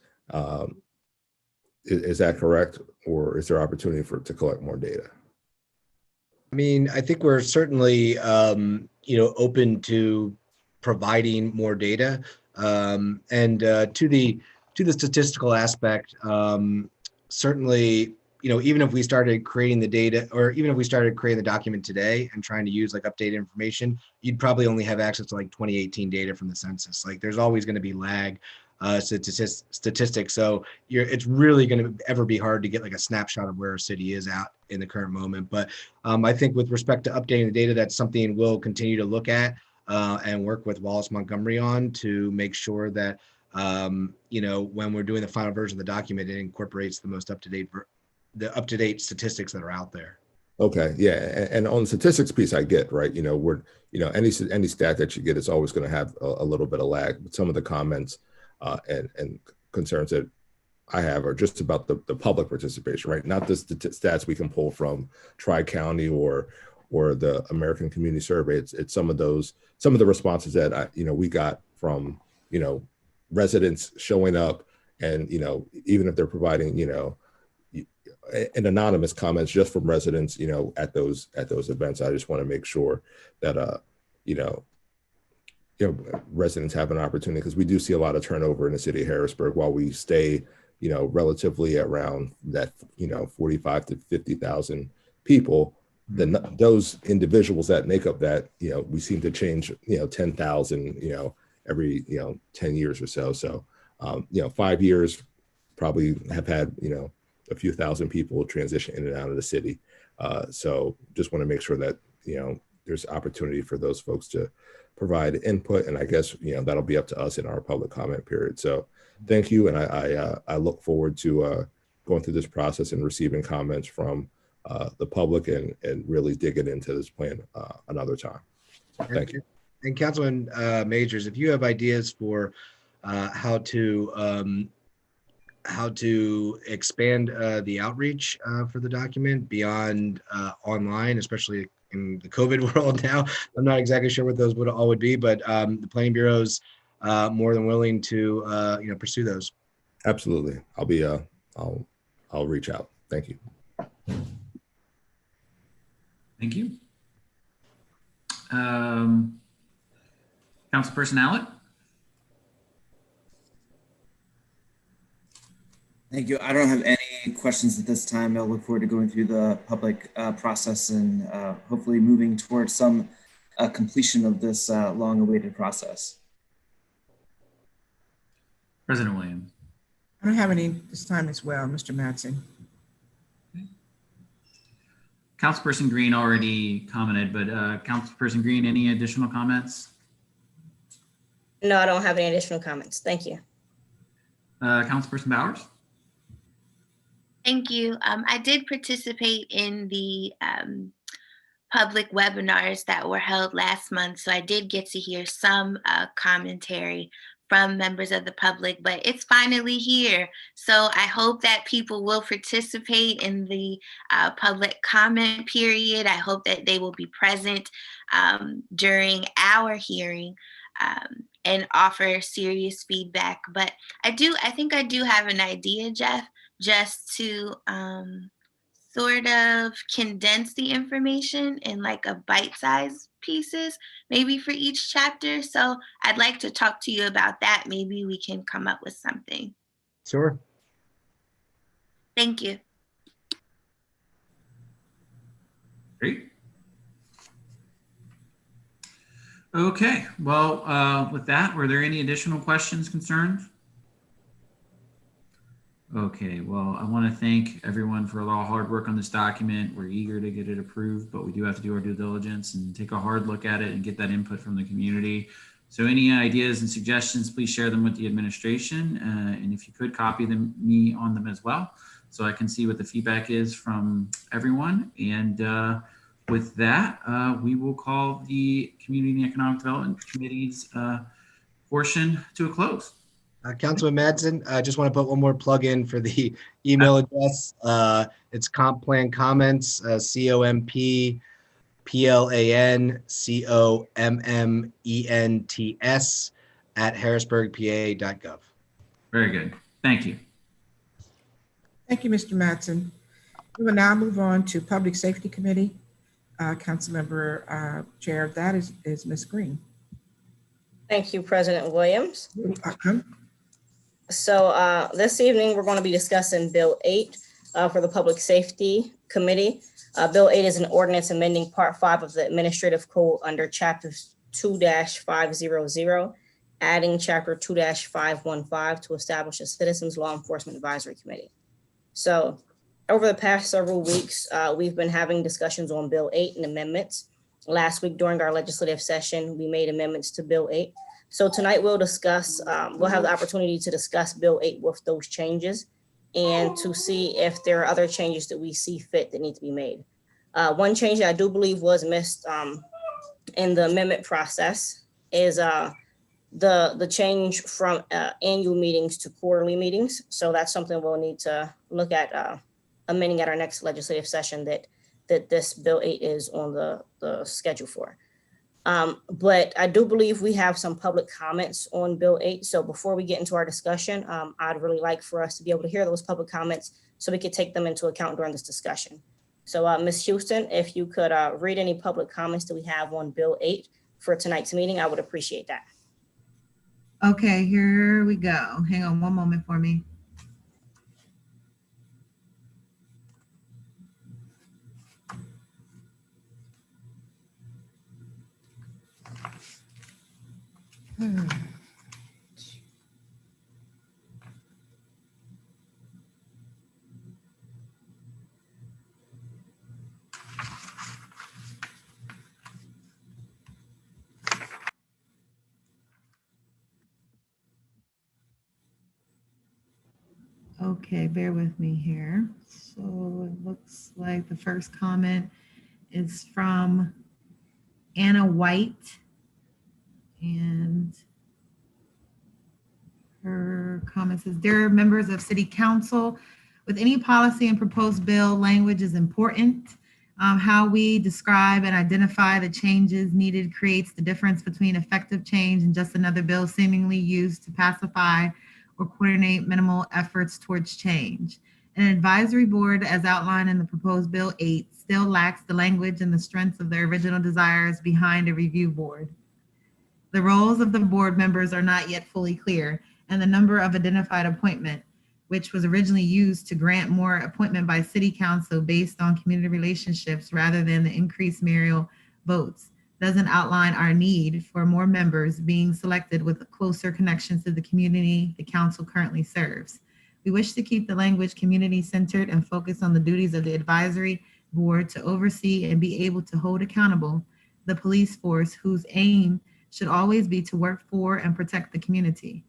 Is that correct? Or is there opportunity to collect more data? I mean, I think we're certainly, open to providing more data. And to the statistical aspect, certainly, even if we started creating the data, or even if we started creating the document today and trying to use like updated information, you'd probably only have access to like 2018 data from the census. Like there's always going to be lag statistics. So it's really going to ever be hard to get like a snapshot of where a city is at in the current moment. But I think with respect to updating the data, that's something we'll continue to look at and work with Wallace Montgomery on to make sure that, when we're doing the final version of the document, it incorporates the most up-to-date statistics that are out there. Okay, yeah, and on the statistics piece, I get, right. Any stat that you get is always going to have a little bit of lag. But some of the comments and concerns that I have are just about the public participation, right? Not the stats we can pull from Tri-County or the American Community Survey. It's some of the responses that we got from residents showing up, and even if they're providing an anonymous comments just from residents at those events. I just want to make sure that residents have an opportunity, because we do see a lot of turnover in the city of Harrisburg. While we stay, relatively around that, 45 to 50,000 people, then those individuals that make up that, we seem to change, 10,000, every, 10 years or so. So, 5 years probably have had, a few thousand people transition in and out of the city. So just want to make sure that, there's opportunity for those folks to provide input. And I guess, that'll be up to us in our public comment period. So thank you. And I look forward to going through this process and receiving comments from the public and really digging into this plan another time. So thank you. And Councilman Majors, if you have ideas for how to expand the outreach for the document beyond online, especially in the COVID world now, I'm not exactly sure what those would be, but the Planning Bureau's more than willing to pursue those. Absolutely, I'll reach out. Thank you. Thank you. Councilperson Allett. Thank you. I don't have any questions at this time. I'll look forward to going through the public process and hopefully moving towards some completion of this long-awaited process. President Williams. I don't have any this time as well, Mr. Mattson. Councilperson Green already commented, but Councilperson Green, any additional comments? No, I don't have any additional comments. Thank you. Councilperson Bowers? Thank you. I did participate in the public webinars that were held last month, so I did get to hear some commentary from members of the public, but it's finally here. So I hope that people will participate in the public comment period. I hope that they will be present during our hearing and offer serious feedback. But I think I do have an idea, Jeff, just to sort of condense the information in like a bite-sized pieces, maybe for each chapter. So I'd like to talk to you about that. Maybe we can come up with something. Sure. Thank you. Great. Okay, well, with that, were there any additional questions, concerns? Okay, well, I want to thank everyone for a lot of hard work on this document. We're eager to get it approved, but we do have to do our due diligence and take a hard look at it and get that input from the community. So any ideas and suggestions, please share them with the administration. And if you could copy me on them as well, so I can see what the feedback is from everyone. And with that, we will call the Community and Economic Development Committee's portion to a close. Councilman Madsen, I just want to put one more plug in for the email address. It's comp plan comments, COMPLANCOMMENTS @harrisburgpa.gov. Very good. Thank you. Thank you, Mr. Mattson. We will now move on to Public Safety Committee. Councilmember Chair of that is Ms. Green. Thank you, President Williams. You're welcome. So this evening, we're going to be discussing Bill 8 for the Public Safety Committee. Bill 8 is an ordinance amending Part 5 of the Administrative Code under Chapter 2-500, adding Chapter 2-515 to establish a Citizens Law Enforcement Advisory Committee. So over the past several weeks, we've been having discussions on Bill 8 and amendments. Last week during our legislative session, we made amendments to Bill 8. So tonight we'll discuss, we'll have the opportunity to discuss Bill 8 with those changes and to see if there are other changes that we see fit that need to be made. One change that I do believe was missed in the amendment process is the change from annual meetings to quarterly meetings. So that's something we'll need to look at amending at our next legislative session that this Bill 8 is on the schedule for. But I do believe we have some public comments on Bill 8. So before we get into our discussion, I'd really like for us to be able to hear those public comments so we could take them into account during this discussion. So Ms. Houston, if you could read any public comments that we have on Bill 8 for tonight's meeting, I would appreciate that. Okay, here we go. Hang on one moment for me. Okay, bear with me here. So it looks like the first comment is from Anna White, and her comment says, dear members of City Council, with any policy and proposed bill, language is important. How we describe and identify the changes needed creates the difference between effective change and just another bill seemingly used to pacify or coordinate minimal efforts towards change. An advisory board, as outlined in the proposed Bill 8, still lacks the language and the strengths of the original desires behind a review board. The roles of the board members are not yet fully clear, and the number of identified appointment, which was originally used to grant more appointment by City Council based on community relationships rather than the increased mayoral votes, doesn't outline our need for more members being selected with closer connections to the community the council currently serves. We wish to keep the language community-centered and focus on the duties of the advisory board to oversee and be able to hold accountable the police force, whose aim should always be to work for and protect the community.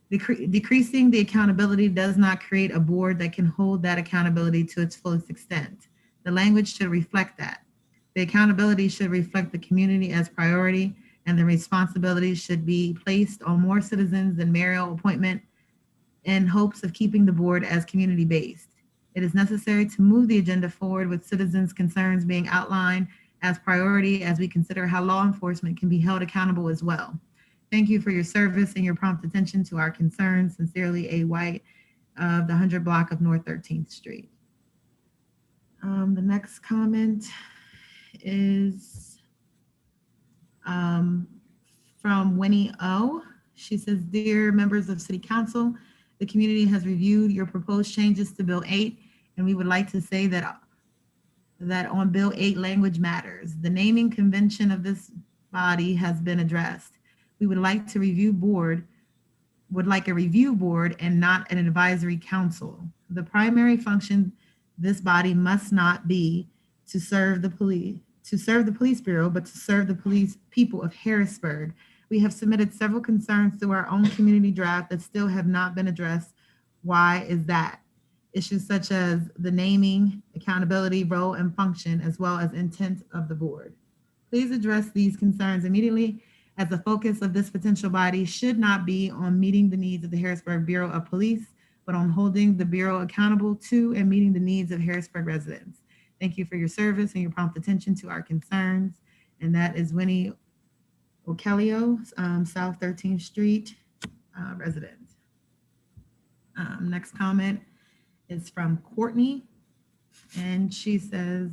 Decreasing the accountability does not create a board that can hold that accountability to its fullest extent. The language should reflect that. The accountability should reflect the community as priority, and the responsibility should be placed on more citizens than mayoral appointment in hopes of keeping the board as community-based. It is necessary to move the agenda forward with citizens' concerns being outlined as priority as we consider how law enforcement can be held accountable as well. Thank you for your service and your prompt attention to our concerns. Sincerely, A. White of the 100 block of North 13th Street. The next comment is from Winnie O. She says, dear members of City Council, the community has reviewed your proposed changes to Bill 8, and we would like to say that on Bill 8, language matters. The naming convention of this body has been addressed. We would like a review board and not an advisory council. The primary function this body must not be to serve the police bureau, but to serve the people of Harrisburg. We have submitted several concerns to our own community draft that still have not been addressed. Why is that? Issues such as the naming, accountability, role, and function, as well as intent of the board. Please address these concerns immediately, as the focus of this potential body should not be on meeting the needs of the Harrisburg Bureau of Police, but on holding the Bureau accountable to and meeting the needs of Harrisburg residents. Thank you for your service and your prompt attention to our concerns. And that is Winnie O'Kelly, South 13th Street resident. Next comment is from Courtney, and she says,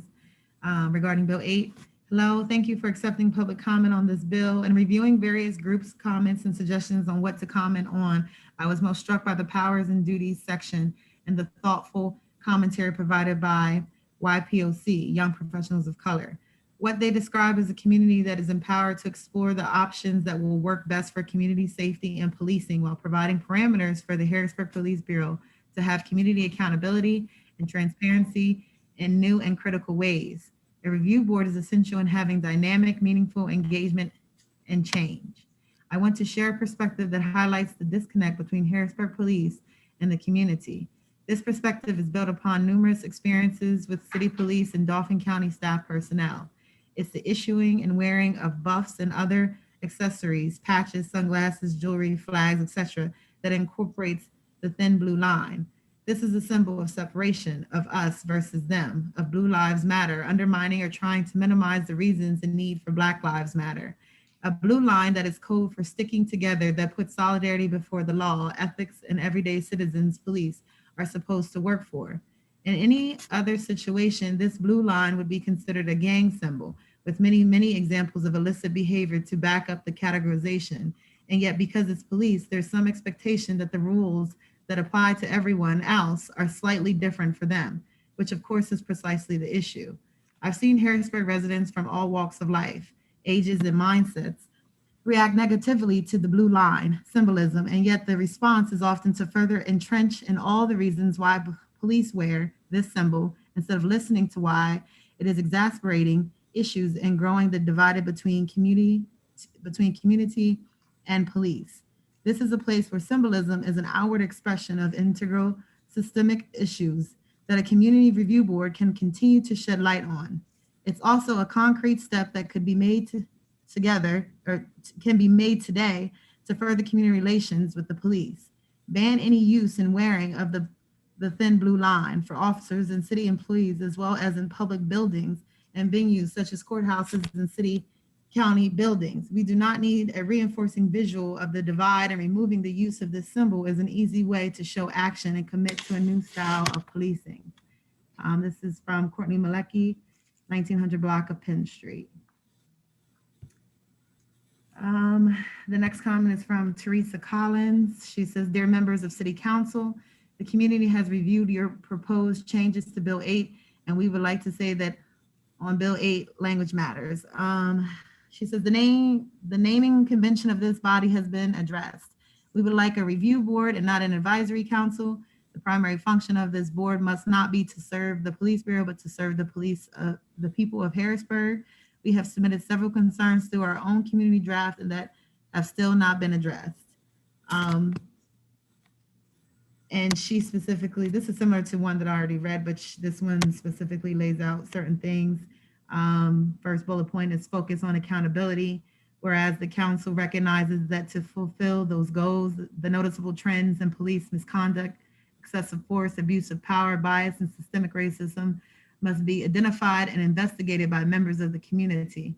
regarding Bill 8, hello, thank you for accepting public comment on this bill and reviewing various groups' comments and suggestions on what to comment on. I was most struck by the powers and duties section and the thoughtful commentary provided by YPOC, Young Professionals of Color. What they describe as a community that is empowered to explore the options that will work best for community safety and policing while providing parameters for the Harrisburg Police Bureau to have community accountability and transparency in new and critical ways. A review board is essential in having dynamic, meaningful engagement and change. I want to share a perspective that highlights the disconnect between Harrisburg Police and the community. This perspective is built upon numerous experiences with city police and Dauphin County staff personnel. It's the issuing and wearing of buffs and other accessories, patches, sunglasses, jewelry, flags, etc., that incorporates the thin blue line. This is a symbol of separation of us versus them, of Blue Lives Matter, undermining or trying to minimize the reasons and need for Black Lives Matter. A blue line that is code for sticking together, that puts solidarity before the law, ethics, and everyday citizens police are supposed to work for. In any other situation, this blue line would be considered a gang symbol, with many examples of illicit behavior to back up the categorization. And yet, because it's police, there's some expectation that the rules that apply to everyone else are slightly different for them, which of course is precisely the issue. I've seen Harrisburg residents from all walks of life, ages, and mindsets react negatively to the blue line symbolism, and yet the response is often to further entrench in all the reasons why police wear this symbol instead of listening to why it is exacerbating issues and growing the divided between community and police. This is a place where symbolism is an outward expression of integral systemic issues that a community review board can continue to shed light on. It's also a concrete step that could be made can be made today to further community relations with the police. Ban any use and wearing of the thin blue line for officers and city employees, as well as in public buildings and venues such as courthouses and county buildings. We do not need a reinforcing visual of the divide, and removing the use of this symbol is an easy way to show action and commit to a new style of policing. This is from Courtney Malecki, 1900 block of Penn Street. The next comment is from Teresa Collins. She says, "Dear members of City Council, the community has reviewed your proposed changes to Bill 8, and we would like to say that on Bill 8, language matters." She says, the naming convention of this body has been addressed. We would like a review board and not an advisory council. The primary function of this board must not be to serve the police bureau, but to serve the people of Harrisburg. We have submitted several concerns through our own community draft and that have still not been addressed. And she specifically, this is similar to one that I already read, but this one specifically lays out certain things. First bullet point is focus on accountability, whereas the council recognizes that to fulfill those goals, the noticeable trends in police misconduct, excessive force, abuse of power, bias, and systemic racism must be identified and investigated by members of the community.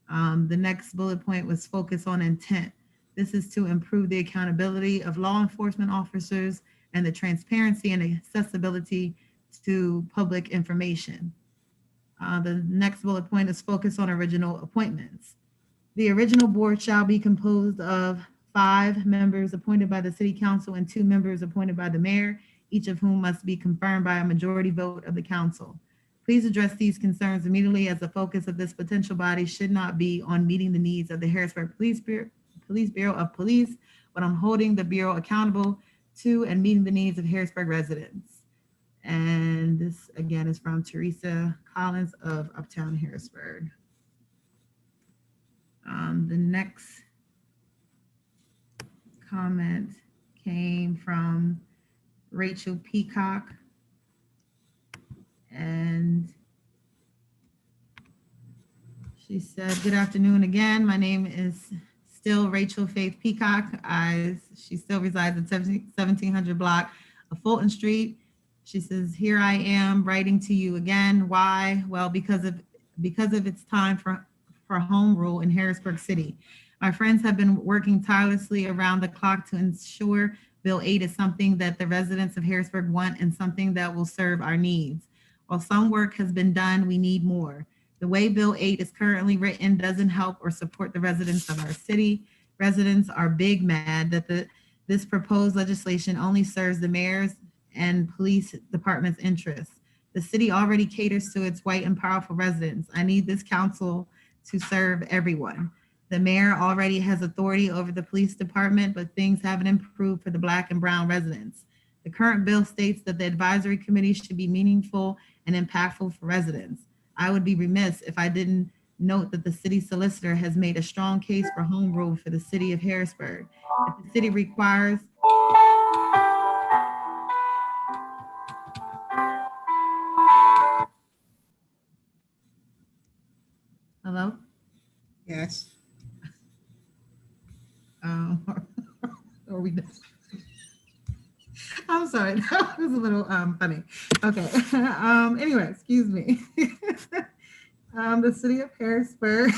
The next bullet point was focus on intent. This is to improve the accountability of law enforcement officers and the transparency and accessibility to public information. The next bullet point is focus on original appointments. The original board shall be composed of 5 members appointed by the city council and 2 members appointed by the mayor, each of whom must be confirmed by a majority vote of the council. Please address these concerns immediately, as the focus of this potential body should not be on meeting the needs of the Harrisburg Police Bureau of Police, but on holding the Bureau accountable to and meeting the needs of Harrisburg residents. And this again is from Teresa Collins of Uptown Harrisburg. The next comment came from Rachel Peacock, and she said, "Good afternoon again. My name is still Rachel Faith Peacock. She still resides at 1700 block of Fulton Street." She says, "Here I am writing to you again. Why? Well, because of it's time for home rule in Harrisburg City. My friends have been working tirelessly around the clock to ensure Bill 8 is something that the residents of Harrisburg want and something that will serve our needs. While some work has been done, we need more. The way Bill 8 is currently written doesn't help or support the residents of our city. Residents are big mad that this proposed legislation only serves the mayor's and police department's interests. The city already caters to its white and powerful residents. I need this council to serve everyone. The mayor already has authority over the police department, but things haven't improved for the Black and brown residents. The current bill states that the advisory committee should be meaningful and impactful for residents. I would be remiss if I didn't note that the city solicitor has made a strong case for home rule for the city of Harrisburg. If the city requires Hello? Yes. Are we done? I'm sorry, that was a little funny. Okay, anyway, excuse me. The city of Harrisburg,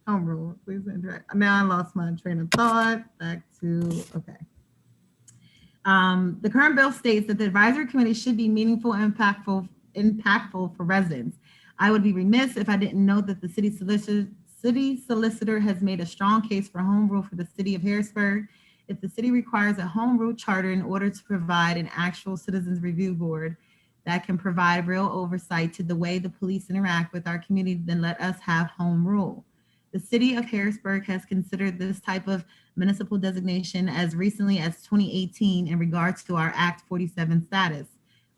home rule, please interact. Now I lost my train of thought, back to, okay. The current bill states that the advisory committee should be meaningful and impactful for residents. I would be remiss if I didn't note that the city solicitor has made a strong case for home rule for the city of Harrisburg. If the city requires a home rule charter in order to provide an actual citizens review board that can provide real oversight to the way the police interact with our community, then let us have home rule. The city of Harrisburg has considered this type of municipal designation as recently as 2018 in regards to our Act 47 status.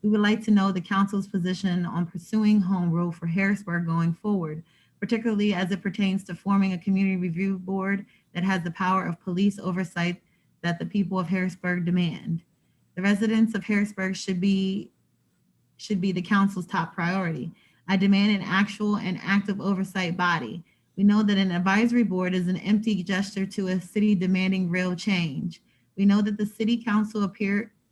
We would like to know the council's position on pursuing home rule for Harrisburg going forward, particularly as it pertains to forming a community review board that has the power of police oversight that the people of Harrisburg demand. The residents of Harrisburg should be the council's top priority. I demand an actual and active oversight body. We know that an advisory board is an empty gesture to a city demanding real change. We know that the city council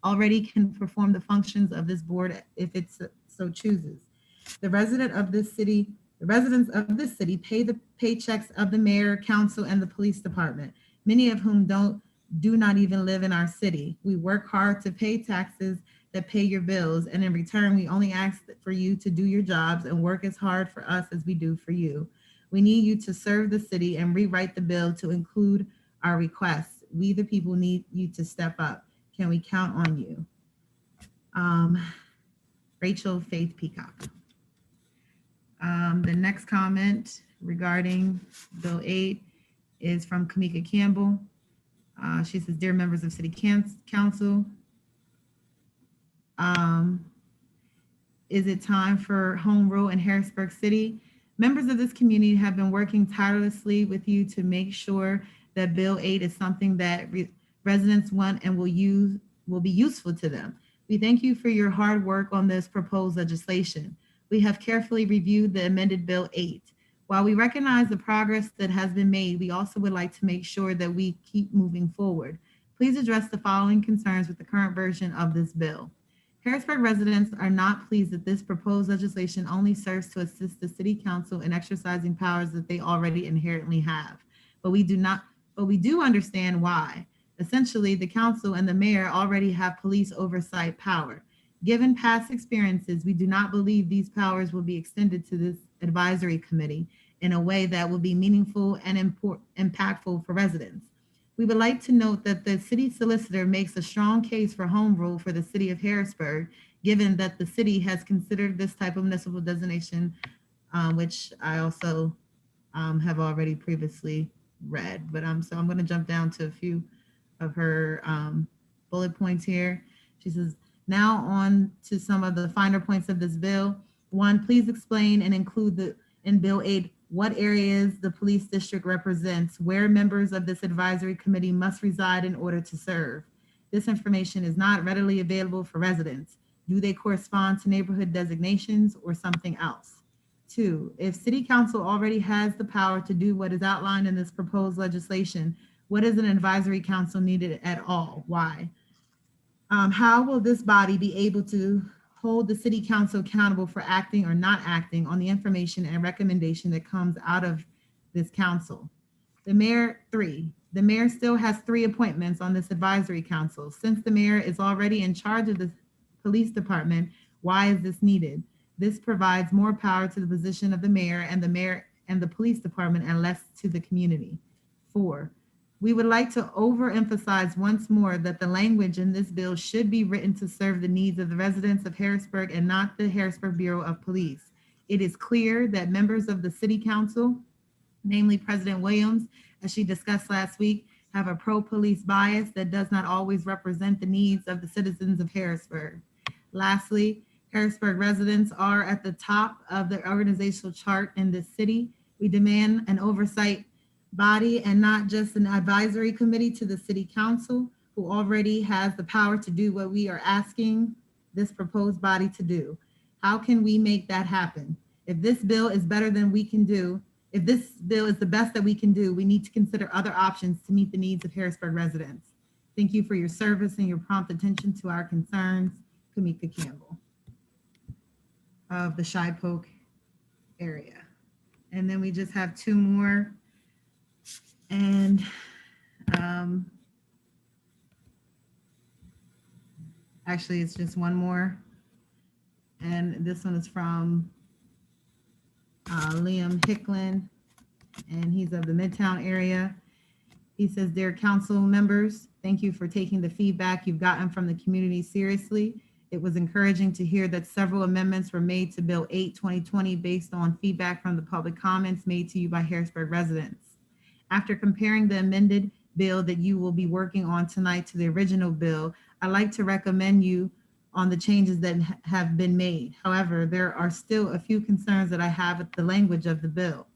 already can perform the functions of this board if it so chooses. The residents of this city pay the paychecks of the mayor, council, and the police department, many of whom do not even live in our city. We work hard to pay taxes that pay your bills, and in return, we only ask for you to do your jobs and work as hard for us as we do for you. We need you to serve the city and rewrite the bill to include our requests. We, the people, need you to step up. Can we count on you? Rachel Faith Peacock. The next comment regarding Bill 8 is from Kamika Campbell. She says, dear members of City Council, is it time for home rule in Harrisburg City? Members of this community have been working tirelessly with you to make sure that Bill 8 is something that residents want and will be useful to them. We thank you for your hard work on this proposed legislation. We have carefully reviewed the amended Bill 8. While we recognize the progress that has been made, we also would like to make sure that we keep moving forward. Please address the following concerns with the current version of this bill. Harrisburg residents are not pleased that this proposed legislation only serves to assist the city council in exercising powers that they already inherently have. But we do understand why. Essentially, the council and the mayor already have police oversight power. Given past experiences, we do not believe these powers will be extended to this advisory committee in a way that will be meaningful and impactful for residents. We would like to note that the city solicitor makes a strong case for home rule for the city of Harrisburg, given that the city has considered this type of municipal designation, which I also have already previously read. But so I'm going to jump down to a few of her bullet points here. She says, now on to some of the finer points of this bill. 1, please explain and include in Bill 8 what areas the police district represents, where members of this advisory committee must reside in order to serve. This information is not readily available for residents. Do they correspond to neighborhood designations or something else? 2, if city council already has the power to do what is outlined in this proposed legislation, what is an advisory council needed at all? Why? How will this body be able to hold the city council accountable for acting or not acting on the information and recommendation that comes out of this council? The mayor, 3, the mayor still has 3 appointments on this advisory council. Since the mayor is already in charge of the police department, why is this needed? This provides more power to the position of the mayor and the police department and less to the community. 4, we would like to overemphasize once more that the language in this bill should be written to serve the needs of the residents of Harrisburg and not the Harrisburg Bureau of Police. It is clear that members of the city council, namely President Williams, as she discussed last week, have a pro-police bias that does not always represent the needs of the citizens of Harrisburg. Lastly, Harrisburg residents are at the top of the organizational chart in this city. We demand an oversight body and not just an advisory committee to the city council, who already has the power to do what we are asking this proposed body to do. How can we make that happen? If this bill is better than we can do, if this bill is the best that we can do, we need to consider other options to meet the needs of Harrisburg residents. Thank you for your service and your prompt attention to our concerns. Kamika Campbell of the Shipoke area. And then we just have 2 more. And actually, it's just 1 more. And this one is from Liam Hicklin, and he's of the Midtown area. He says, "Dear council members, thank you for taking the feedback you've gotten from the community seriously. It was encouraging to hear that several amendments were made to Bill 8, 2020 based on feedback from the public comments made to you by Harrisburg residents. After comparing the amended bill that you will be working on tonight to the original bill, I'd like to recommend you on the changes that have been made. However, there are still a few concerns that I have with the language of the bill.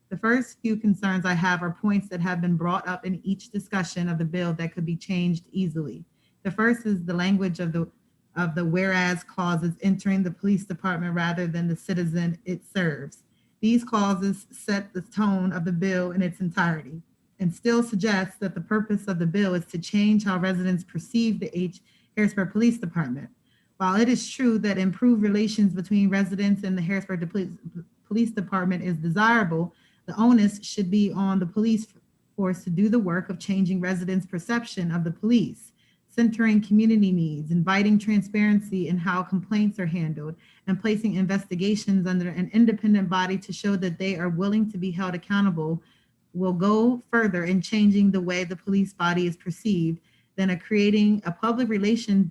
The first few concerns I have are points that have been brought up in each discussion of the bill that could be changed easily. The first is the language of the whereas clauses entering the police department rather than the citizen it serves. These clauses set the tone of the bill in its entirety and still suggests that the purpose of the bill is to change how residents perceive the Harrisburg Police Department. While it is true that improved relations between residents and the Harrisburg Police Department is desirable, the onus should be on the police force to do the work of changing residents' perception of the police, centering community needs, inviting transparency in how complaints are handled, and placing investigations under an independent body to show that they are willing to be held accountable will go further in changing the way the police body is perceived than creating a public relations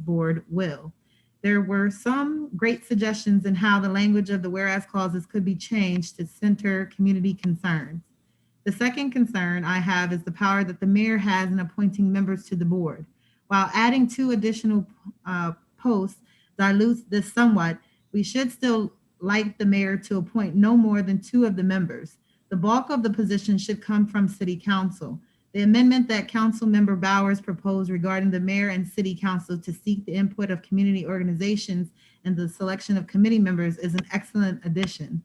board will. There were some great suggestions in how the language of the whereas clauses could be changed to center community concerns. The second concern I have is the power that the mayor has in appointing members to the board. While adding 2 additional posts dilutes this somewhat, we should still like the mayor to appoint no more than 2 of the members. The bulk of the position should come from city council. The amendment that Council Member Bowers proposed regarding the mayor and city council to seek the input of community organizations and the selection of committee members is an excellent addition.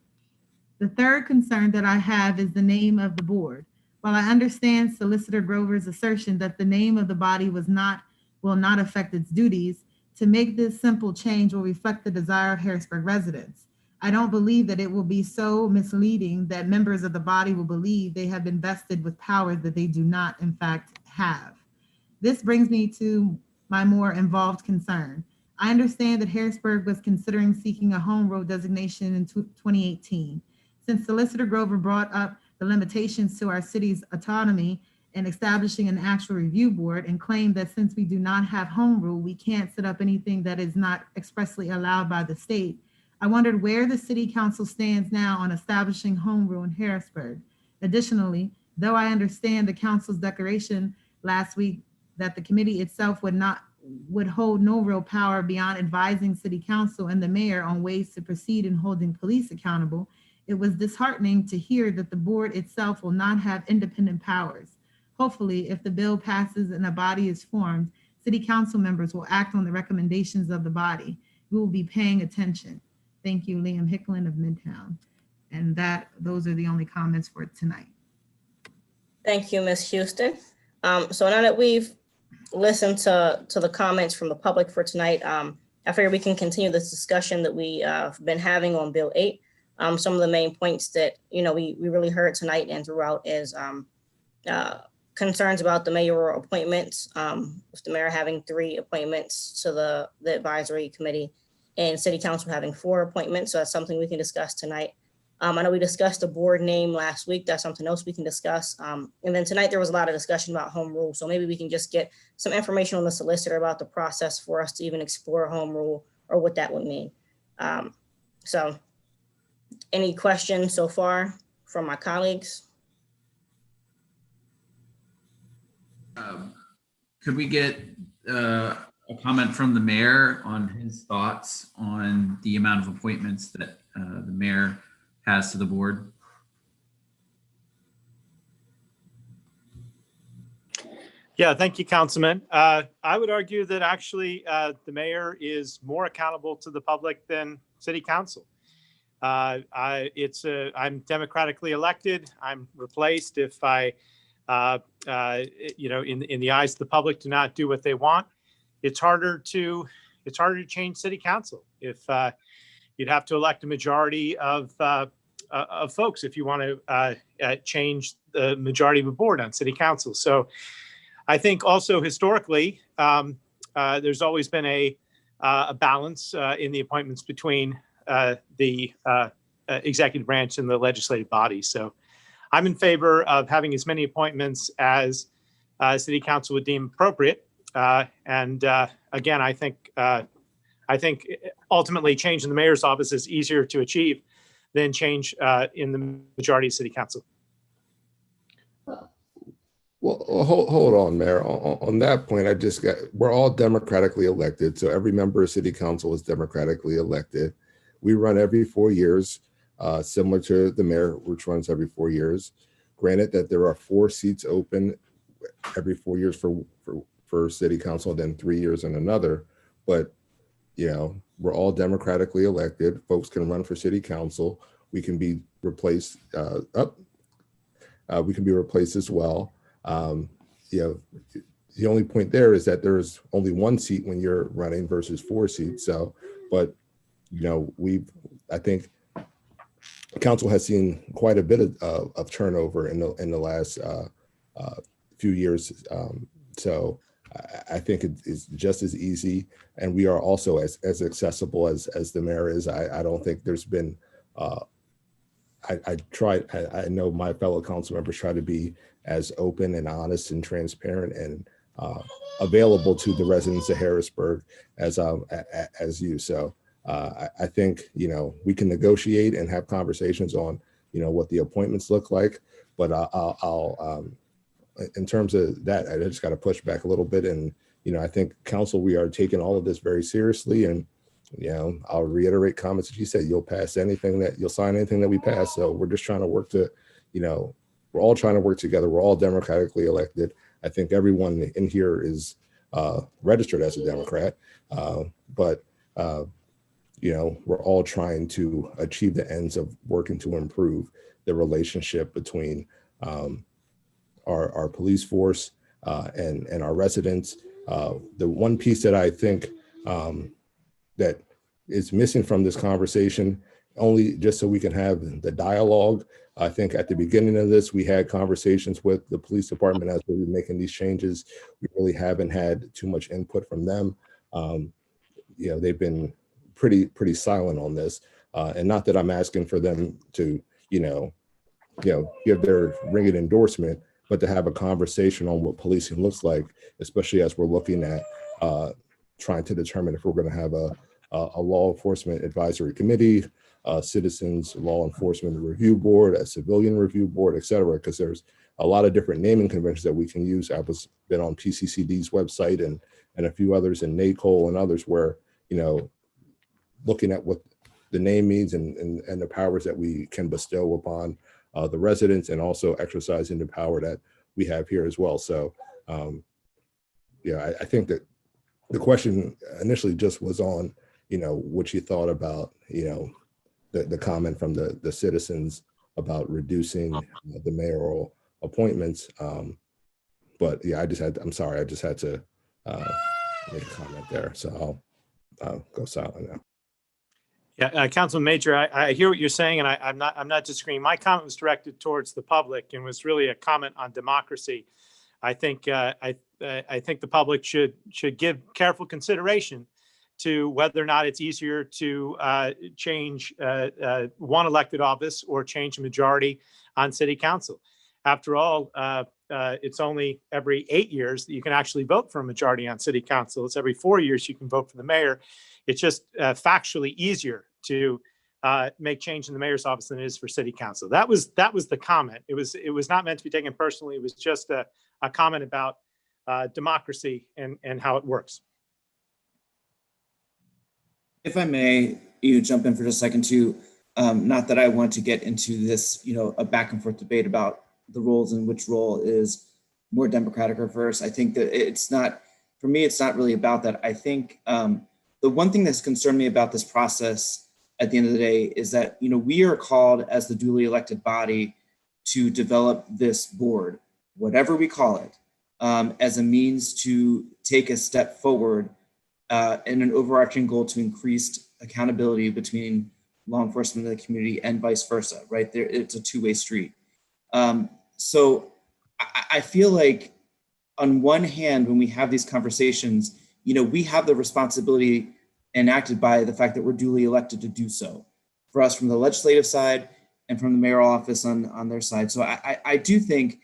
The third concern that I have is the name of the board. While I understand Solicitor Grover's assertion that the name of the body will not affect its duties, to make this simple change will reflect the desire of Harrisburg residents. I don't believe that it will be so misleading that members of the body will believe they have been vested with powers that they do not, in fact, have. This brings me to my more involved concern. I understand that Harrisburg was considering seeking a home rule designation in 2018. Since Solicitor Grover brought up the limitations to our city's autonomy in establishing an actual review board and claimed that since we do not have home rule, we can't set up anything that is not expressly allowed by the state, I wondered where the city council stands now on establishing home rule in Harrisburg. Additionally, though I understand the council's declaration last week that the committee itself would hold no real power beyond advising city council and the mayor on ways to proceed in holding police accountable, it was disheartening to hear that the board itself will not have independent powers. Hopefully, if the bill passes and a body is formed, city council members will act on the recommendations of the body. We will be paying attention. Thank you, Liam Hicklin of Midtown. And those are the only comments for tonight. Thank you, Ms. Houston. So now that we've listened to the comments from the public for tonight, I figure we can continue this discussion that we have been having on Bill 8. Some of the main points that we really heard tonight and throughout is concerns about the mayoral appointments, with the mayor having 3 appointments to the advisory committee and city council having 4 appointments. So that's something we can discuss tonight. I know we discussed the board name last week. That's something else we can discuss. And then tonight there was a lot of discussion about home rule. So maybe we can just get some information on the solicitor about the process for us to even explore home rule or what that would mean. So any questions so far from my colleagues? Could we get a comment from the mayor on his thoughts on the amount of appointments that the mayor has to the board? Yeah, thank you, Councilman. I would argue that actually the mayor is more accountable to the public than city council. I'm democratically elected. I'm replaced if I, in the eyes of the public, do not do what they want. It's harder to change city council. If you'd have to elect a majority of folks if you want to change the majority of a board on city council. So I think also historically, there's always been a balance in the appointments between the executive branch and the legislative body. So I'm in favor of having as many appointments as City Council would deem appropriate. Again, I think ultimately change in the mayor's office is easier to achieve than change in the majority of City Council. Well, hold on, Mayor. On that point, we're all democratically elected. So every member of City Council is democratically elected. We run every 4 years, similar to the mayor, which runs every 4 years. Granted that there are 4 seats open every 4 years for City Council, then 3 years in another. But, we're all democratically elected. Folks can run for City Council. We can be replaced we can be replaced as well. The only point there is that there's only 1 seat when you're running versus 4 seats. So, but I think council has seen quite a bit of turnover in the last few years. So I think it's just as easy, and we are also as accessible as the mayor is. I don't think there's been. I know my fellow council members try to be as open and honest and transparent and available to the residents of Harrisburg as you. So I think we can negotiate and have conversations on what the appointments look like. But I'll in terms of that, I just got to push back a little bit. And I think council, we are taking all of this very seriously. And I'll reiterate comments that you said. You'll sign anything that we pass. So we're just trying to work to, we're all trying to work together. We're all democratically elected. I think everyone in here is registered as a Democrat, but we're all trying to achieve the ends of working to improve the relationship between our police force and our residents. The one piece that I think that is missing from this conversation, only just so we can have the dialogue. I think at the beginning of this, we had conversations with the police department as we were making these changes. We really haven't had too much input from them. They've been pretty silent on this. And not that I'm asking for them to, give their ringing endorsement, but to have a conversation on what policing looks like, especially as we're looking at trying to determine if we're going to have a law enforcement advisory committee, citizens law enforcement review board, a civilian review board, et cetera, because there's a lot of different naming conventions that we can use. I've been on PCCD's website and a few others, and NACOL and others, where, looking at what the name means and the powers that we can bestow upon the residents, and also exercising the power that we have here as well. So, I think that the question initially just was on, what you thought about, the comment from the citizens about reducing the mayoral appointments. But yeah, I'm sorry, I just had to make a comment there. So I'll go silent now. Yeah, Councilman Major, I hear what you're saying, and I'm not disagreeing. My comment was directed towards the public and was really a comment on democracy. I think the public should give careful consideration to whether or not it's easier to change one elected office or change a majority on City Council. After all, it's only every 8 years that you can actually vote for a majority on City Council. It's every 4 years you can vote for the mayor. It's just factually easier to make change in the mayor's office than it is for City Council. That was the comment. It was not meant to be taken personally. It was just a comment about democracy and how it works. If I may, jump in for just a second too. Not that I want to get into this, a back and forth debate about the roles and which role is more democratic or reverse. I think that it's not really about that. I think the one thing that's concerned me about this process at the end of the day is that, we are called as the duly elected body to develop this board, whatever we call it, as a means to take a step forward in an overarching goal to increase accountability between law enforcement and the community and vice versa, right? It's a two-way street. So I feel like on one hand, when we have these conversations, we have the responsibility enacted by the fact that we're duly elected to do so. for us from the legislative side and from the mayoral office on their side. So I do think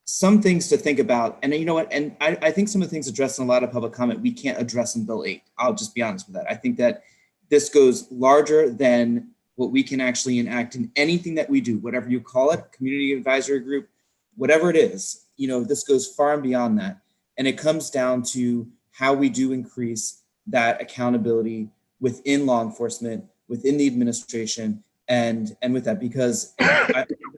some things to think about, and you know what, and I think some of the things addressed in a lot of public comment we can't address in Bill 8. I'll just be honest with that. I think that this goes larger than what we can actually enact in anything that we do, whatever you call it, community advisory group, whatever it is, you know, this goes far and beyond that. And it comes down to how we do increase that accountability within law enforcement, within the administration, and with that, because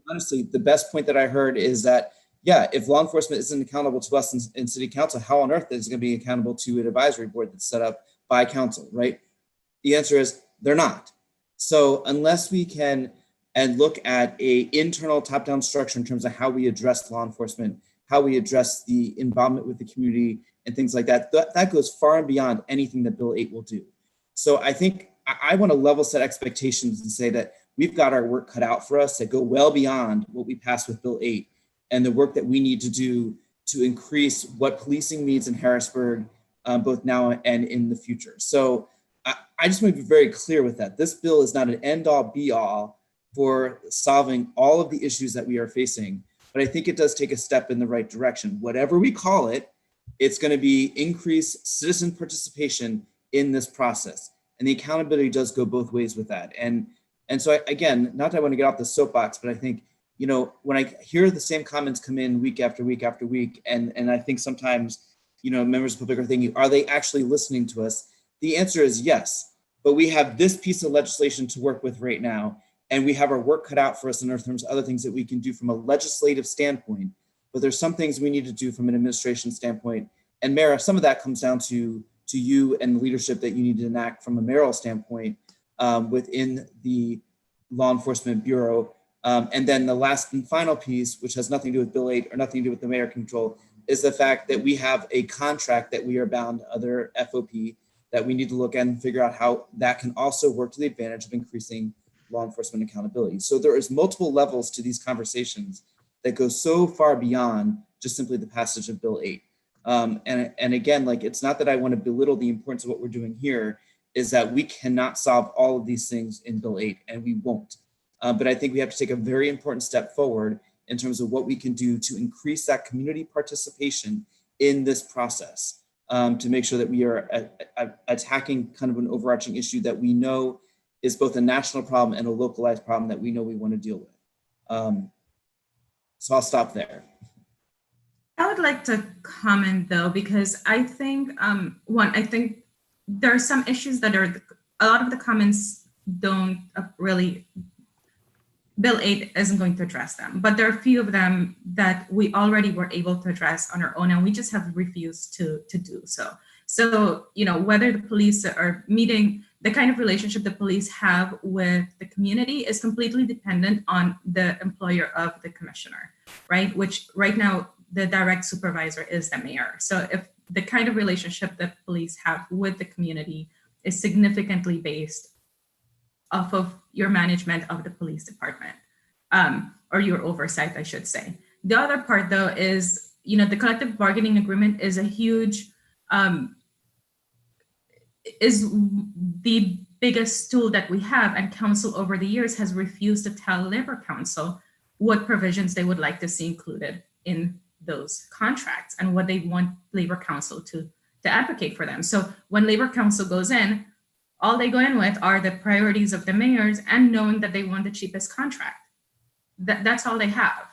honestly, the best point that I heard is that, yeah, if law enforcement isn't accountable to us in city council, how on earth is it going to be accountable to an advisory board that's set up by council, right? The answer is they're not. So unless we can and look at a internal top-down structure in terms of how we address law enforcement, how we address the involvement with the community and things like that, that goes far and beyond anything that Bill 8 will do. So I think I want to level set expectations and say that we've got our work cut out for us that go well beyond what we passed with Bill 8 and the work that we need to do to increase what policing needs in Harrisburg, both now and in the future. So I just want to be very clear with that. This bill is not an end all be all for solving all of the issues that we are facing, but I think it does take a step in the right direction. Whatever we call it, it's going to be increased citizen participation in this process. And the accountability does go both ways with that. And so again, not that I want to get off the soapbox, but I think, you know, when I hear the same comments come in week after week after week, and I think sometimes, you know, members of the public are thinking, are they actually listening to us? The answer is yes, but we have this piece of legislation to work with right now, and we have our work cut out for us in terms of other things that we can do from a legislative standpoint, but there's some things we need to do from an administration standpoint. And Mayor, some of that comes down to you and the leadership that you need to enact from a mayoral standpoint within the Law Enforcement Bureau. And then the last and final piece, which has nothing to do with Bill 8 or nothing to do with the mayor control, is the fact that we have a contract that we are bound to other FOP that we need to look at and figure out how that can also work to the advantage of increasing law enforcement accountability. So there is multiple levels to these conversations that go so far beyond just simply the passage of Bill 8. And again, like, it's not that I want to belittle the importance of what we're doing here, is that we cannot solve all of these things in Bill 8, and we won't. But I think we have to take a very important step forward in terms of what we can do to increase that community participation in this process, to make sure that we are attacking kind of an overarching issue that we know is both a national problem and a localized problem that we know we want to deal with. So I'll stop there. I would like to comment though, because I think, I think there are some issues that are, a lot of the comments don't really, Bill 8 isn't going to address them, but there are a few of them that we already were able to address on our own, and we just have refused to do so. So, you know, whether the police are meeting, the kind of relationship the police have with the community is completely dependent on the employer of the commissioner, right? Which right now, the direct supervisor is the mayor. So if the kind of relationship that police have with the community is significantly based off of your management of the police department, or your oversight, I should say. The other part though is, you know, the collective bargaining agreement is a huge, is the biggest tool that we have, and council over the years has refused to tell Labor Council what provisions they would like to see included in those contracts and what they want Labor Council to advocate for them. So when Labor Council goes in, all they go in with are the priorities of the mayors and knowing that they want the cheapest contract. That's all they have.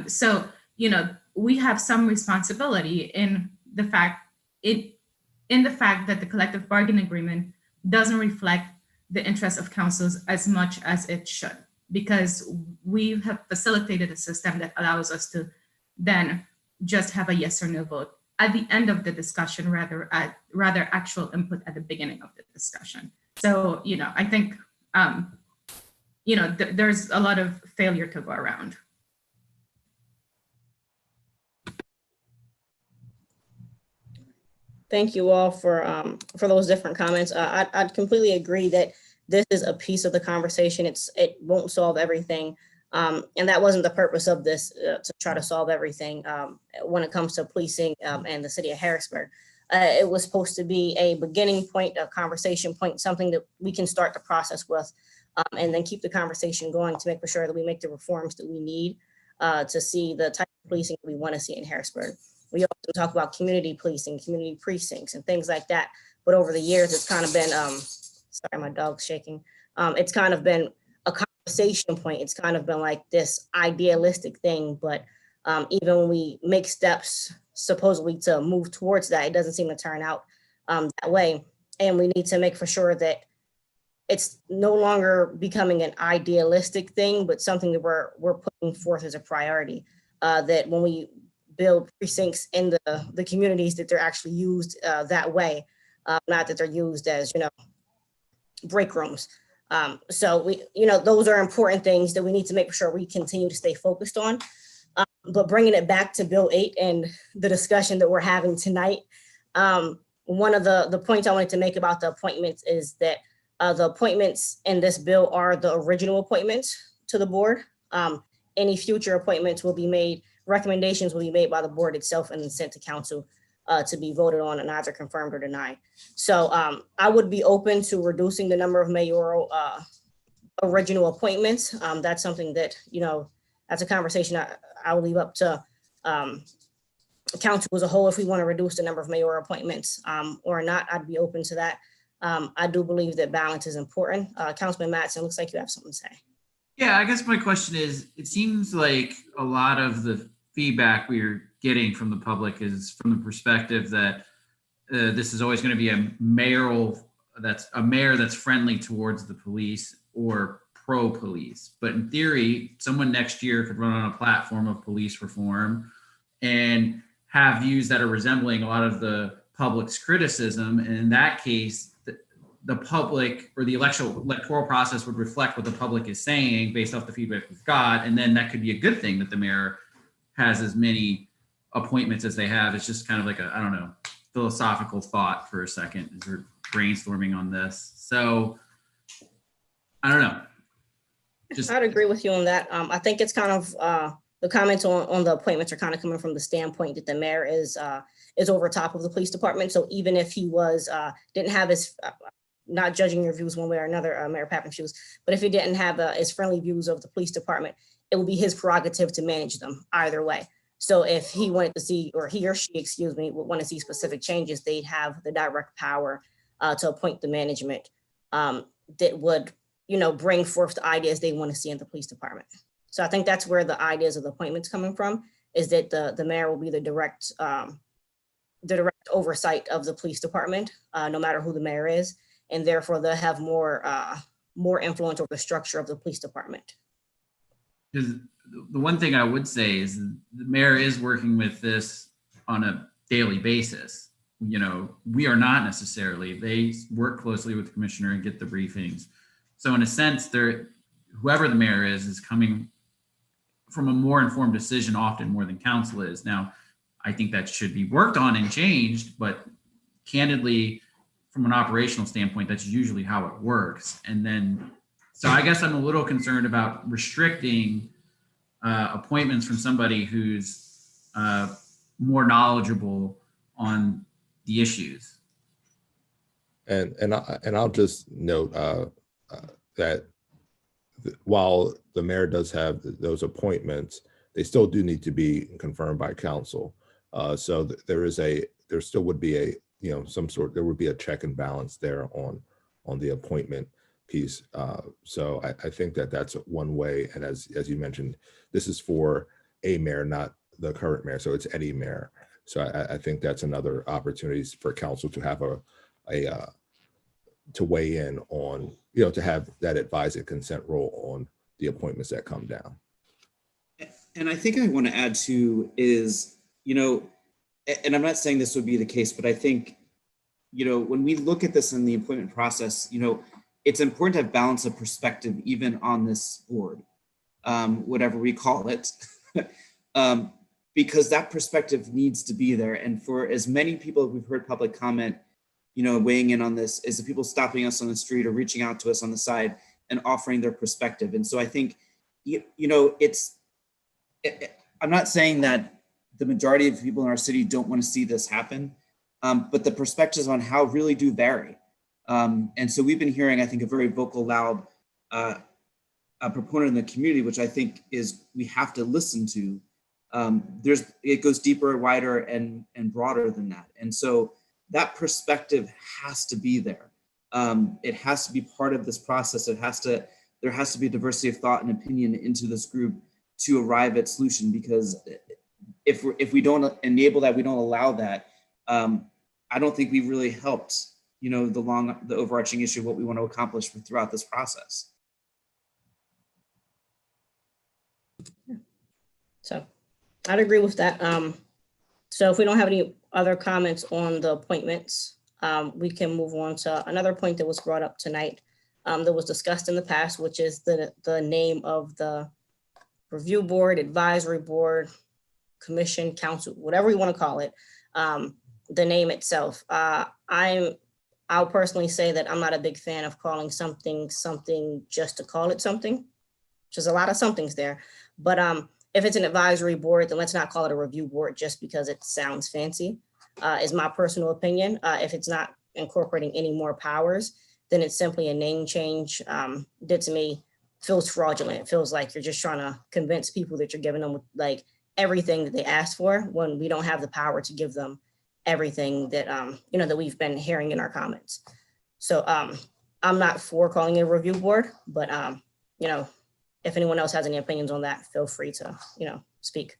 So, you know, we have some responsibility in the fact that the collective bargaining agreement doesn't reflect the interests of councils as much as it should, because we have facilitated a system that allows us to then just have a yes or no vote at the end of the discussion, rather actual input at the beginning of the discussion. So, you know, I think, you know, there's a lot of failure to go around. Thank you all for those different comments. I'd completely agree that this is a piece of the conversation. It won't solve everything. And that wasn't the purpose of this, to try to solve everything when it comes to policing and the city of Harrisburg. It was supposed to be a beginning point, a conversation point, something that we can start the process with, and then keep the conversation going to make sure that we make the reforms that we need to see the type of policing we want to see in Harrisburg. We often talk about community policing, community precincts, and things like that. But over the years, it's kind of been, sorry, my dog's shaking. It's kind of been a conversation point. It's kind of been like this idealistic thing. But even when we make steps supposedly to move towards that, it doesn't seem to turn out that way. And we need to make for sure that it's no longer becoming an idealistic thing, but something that we're putting forth as a priority. That when we build precincts in the communities, that they're actually used that way, not that they're used as, break rooms. So we, those are important things that we need to make sure we continue to stay focused on. But bringing it back to Bill 8 and the discussion that we're having tonight, one of the points I wanted to make about the appointments is that the appointments in this bill are the original appointments to the board. Any future appointments will be made, recommendations will be made by the board itself and then sent to council to be voted on and either confirmed or denied. So I would be open to reducing the number of mayoral original appointments. That's something that, that's a conversation I'll leave up to council as a whole if we want to reduce the number of mayoral appointments or not. I'd be open to that. I do believe that balance is important. Councilman Mattson, looks like you have something to say. Yeah, I guess my question is, it seems like a lot of the feedback we're getting from the public is from the perspective that this is always going to be a mayor that's friendly towards the police or pro-police. But in theory, someone next year could run on a platform of police reform and have views that are resembling a lot of the public's criticism. And in that case, the public or the electoral process would reflect what the public is saying based off the feedback we've got. And then that could be a good thing that the mayor has as many appointments as they have. It's just kind of like I don't know, philosophical thought for a second as we're brainstorming on this. So I don't know. I'd agree with you on that. I think it's kind of the comments on the appointments are kind of coming from the standpoint that the mayor is over top of the police department. So even if he was didn't have his not judging your views one way or another, Mayor Pappan's views, but if he didn't have his friendly views of the police department, it would be his prerogative to manage them either way. So if he wanted to see, or he or she, excuse me, would want to see specific changes, they'd have the direct power to appoint the management that would, bring forth the ideas they want to see in the police department. So I think that's where the ideas of the appointments coming from, is that the mayor will be the direct oversight of the police department, no matter who the mayor is, and therefore they'll have more influence over the structure of the police department. Because the one thing I would say is the mayor is working with this on a daily basis. We are not necessarily. They work closely with the commissioner and get the briefings. So in a sense, whoever the mayor is coming from a more informed decision, often more than council is. Now, I think that should be worked on and changed, but candidly, from an operational standpoint, that's usually how it works. And then, so I guess I'm a little concerned about restricting appointments from somebody who's more knowledgeable on the issues. And I'll just note that while the mayor does have those appointments, they still do need to be confirmed by council. So there still would be a there would be a check and balance there on the appointment piece. So I think that's one way. And as you mentioned, this is for a mayor, not the current mayor. So it's any mayor. So I think that's another opportunity for council to have to weigh in on, to have that advise and consent role on the appointments that come down. And I think I want to add to is, and I'm not saying this would be the case, but I think, when we look at this in the appointment process, it's important to have balance of perspective, even on this board, whatever we call it, because that perspective needs to be there. And for as many people we've heard public comment, weighing in on this, is the people stopping us on the street or reaching out to us on the side and offering their perspective. And so I think, I'm not saying that the majority of people in our city don't want to see this happen, but the perspectives on how really do vary. And so we've been hearing, I think, a very vocal, loud a proponent in the community, which I think is we have to listen to. It goes deeper, wider, and broader than that. And so that perspective has to be there. It has to be part of this process. There has to be diversity of thought and opinion into this group to arrive at solution, because if we don't enable that, we don't allow that, I don't think we've really helped, the overarching issue of what we want to accomplish throughout this process. So I'd agree with that. So if we don't have any other comments on the appointments, we can move on to another point that was brought up tonight that was discussed in the past, which is the name of the review board, advisory board, commission, council, whatever you want to call it, the name itself. I'll personally say that I'm not a big fan of calling something just to call it something, which is a lot of somethings there. But if it's an advisory board, then let's not call it a review board just because it sounds fancy, is my personal opinion. If it's not incorporating any more powers, then it's simply a name change. That to me feels fraudulent. It feels like you're just trying to convince people that you're giving them like everything that they asked for, when we don't have the power to give them everything that that we've been hearing in our comments. So I'm not for calling it a review board, but if anyone else has any opinions on that, feel free to speak.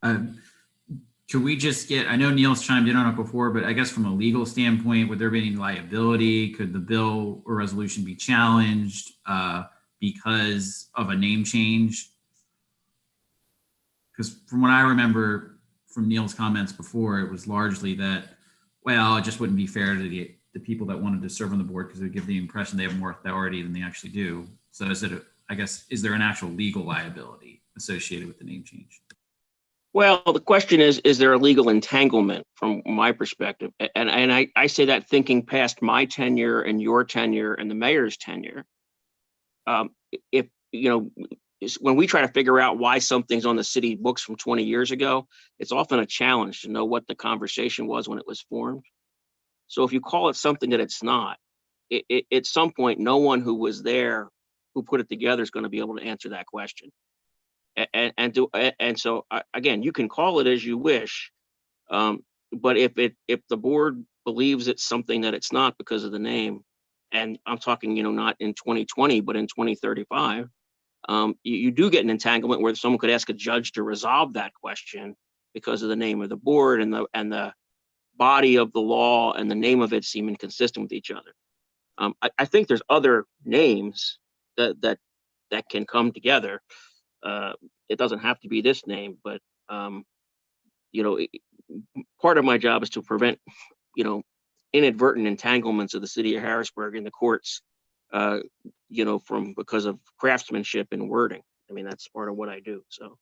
Could we just get, I know Neil's chimed in on it before, but I guess from a legal standpoint, would there be any liability? Could the bill or resolution be challenged because of a name change? Because from what I remember from Neil's comments before, it was largely that, well, it just wouldn't be fair to the people that wanted to serve on the board because it would give the impression they have more authority than they actually do. So is there an actual legal liability associated with the name change? Well, the question is there a legal entanglement from my perspective? And I say that thinking past my tenure and your tenure and the mayor's tenure. If, when we try to figure out why something's on the city books from 20 years ago, it's often a challenge to know what the conversation was when it was formed. So if you call it something that it's not, at some point, no one who was there, who put it together, is going to be able to answer that question. And so again, you can call it as you wish, but if the board believes it's something that it's not because of the name, and I'm talking not in 2020 but in 2035, you do get an entanglement where someone could ask a judge to resolve that question because of the name of the board and the body of the law and the name of it seem inconsistent with each other. I think there's other names that can come together. It doesn't have to be this name, but part of my job is to prevent inadvertent entanglements of the city of Harrisburg in the courts, because of craftsmanship and wording. I mean, that's part of what I do. So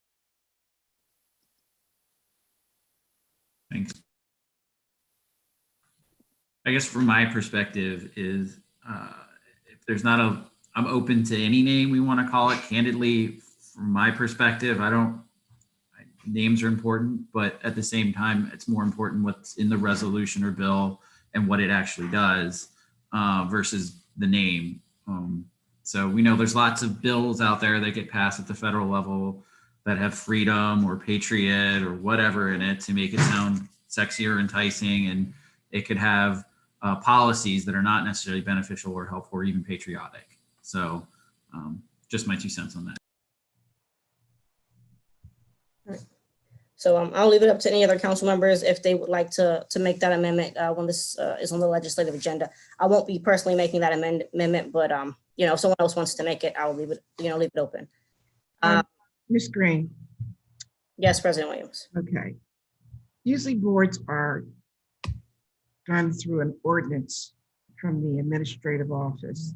thanks. I guess from my perspective is if there's not I'm open to any name we want to call it. Candidly, from my perspective, names are important, but at the same time, it's more important what's in the resolution or bill and what it actually does versus the name. So we know there's lots of bills out there that get passed at the federal level that have freedom or patriot or whatever in it to make it sound sexy or enticing, and it could have policies that are not necessarily beneficial or helpful or even patriotic. So just my 2 cents on that. All right. So I'll leave it up to any other council members if they would like to make that amendment when this is on the legislative agenda. I won't be personally making that amendment, but if someone else wants to make it, I'll leave it open. Ms. Green. Yes, President Williams. Okay. Usually boards are done through an ordinance from the administrative office.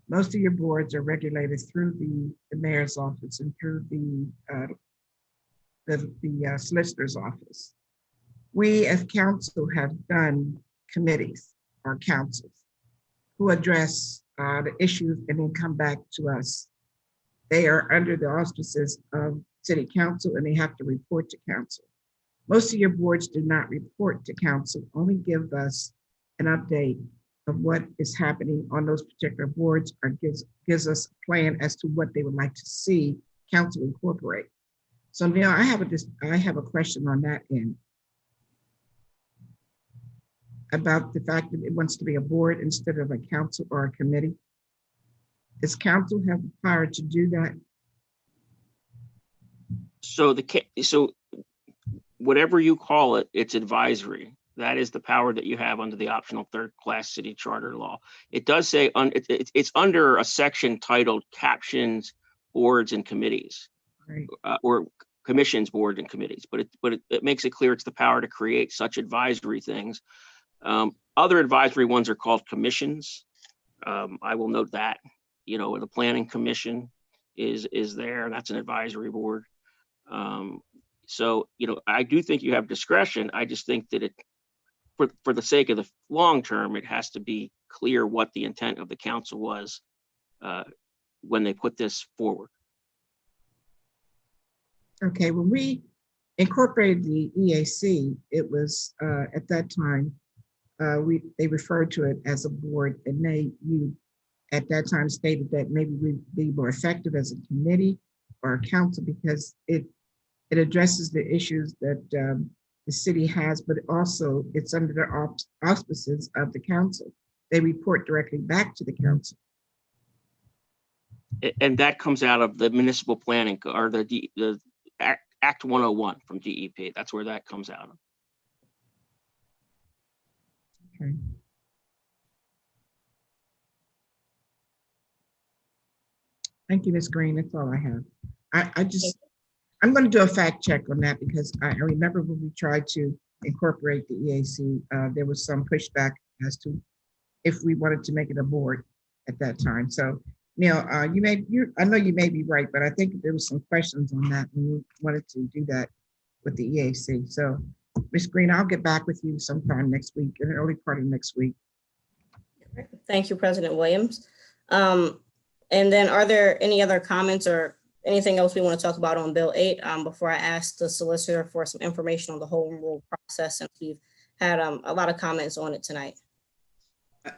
Most of your boards are regulated through the mayor's office and through the solicitor's office. We as council have done committees or councils who address the issues and then come back to us. They are under the auspices of city council and they have to report to council. Most of your boards do not report to council, only give us an update of what is happening on those particular boards, or gives us a plan as to what they would like to see council incorporate. So Neil, I have a question on that end about the fact that it wants to be a board instead of a council or a committee. Does council have the power to do that? So so whatever you call it, it's advisory. That is the power that you have under the optional third-class city charter law. It does say it's under a section titled captions, boards, and committees, Right. Or commissions, boards, and committees. But it makes it clear it's the power to create such advisory things. Other advisory ones are called commissions. I will note that, the planning commission is there, and that's an advisory board. So, I do think you have discretion. I just think that for the sake of the long term, it has to be clear what the intent of the council was when they put this forward. Okay, when we incorporated the EAC, it was at that time, they referred to it as a board, and you at that time stated that maybe we'd be more effective as a committee or a council because it addresses the issues that the city has, but also it's under the auspices of the council. They report directly back to the council. And that comes out of the municipal planning or the Act 101 from DEP. That's where that comes out of. Okay. Thank you, Ms. Green. That's all I have. I'm going to do a fact check on that because I remember when we tried to incorporate the EAC, there was some pushback as to if we wanted to make it a board at that time. So, Neil, I know you may be right, but I think there was some questions on that and we wanted to do that with the EAC. So, Ms. Green, I'll get back with you sometime next week, in the early part of next week. Thank you, President Williams. And then are there any other comments or anything else we want to talk about on Bill 8 before I ask the solicitor for some information on the home rule process, since we've had a lot of comments on it tonight?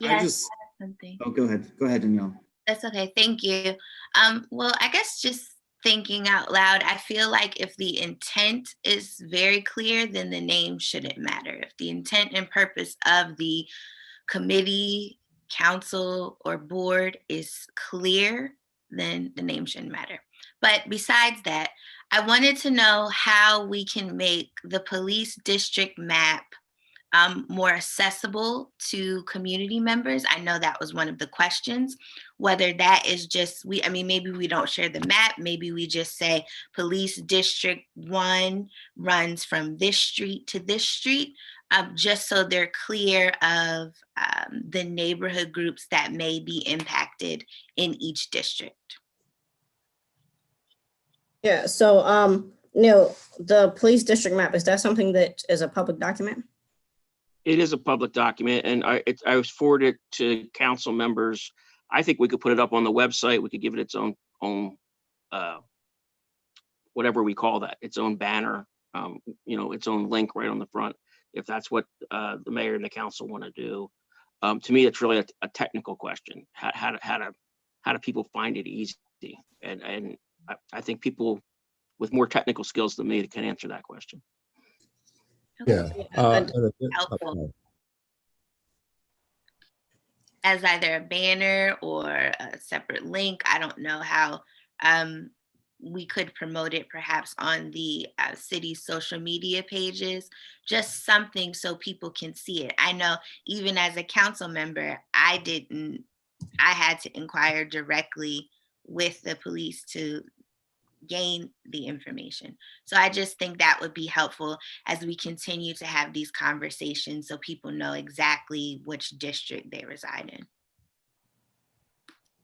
Yes, Oh, go ahead, Danielle. That's okay, thank you. Well, I guess just thinking out loud, I feel like if the intent is very clear, then the name shouldn't matter. If the intent and purpose of the committee, council, or board is clear, then the name shouldn't matter. But besides that, I wanted to know how we can make the police district map more accessible to community members. I know that was one of the questions, whether that is just, maybe we don't share the map, maybe we just say police district 1 runs from this street to this street, just so they're clear of the neighborhood groups that may be impacted in each district. Yeah, so Neil, the police district map, is that something that is a public document? It is a public document, and I was forwarded to council members. I think we could put it up on the website. We could give it its own whatever we call that, its own banner, its own link right on the front, if that's what the mayor and the council want to do. To me, it's really a technical question. How do people find it easy? And I think people with more technical skills than me can answer that question. Yeah. Helpful. As either a banner or a separate link. I don't know how we could promote it perhaps on the city's social media pages, just something so people can see it. I know even as a council member, I had to inquire directly with the police to gain the information. So I just think that would be helpful as we continue to have these conversations so people know exactly which district they reside in.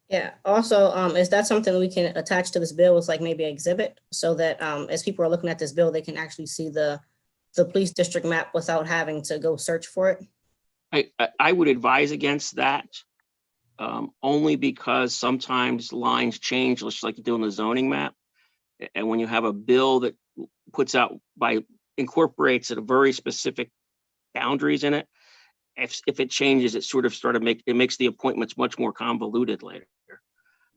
Yeah, also, is that something we can attach to this bill as like maybe an exhibit so that as people are looking at this bill, they can actually see the police district map without having to go search for it? I would advise against that only because sometimes lines change, just like you do in the zoning map. And when you have a bill that puts out by incorporates a very specific boundaries in it. If it changes, it sort of it makes the appointments much more convoluted later.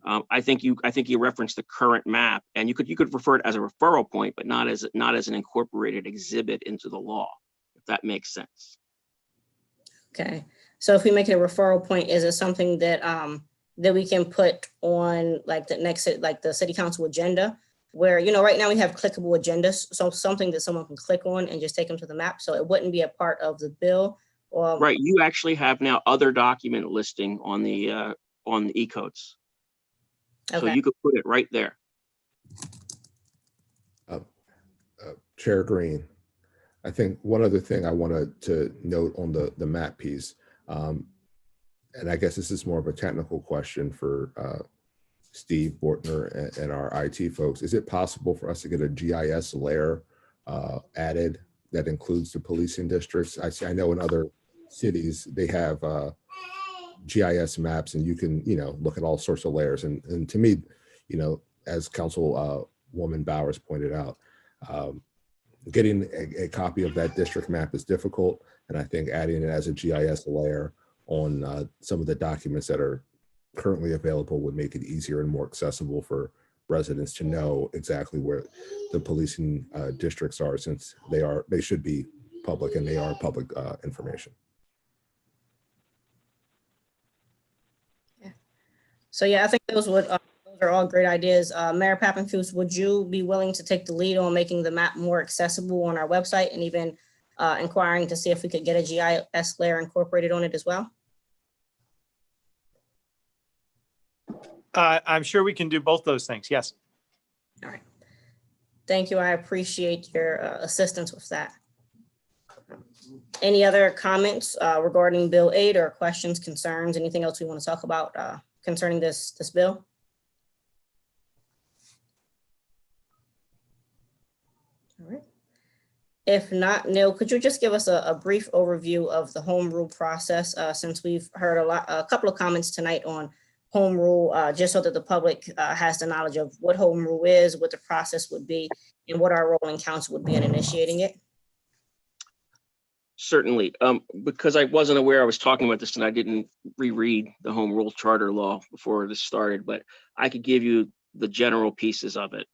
I think you referenced the current map, and you could refer it as a referral point, but not as an incorporated exhibit into the law, if that makes sense. Okay, so if we make it a referral point, is it something that that we can put on like the next, like the city council agenda, where, you know, right now we have clickable agendas, so something that someone can click on and just take them to the map, so it wouldn't be a part of the bill? Or Right, you actually have now other document listing on the e-codes. So okay. you could put it right there. Chair Green, I think one other thing I wanted to note on the map piece, and I guess this is more of a technical question for Steve Bortner and our IT folks. Is it possible for us to get a GIS layer added that includes the policing districts? I know in other cities they have GIS maps, and you can, you know, look at all sorts of layers. And to me, you know, as Councilwoman Bowers pointed out, getting a copy of that district map is difficult. And I think adding it as a GIS layer on some of the documents that are currently available would make it easier and more accessible for residents to know exactly where the policing districts are, since they should be public, and they are public information. So yeah, I think those are all great ideas. Mayor Pappenfuss, would you be willing to take the lead on making the map more accessible on our website, and even inquiring to see if we could get a GIS layer incorporated on it as well? I'm sure we can do both those things. Yes. All right. Thank you. I appreciate your assistance with that. Any other comments regarding Bill 8, or questions, concerns, anything else we want to talk about concerning this bill? All right. If not, Neil, could you just give us a brief overview of the home rule process, since we've heard a couple of comments tonight on home rule, just so that the public has the knowledge of what home rule is, what the process would be, and what our role in council would be in initiating it? Certainly, because I wasn't aware I was talking about this and I didn't reread the home rule charter law before this started, but I could give you the general pieces of it.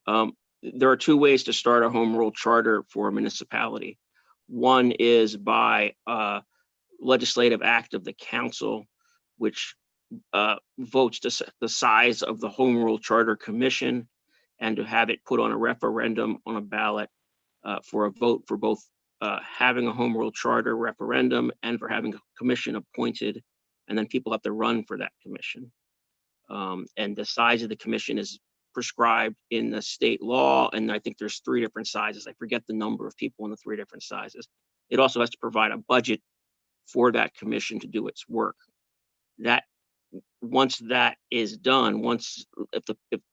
There are two ways to start a home rule charter for a municipality. One is by legislative act of the council, which votes the size of the home rule charter commission, and to have it put on a referendum on a ballot for a vote for both having a home rule charter referendum and for having a commission appointed, and then people have to run for that commission. And the size of the commission is prescribed in the state law, and I think there's 3 different sizes. I forget the number of people in the 3 different sizes. It also has to provide a budget for that commission to do its work. That once that is done, if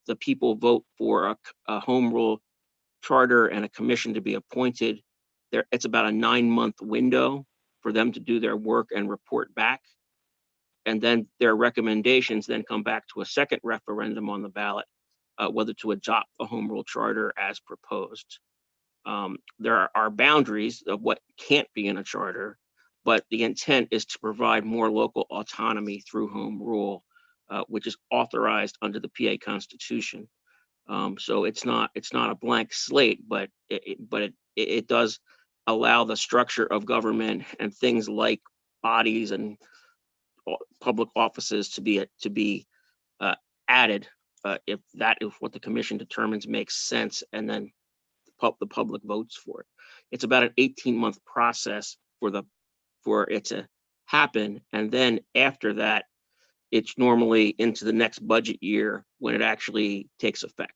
the people vote for a home rule charter and a commission to be appointed, it's about a 9-month window for them to do their work and report back. And then their recommendations then come back to a second referendum on the ballot, whether to adopt the home rule charter as proposed. There are boundaries of what can't be in a charter, but the intent is to provide more local autonomy through home rule, which is authorized under the PA Constitution. So it's not a blank slate, but it does allow the structure of government and things like bodies and public offices to be added if what the commission determines makes sense, and then the public votes for it. It's about an 18-month process for it to happen, and then after that, it's normally into the next budget year when it actually takes effect.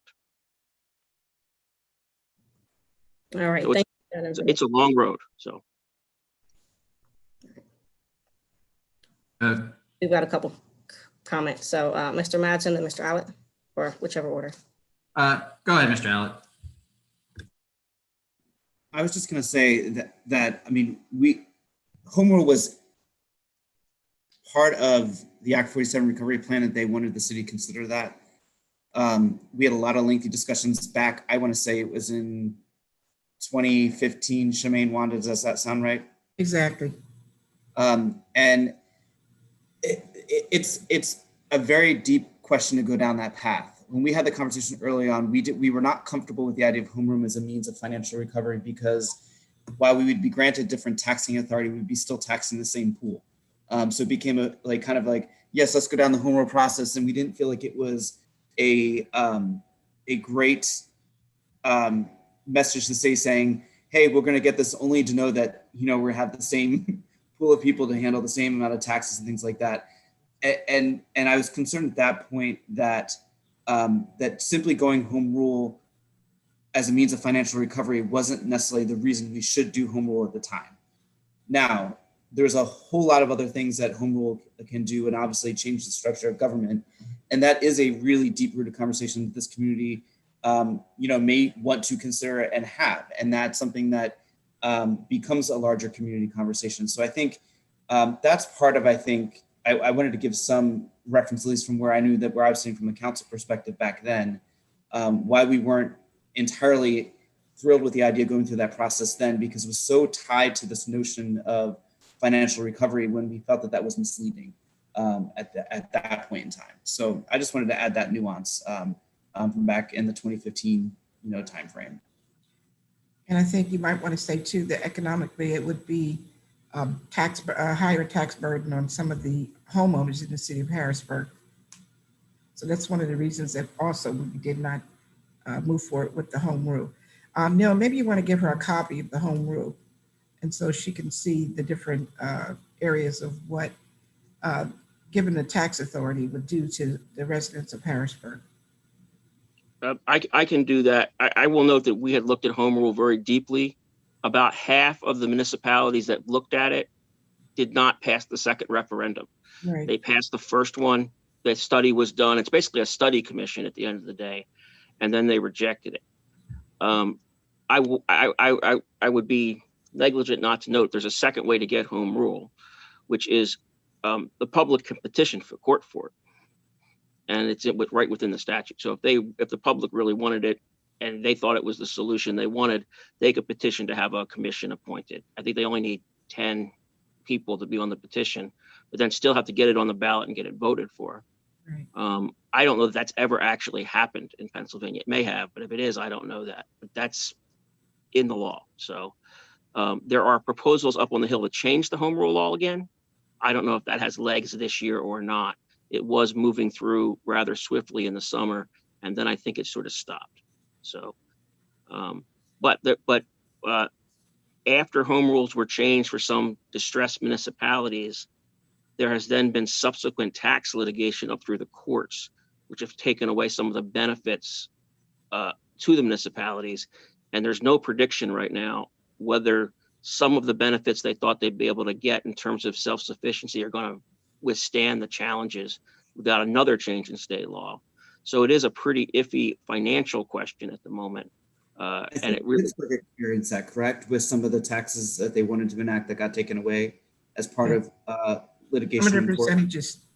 All right, so thank you. It's a long road. So we've got a couple comments. So Mr. Madsen and Mr. Allett, or whichever order. Go ahead, Mr. Allett. I was just going to say that I mean, home rule was part of the Act 47 recovery plan, and they wanted the city to consider that. We had a lot of lengthy discussions back, I want to say it was in 2015, Shemaine Wanda, does that sound right? Exactly. And it's a very deep question to go down that path. When we had the conversation early on, we were not comfortable with the idea of homeroom as a means of financial recovery, because while we would be granted different taxing authority, we'd be still taxing the same pool. So it became yes, let's go down the home rule process, and we didn't feel like it was a great message to saying, hey, we're going to get this only to know that we have the same pool of people to handle the same amount of taxes and things like that. And I was concerned at that point that that simply going home rule as a means of financial recovery wasn't necessarily the reason we should do home rule at the time. Now, there's a whole lot of other things that home rule can do, and obviously change the structure of government. And that is a really deep-rooted conversation that this community may want to consider and have. And that's something that becomes a larger community conversation. So I think that's part of, I wanted to give some reference, at least from where I knew that where I was sitting from a council perspective back then, why we weren't entirely thrilled with the idea of going through that process then, because it was so tied to this notion of financial recovery when we felt that that was misleading at that point in time. So I just wanted to add that nuance from back in the 2015 timeframe. And I think you might want to say too that economically it would be higher tax burden on some of the homeowners in the city of Harrisburg. So that's one of the reasons that also we did not move forward with the home rule. Neil, maybe you want to give her a copy of the home rule, and so she can see the different areas of what given the tax authority would do to the residents of Harrisburg. I can do that. I will note that we had looked at home rule very deeply. About half of the municipalities that looked at it did not pass the second referendum. Right. They passed the first one. The study was done. It's basically a study commission at the end of the day, and then they rejected it. I would be negligent not to note there's a second way to get home rule, which is the public can petition for court for it, and it's right within the statute. So if the public really wanted it and they thought it was the solution they wanted, they could petition to have a commission appointed. I think they only need 10 people to be on the petition, but then still have to get it on the ballot and get it voted for. Right. I don't know that that's ever actually happened in Pennsylvania. It may have, but if it is, I don't know that. But that's in the law. So there are proposals up on the Hill to change the home rule law again. I don't know if that has legs this year or not. It was moving through rather swiftly in the summer, and then I think it sort of stopped. So, after home rules were changed for some distressed municipalities, there has then been subsequent tax litigation up through the courts, which have taken away some of the benefits to the municipalities. And there's no prediction right now whether some of the benefits they thought they'd be able to get in terms of self-sufficiency are going to withstand the challenges without another change in state law. So it is a pretty iffy financial question at the moment. And it really experienced that, correct? With some of the taxes that they wanted to enact that got taken away as part of litigation.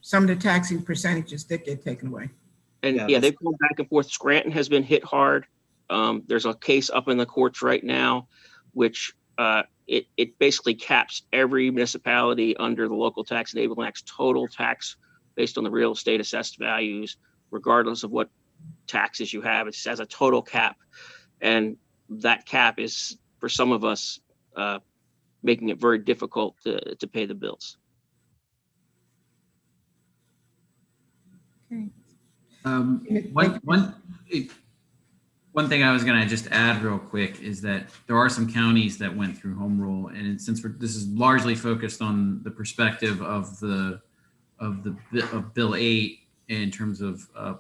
Some of the taxing percentages did get taken away. And yeah, they've gone back and forth. Scranton has been hit hard. There's a case up in the courts right now, which it basically caps every municipality under the Local Tax Enabling Act's total tax based on the real estate assessed values, regardless of what taxes you have. It has a total cap. And that cap is, for some of us, making it very difficult to pay the bills. Okay. One thing I was going to just add real quick is that there are some counties that went through home rule, and since this is largely focused on the perspective of Bill 8 in terms of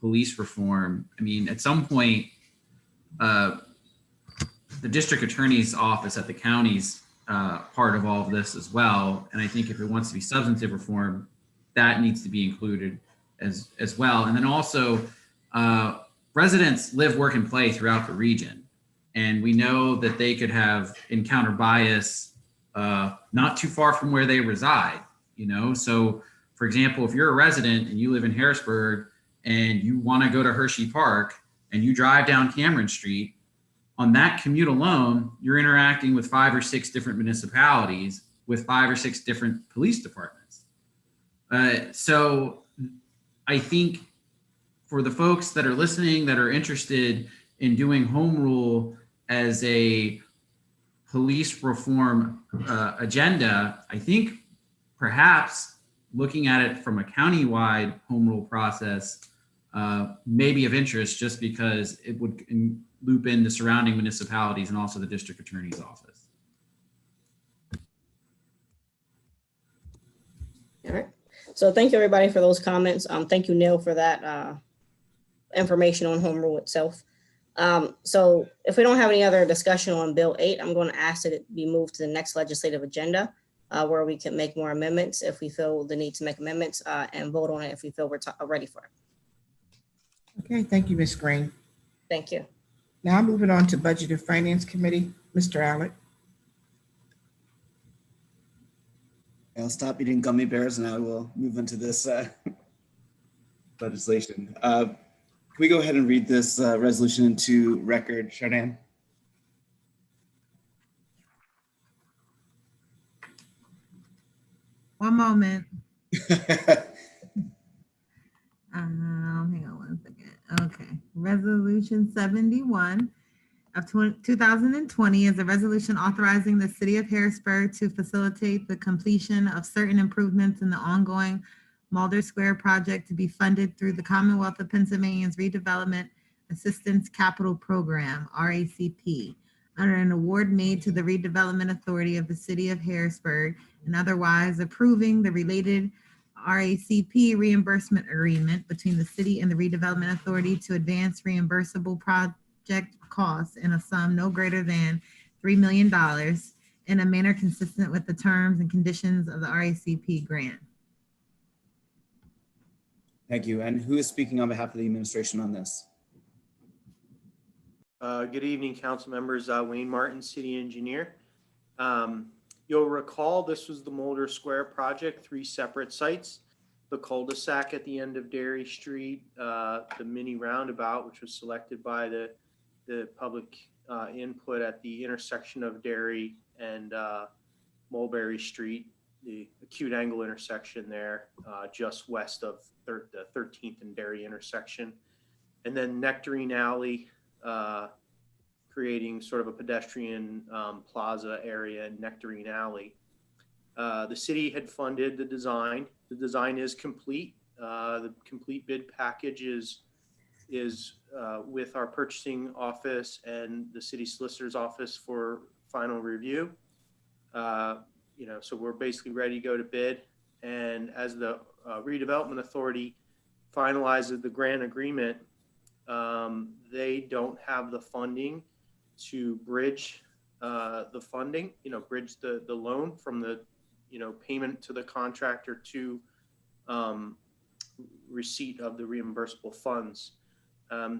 police reform, I mean, at some point, the district attorney's office at the county's part of all of this as well. And I think if it wants to be substantive reform, that needs to be included as well. And then also, residents live, work, and play throughout the region. And we know that they could have encounter bias not too far from where they reside, So for example, if you're a resident and you live in Harrisburg and you want to go to Hershey Park and you drive down Cameron Street on that commute alone, you're interacting with 5 or 6 different municipalities with 5 or 6 different police departments. So I think for the folks that are listening that are interested in doing home rule as a police reform agenda, I think perhaps looking at it from a county-wide home rule process may be of interest, just because it would loop in the surrounding municipalities and also the district attorney's office. All right. So thank you everybody for those comments. Thank you, Neil, for that information on home rule itself. So if we don't have any other discussion on Bill 8, I'm going to ask that it be moved to the next legislative agenda where we can make more amendments if we feel the need to make amendments and vote on it if we feel we're ready for it. Okay, thank you, Ms. Green. Thank you. Now moving on to Budget and Finance Committee, Mr. Allett. I'll stop eating gummy bears and I will move into this legislation. Can we go ahead and read this resolution into record, Shardan? One moment. Hang on one second. Okay. Resolution 71 of 2020 is a resolution authorizing the city of Harrisburg to facilitate the completion of certain improvements in the ongoing Mulder Square project to be funded through the Commonwealth of Pennsylvania's Redevelopment Assistance Capital Program, RACP, under an award made to the Redevelopment Authority of the City of Harrisburg, and otherwise approving the related RACP reimbursement agreement between the city and the Redevelopment Authority to advance reimbursable project costs in a sum no greater than $3 million in a manner consistent with the terms and conditions of the RACP grant. Thank you. And who is speaking on behalf of the administration on this? Good evening, council members. Wayne Martin, city engineer. You'll recall this was the Mulder Square project, 3 separate sites. The cul-de-sac at the end of Dairy Street, the mini roundabout, which was selected by the public input at the intersection of Dairy and Mulberry Street, the acute angle intersection there, just west of the 13th and Dairy intersection. And then Nectarine Alley, creating sort of a pedestrian plaza area in Nectarine Alley. The city had funded the design. The design is complete. The complete bid package is with our purchasing office and the city solicitor's office for final review. So we're basically ready to go to bid. And as the redevelopment authority finalizes the grant agreement, they don't have the funding to bridge the funding, bridge the loan from the, payment to the contractor to receipt of the reimbursable funds.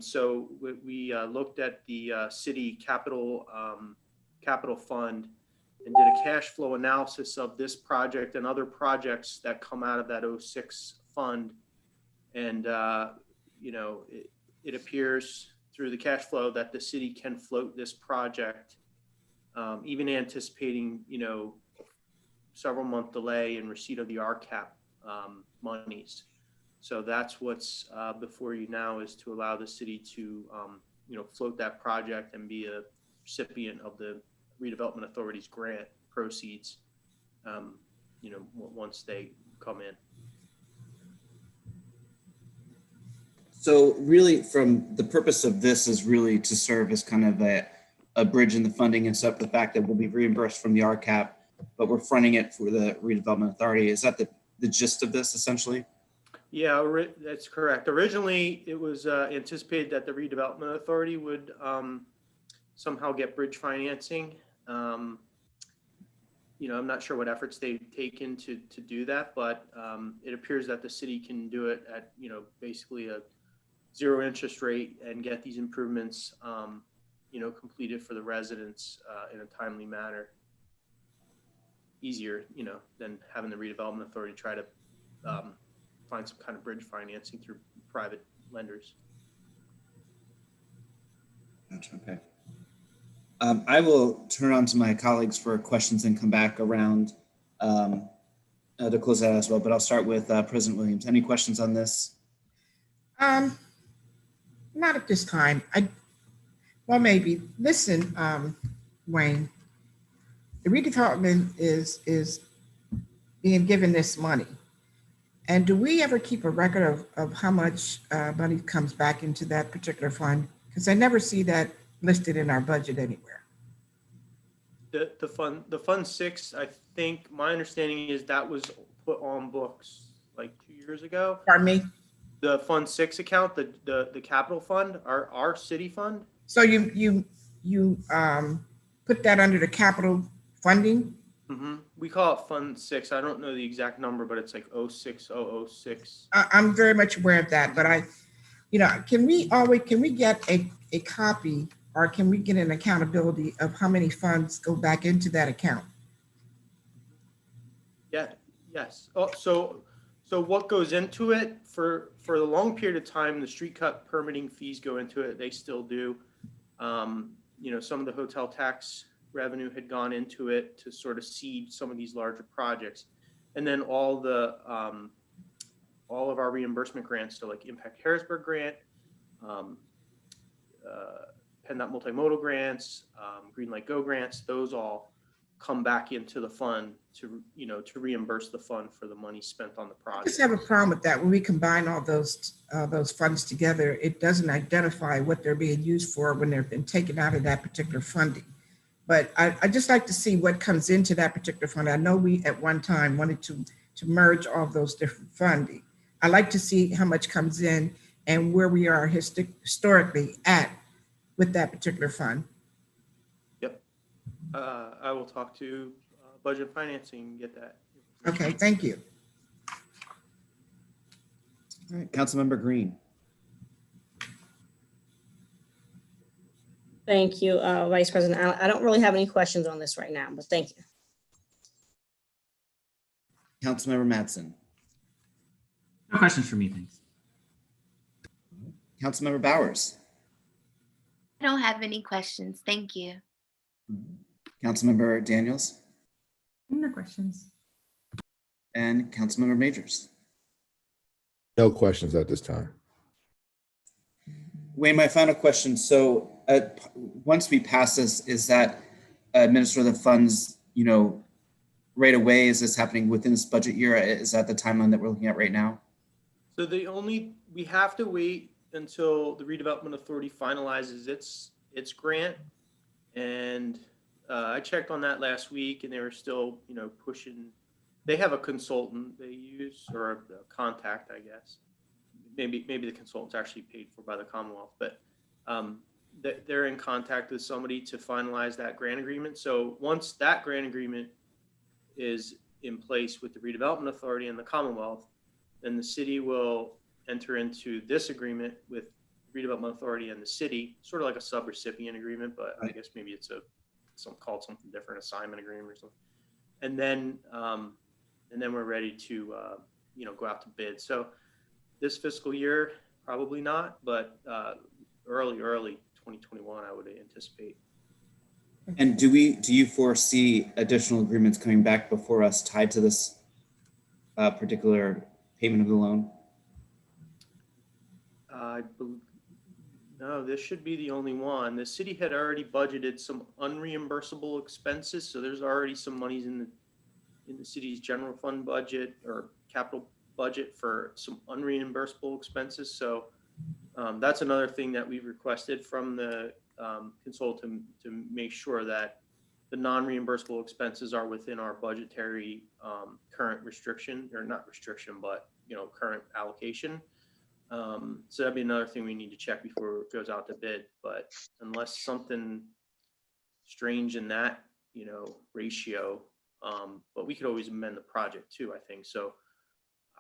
So we looked at the city capital fund and did a cash flow analysis of this project and other projects that come out of that 06 fund. And, it appears through the cash flow that the city can float this project, even anticipating, several month delay in receipt of the RCAP monies. So that's what's before you now, is to allow the city to, float that project and be a recipient of the Redevelopment Authority's grant proceeds, once they come in. So really, from the purpose of this is really to serve as kind of a bridge in the funding, and so the fact that we'll be reimbursed from the RCAP, but we're fronting it for the Redevelopment Authority. Is that the gist of this essentially? Yeah, that's correct. Originally, it was anticipated that the Redevelopment Authority would somehow get bridge financing. I'm not sure what efforts they've taken to do that, but it appears that the city can do it at, basically a 0 interest rate and get these improvements, completed for the residents in a timely manner. Easier, than having the Redevelopment Authority try to find some kind of bridge financing through private lenders. Gotcha. Okay. I will turn on to my colleagues for questions and come back around to close that as well. But I'll start with President Williams. Any questions on this? Not at this time. Well, maybe. Listen, Wayne, the redevelopment is being given this money. And do we ever keep a record of how much money comes back into that particular fund? Because I never see that listed in our budget anywhere. The fund 6, I think my understanding is that was put on books like 2 years ago. Pardon me? The fund 6 account, the capital fund, our city fund. So you put that under the capital funding? Mm-hmm. We call it fund 6. I don't know the exact number, but it's like 06006. I'm very much aware of that, but can we get a copy, or can we get an accountability of how many funds go back into that account? Yeah. Yes. Oh, so what goes into it for the long period of time, the street cut permitting fees go into it. They still do. Some of the hotel tax revenue had gone into it to sort of seed some of these larger projects, and then all of our reimbursement grants, so like Impact Harrisburg grant, PennDOT multimodal grants, Green Light Go grants, those all come back into the fund to reimburse the fund for the money spent on the I project. just have a problem with that. When we combine all those funds together, it doesn't identify what they're being used for when they've been taken out of that particular funding. But I just like to see what comes into that particular fund. I know we at one time wanted to merge all of those different funding. I like to see how much comes in and where we are historically at with that particular fund. Yep. I will talk to budget and financing and get that. Okay, thank you. All right, Councilmember Green. Thank you, Vice President. I don't really have any questions on this right now, but thank you. Councilmember Madsen. No questions for me, thanks. Councilmember Bowers. I don't have any questions. Thank you. Councilmember Daniels. No questions. And Councilmember Majors. No questions at this time. Wayne, my final question. So once we pass this, is that administer the funds, right away? Is this happening within this budget year? Is that the timeline that we're looking at right now? So we have to wait until the redevelopment authority finalizes its grant. And I checked on that last week and they were still, pushing. They have a consultant they use, or a contact, I guess. Maybe the consultant's actually paid for by the Commonwealth, but they're in contact with somebody to finalize that grant agreement. So once that grant agreement is in place with the redevelopment authority and the Commonwealth, then the city will enter into this agreement with the redevelopment authority and the city, sort of like a subrecipient agreement, but I guess maybe it's called something different, assignment agreement or something. And then we're ready to go out to bid. So this fiscal year, probably not, but early 2021, I would anticipate. And do you foresee additional agreements coming back before us tied to this particular payment of the loan? No, this should be the only one. The city had already budgeted some unreimbursable expenses, so there's already some monies in the city's general fund budget or capital budget for some unreimbursable expenses. So that's another thing that we've requested from the consultant to make sure that the non-reimbursable expenses are within our budgetary current restriction, or not restriction, but current allocation. So that'd be another thing we need to check before it goes out to bid. But unless something strange in that ratio, but we could always amend the project too, I think. So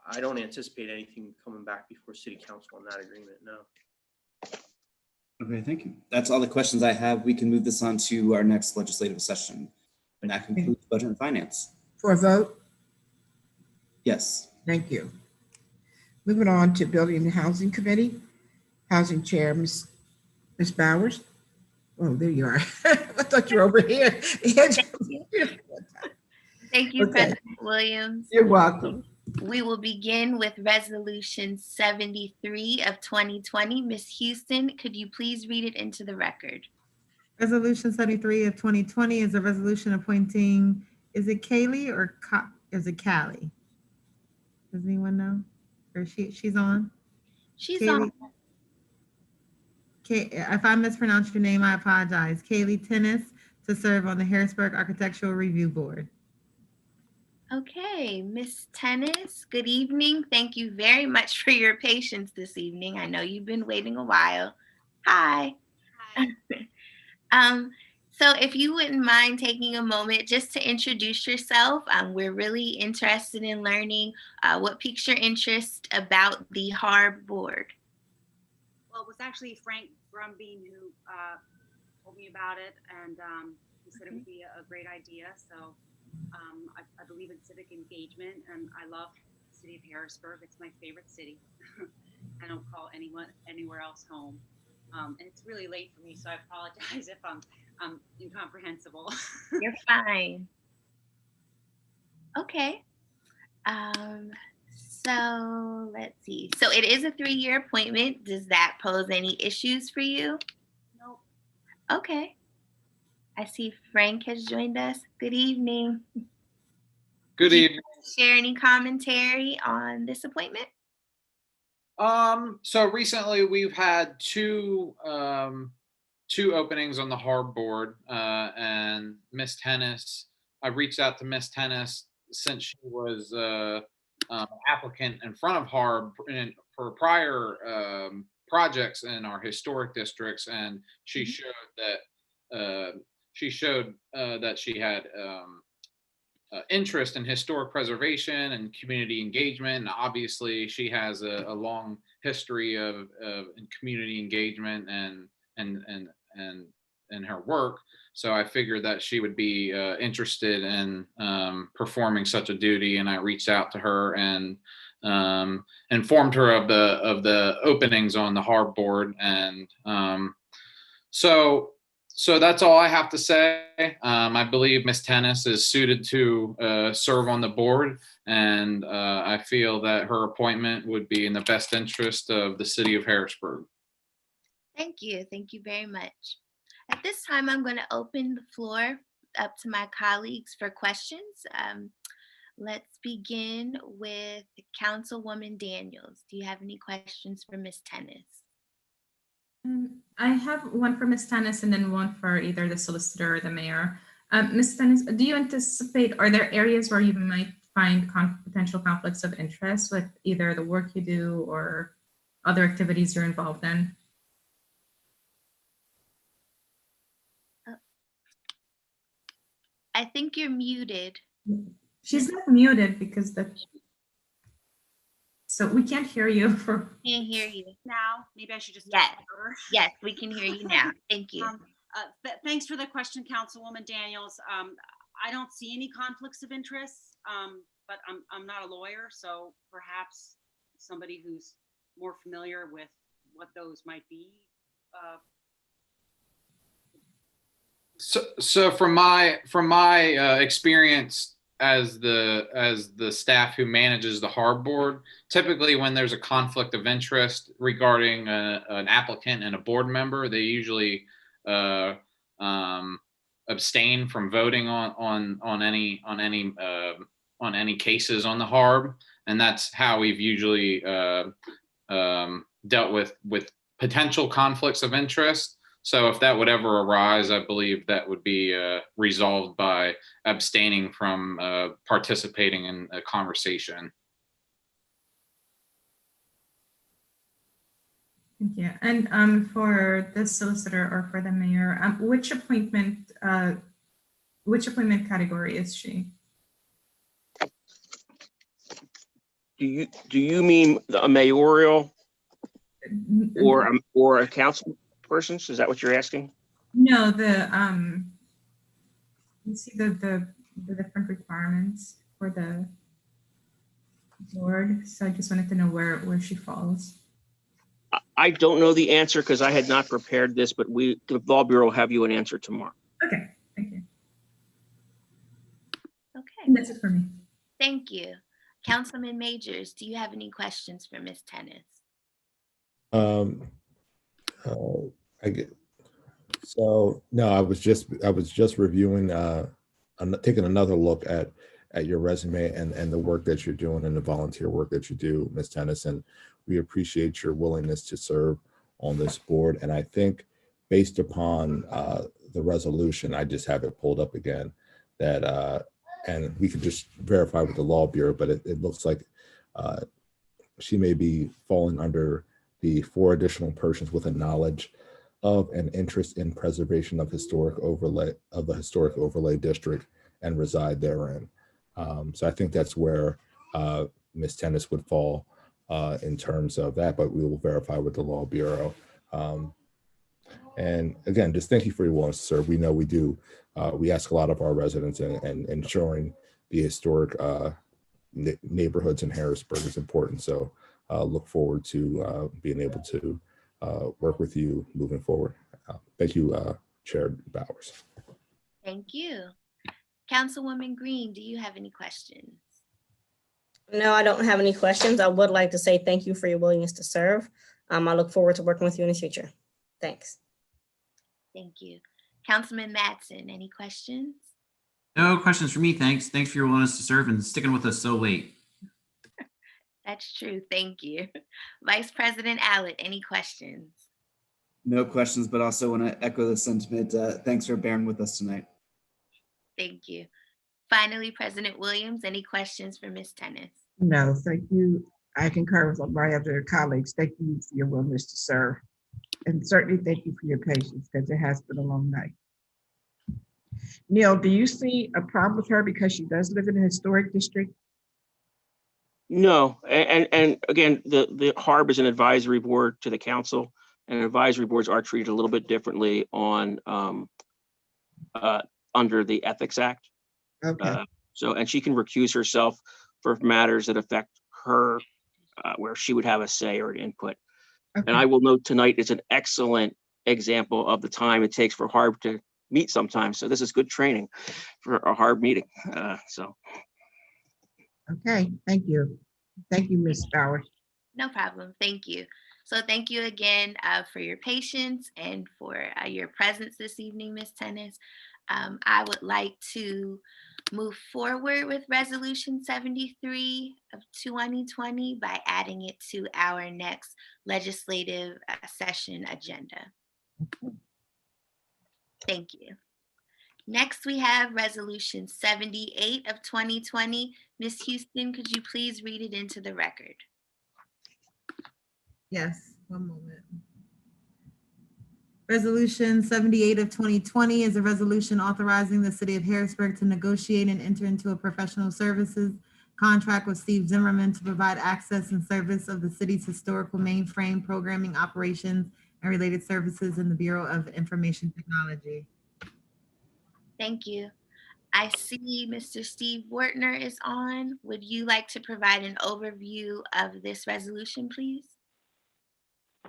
I don't anticipate anything coming back before City Council on that agreement, no. Okay, thank you. That's all the questions I have. We can move this on to our next legislative session. And that concludes Budget and Finance. For a vote? Yes. Thank you. Moving on to Building and Housing Committee. Housing Chair, Ms. Bowers. Oh, there you are. I thought you were over here. Thank you, Okay. President Williams. You're welcome. We will begin with Resolution 73 of 2020. Ms. Houston, could you please read it into the record? Resolution 73 of 2020 is a resolution appointing, is it Kaylee or is it Callie? Does anyone know? Or she's on? She's Kaylee? on. If I mispronounced your name, I apologize. Kaylee Tennis to serve on the Harrisburg Architectural Review Board. Okay, Ms. Tennis, good evening. Thank you very much for your patience this evening. I know you've been waiting a while. Hi. So if you wouldn't mind taking a moment just to introduce yourself, we're really interested in learning what piques your interest about the HARB board. Well, it was actually Frank Brumbean who told me about it, and he said it would be a great idea. So I believe in civic engagement, and I love the city of Harrisburg. It's my favorite city. I don't call anyone anywhere else home. And it's really late for me, so I apologize if I'm incomprehensible. You're fine. Okay. So let's see. So it is a 3-year appointment. Does that pose any issues for you? Nope. Okay. I see Frank has joined us. Good evening. Good evening. Share any commentary on this appointment? So recently we've had two openings on the HARB board, and Miss Tennis. I reached out to Miss Tennis since she was applicant in front of HARB for prior projects in our historic districts, and she showed that she had interest in historic preservation and community engagement. And obviously, she has a long history of community engagement and her work. So I figured that she would be interested in performing such a duty, and I reached out to her and informed her of the openings on the HARB board, and so that's all I have to say. I believe Ms. Tennis is suited to serve on the board, and I feel that her appointment would be in the best interest of the city of Harrisburg. Thank you. Thank you very much. At this time, I'm going to open the floor up to my colleagues for questions. Let's begin with Councilwoman Daniels. Do you have any questions for Ms. Tennis? I have one for Ms. Tennis and then one for either the solicitor or the mayor. Ms. Tennis, do you anticipate, are there areas where you might find potential conflicts of interest with either the work you do or other activities you're involved in? I think you're muted. She's not muted because so we can't hear you. Can't hear you now. Maybe I should just yes. Yes, we can hear you now. Thank you. Thanks for the question, Councilwoman Daniels. I don't see any conflicts of interest, but I'm not a lawyer, so perhaps somebody who's more familiar with what those might be. So from my experience as the staff who manages the HARB board, typically when there's a conflict of interest regarding an applicant and a board member, they usually abstain from voting on any cases on the HARB, and that's how we've usually dealt with potential conflicts of interest. So if that would ever arise, I believe that would be resolved by abstaining from participating in a conversation. Thank you. And for the solicitor or for the mayor, which appointment category is she? Do you mean a mayoral or a council person? Is that what you're asking? No, you see the different requirements for the board. So I just wanted to know where she falls. I don't know the answer because I had not prepared this, but the Law Bureau will have you an answer tomorrow. Okay, thank you. Okay. That's it for me. Thank you. Councilman Majors, do you have any questions for Ms. Tennis? I get, so no, I was just reviewing, taking another look at your resume and the work that you're doing and the volunteer work that you do, Ms. Tennyson. We appreciate your willingness to serve on this board. And I think based upon the resolution, I just have it pulled up again, that and we could just verify with the Law Bureau, but it looks like she may be falling under the 4 additional persons with a knowledge of an interest in preservation of the historic overlay district and reside therein. So I think that's where Ms. Tennis would fall in terms of that, but we will verify with the Law Bureau. And again, just thank you for your willingness to serve. We know we do. We ask a lot of our residents, and ensuring the historic neighborhoods in Harrisburg is important. So look forward to being able to work with you moving forward. Thank you, Chair Bowers. Thank you. Councilwoman Green, do you have any questions? No, I don't have any questions. I would like to say thank you for your willingness to serve. I look forward to working with you in the future. Thanks. Thank you. Councilman Mattson, any questions? No questions for me, thanks. Thanks for your willingness to serve and sticking with us so late. That's true, thank you. Vice President Allett, any questions? No questions, but also want to echo the sentiment. Thanks for bearing with us tonight. Thank you. Finally, President Williams, any questions for Ms. Tennis? No, thank you. I concur with my other colleagues. Thank you for your willingness to serve. And certainly thank you for your patience, because it has been a long night. Neil, do you see a problem with her because she does live in a historic district? No, and again, the HARB is an advisory board to the council, and advisory boards are treated a little bit differently on under the Ethics Act. Okay. So, and she can recuse herself for matters that affect her, where she would have a say or an input. Okay. And I will note tonight is an excellent example of the time it takes for HARB to meet sometimes. So this is good training for a HARB meeting. Okay, thank you. Thank you, Ms. Bowers. No problem, thank you. So thank you again for your patience and for your presence this evening, Ms. Tennis. I would like to move forward with Resolution 73 of 2020 by adding it to our next legislative session agenda. Thank you. Next, we have Resolution 78 of 2020. Ms. Houston, could you please read it into the record? Yes, one moment. Resolution 78 of 2020 is a resolution authorizing the city of Harrisburg to negotiate and enter into a professional services contract with Steve Zimmerman to provide access and service of the city's historical mainframe programming operations and related services in the Bureau of Information Technology. Thank you. I see Mr. Steve Wortner is on. Would you like to provide an overview of this resolution, please?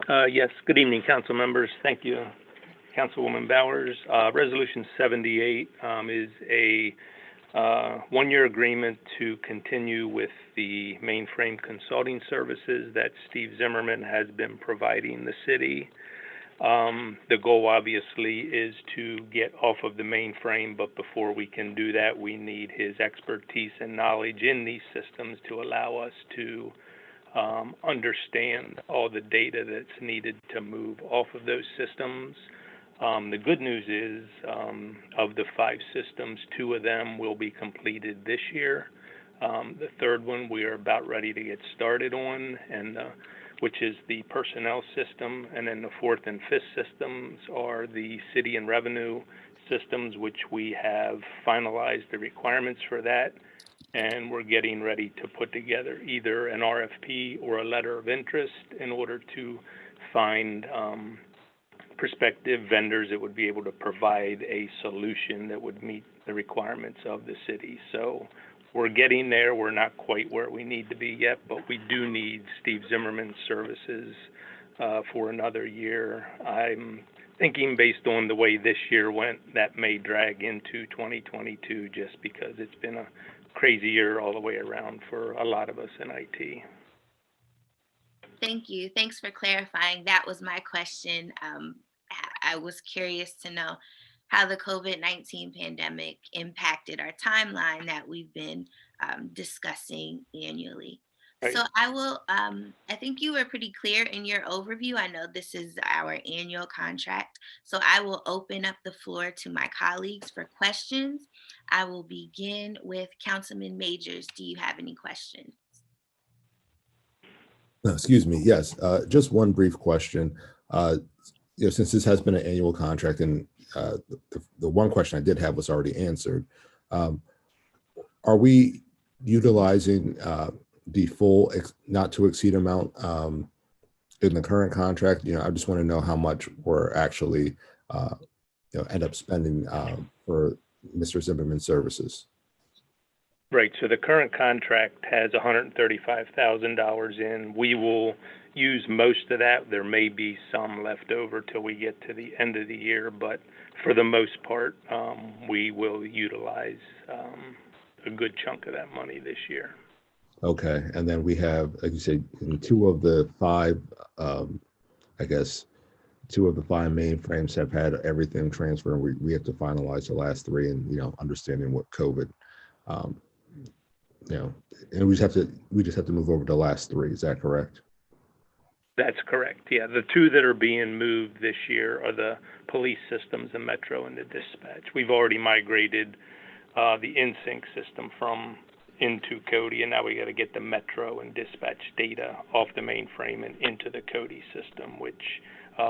Yes, good evening, council members. Thank you, Councilwoman Bowers. Resolution 78 is a one-year agreement to continue with the mainframe consulting services that Steve Zimmerman has been providing the city. The goal obviously is to get off of the mainframe, but before we can do that, we need his expertise and knowledge in these systems to allow us to understand all the data that's needed to move off of those systems. The good news is of the 5 systems, 2 of them will be completed this year. The third one we are about ready to get started on, and which is the personnel system. And then the 4th and 5th systems are the city and revenue systems, which we have finalized the requirements for that. And we're getting ready to put together either an RFP or a letter of interest in order to find prospective vendors that would be able to provide a solution that would meet the requirements of the city. So we're getting there. We're not quite where we need to be yet, but we do need Steve Zimmerman's services for another year. I'm thinking based on the way this year went, that may drag into 2022 just because it's been a crazy year all the way around for a lot of us in IT. Thank you. Thanks for clarifying. That was my question. I was curious to know how the COVID-19 pandemic impacted our timeline that we've been discussing annually. Right. So I think you were pretty clear in your overview. I know this is our annual contract. So I will open up the floor to my colleagues for questions. I will begin with Councilman Majors. Do you have any questions? No, excuse me. Yes, just one brief question. Since this has been an annual contract, and the one question I did have was already answered, are we utilizing the full not to exceed amount in the current contract? I just want to know how much we're actually end up spending for Mr. Zimmerman's services. Right. So the current contract has $135,000 in. We will use most of that. There may be some left over till we get to the end of the year, but for the most part, we will utilize a good chunk of that money this year. Okay, and then we have, like you said, in two of the five mainframes have had everything transferred, and we have to finalize the last three, and understanding what COVID, and we just have to move over the last three. Is that correct? That's correct. Yeah, the two that are being moved this year are the police systems, the Metro and the dispatch. We've already migrated the InSync system into Cody, and now we got to get the Metro and dispatch data off the mainframe and into the Cody system, which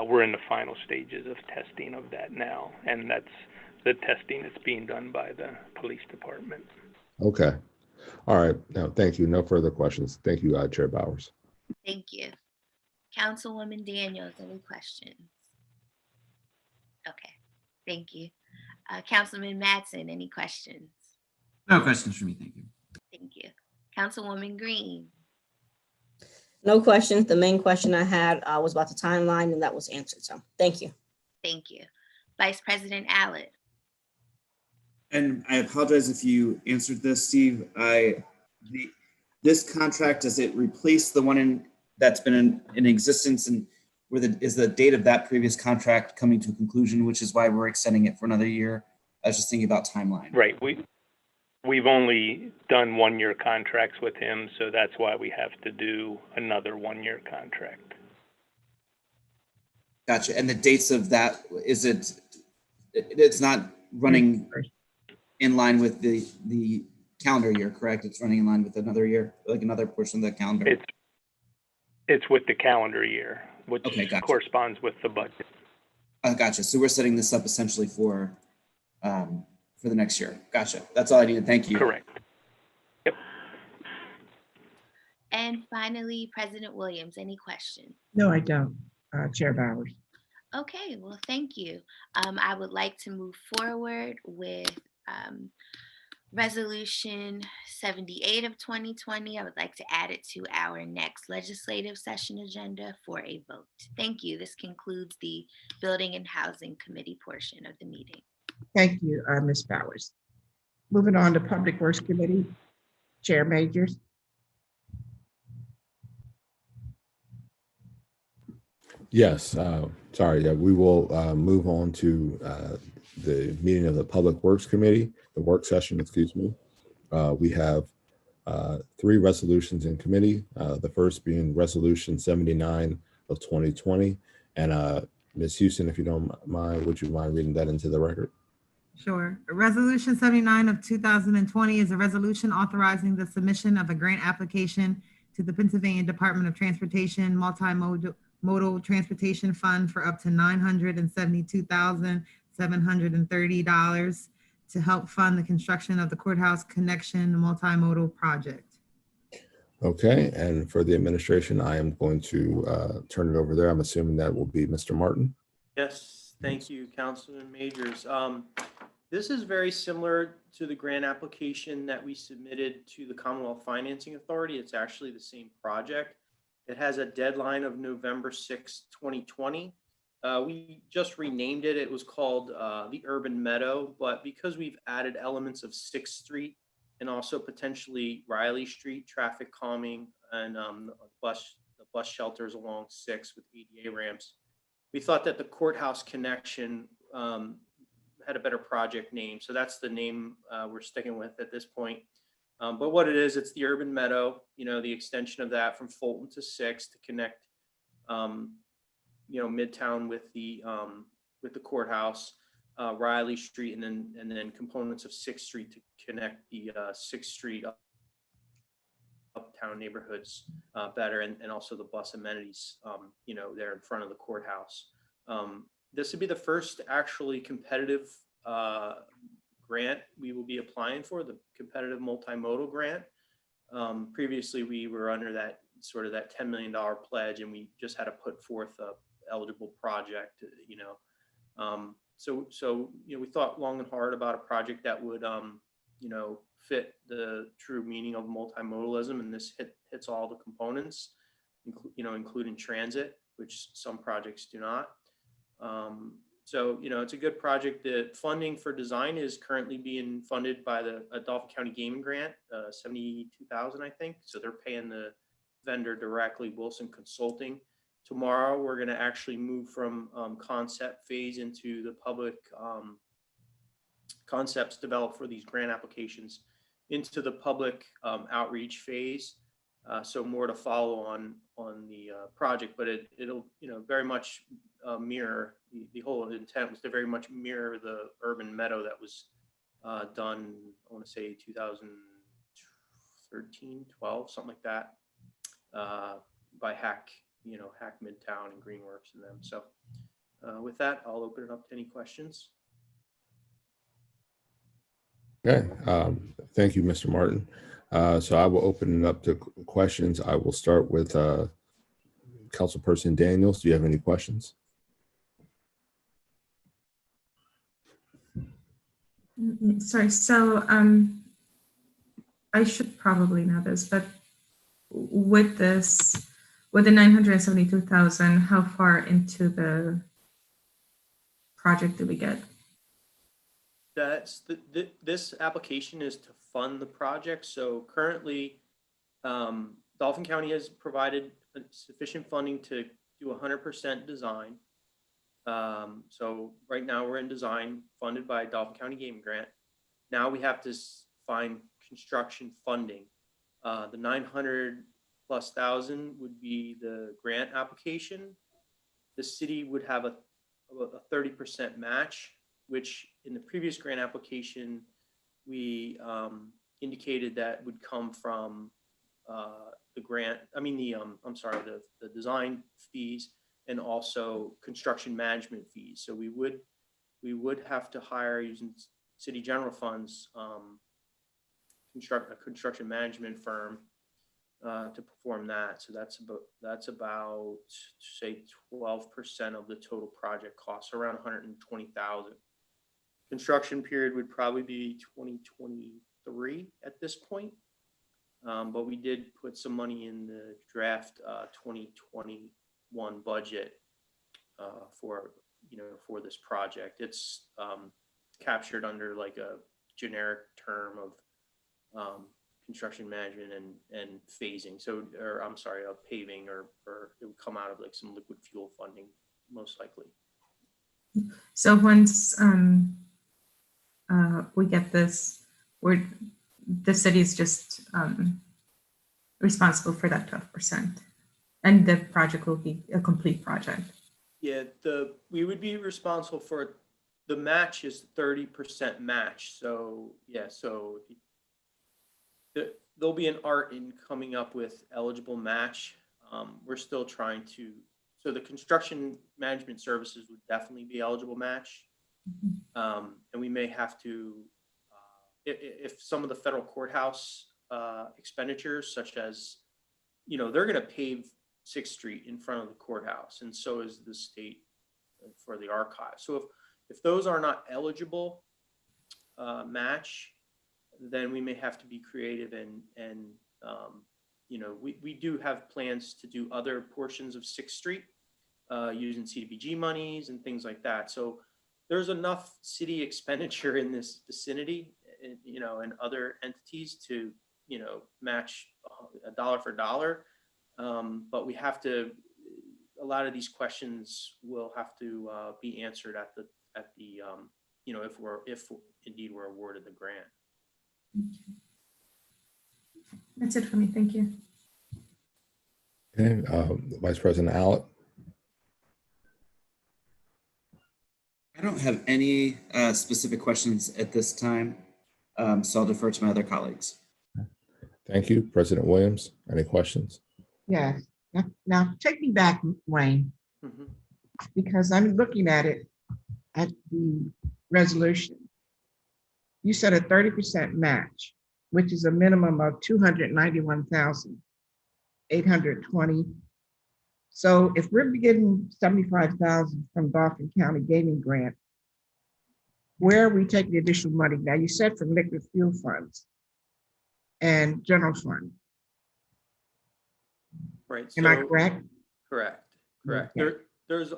we're in the final stages of testing of that now, and that's the testing that's being done by the police department. Okay. All right. No, thank you. No further questions. Thank you, Chair Bowers. Thank you. Councilwoman Daniels, any questions? Okay, thank you. Councilman Madsen, any questions? No questions for me, thank you. Thank you. Councilwoman Green. No questions. The main question I had was about the timeline, and that was answered. So thank you. Thank you. Vice President Allard. And I apologize if you answered this, Steve. This contract, does it replace the one that's been in existence, and is the date of that previous contract coming to a conclusion, which is why we're extending it for another year? I was just thinking about timeline. Right. We've only done 1-year contracts with him, so that's why we have to do another 1-year contract. Gotcha. And the dates of that, it's not running in line with the calendar year, correct? It's running in line with another year, like another portion of the calendar. It's with the calendar year, which corresponds with the budget. Gotcha. So we're setting this up essentially for the next year. Gotcha. That's all I needed. Thank you. Correct. Yep. And finally, President Williams, any questions? No, I don't, Chair Bowers. Okay, well, thank you. I would like to move forward with Resolution 78 of 2020. I would like to add it to our next legislative session agenda for a vote. Thank you. This concludes the Building and Housing Committee portion of the meeting. Thank you, Ms. Bowers. Moving on to Public Works Committee, Chair Majors. Yes, sorry. Yeah, we will move on to the meeting of the Public Works Committee, the work session, excuse me. We have 3 resolutions in committee, the first being Resolution 79 of 2020. And Ms. Houston, if you don't mind, would you mind reading that into the record? Sure. Resolution 79 of 2020 is a resolution authorizing the submission of a grant application to the Pennsylvania Department of Transportation Multimodal Transportation Fund for up to $972,730 to help fund the construction of the Courthouse Connection Multimodal Project. Okay, and for the administration, I am going to turn it over there. I'm assuming that will be Mr. Martin. Yes, thank you, Councilman Majors. This is very similar to the grant application that we submitted to the Commonwealth Financing Authority. It's actually the same project. It has a deadline of November 6, 2020. We just renamed it. It was called the Urban Meadow, but because we've added elements of 6th Street and also potentially Riley Street, traffic calming, and the bus shelters along 6 with ADA ramps, we thought that the courthouse connection had a better project name. So that's the name we're sticking with at this point. But what it is, it's the Urban Meadow, the extension of that from Fulton to 6 to connect, Midtown with the courthouse, Riley Street, and then components of 6th Street to connect the 6th Street uptown neighborhoods better, and also the bus amenities, there in front of the courthouse. This would be the first actually competitive grant we will be applying for, the competitive multimodal grant. Previously, we were under that $10 million pledge, and we just had to put forth a eligible project, So we thought long and hard about a project that would, fit the true meaning of multimodalism, and this hits all the components, including transit, which some projects do not. So, it's a good project. The funding for design is currently being funded by the Dauphin County Gaming Grant, $72,000, I think. So they're paying the vendor directly, Wilson Consulting. Tomorrow, we're going to actually move from concept phase into the public concepts developed for these grant applications into the public outreach phase. So more to follow on the project, but it'll very much mirror, the whole intent was to very much mirror the Urban Meadow that was done, I want to say 2013, 12, something like that, by Hack Midtown and Greenworks and them. So with that, I'll open it up to any questions. Okay, thank you, Mr. Martin. So I will open it up to questions. I will start with Councilperson Daniels. Do you have any questions? Sorry, so I should probably know this, but with the 972,000, how far into the project do we get? That's this application is to fund the project. So currently, Dauphin County has provided sufficient funding to do 100% design. So right now we're in design funded by Dauphin County Gaming Grant. Now we have to find construction funding. The 900,000+ would be the grant application. The city would have a 30% match, which in the previous grant application, we indicated that would come from the design fees and also construction management fees. So we would have to hire, using city general funds, a construction management firm to perform that. So that's about say 12% of the total project cost, around 120,000. Construction period would probably be 2023 at this point, but we did put some money in the draft 2021 budget for this project. It's captured under like a generic term of construction management and phasing. So, paving, or it would come out of like some liquid fuel funding, most likely. So once we get this, the city is just responsible for that 12%, and the project will be a complete project. Yeah, we would be responsible for the match is 30% match. So yeah, so there'll be an art in coming up with eligible match. We're still trying to. So the construction management services would definitely be eligible match. And we may have to, if some of the federal courthouse expenditures, such as, they're going to pave 6th Street in front of the courthouse, and so is the state for the archive. So if those are not eligible match, then we may have to be creative and we do have plans to do other portions of 6th Street using CDBG monies and things like that. So there's enough city expenditure in this vicinity, and other entities to, match a dollar for dollar. But we have to, a lot of these questions will have to be answered at the if indeed we're awarded the grant. That's it for me. Thank you. Okay, Vice President Allett. I don't have any specific questions at this time, so I'll defer to my other colleagues. Thank you. President Williams, any questions? Yes. Now take me back, Wayne, because I'm looking at it at the resolution. You said a 30% match, which is a minimum of 291,820. So if we're getting 75,000 from Dauphin County Gaming Grant, where are we taking the additional money? Now you said from liquid fuel funds and general fund. Right. Am I correct? Correct. Okay. There's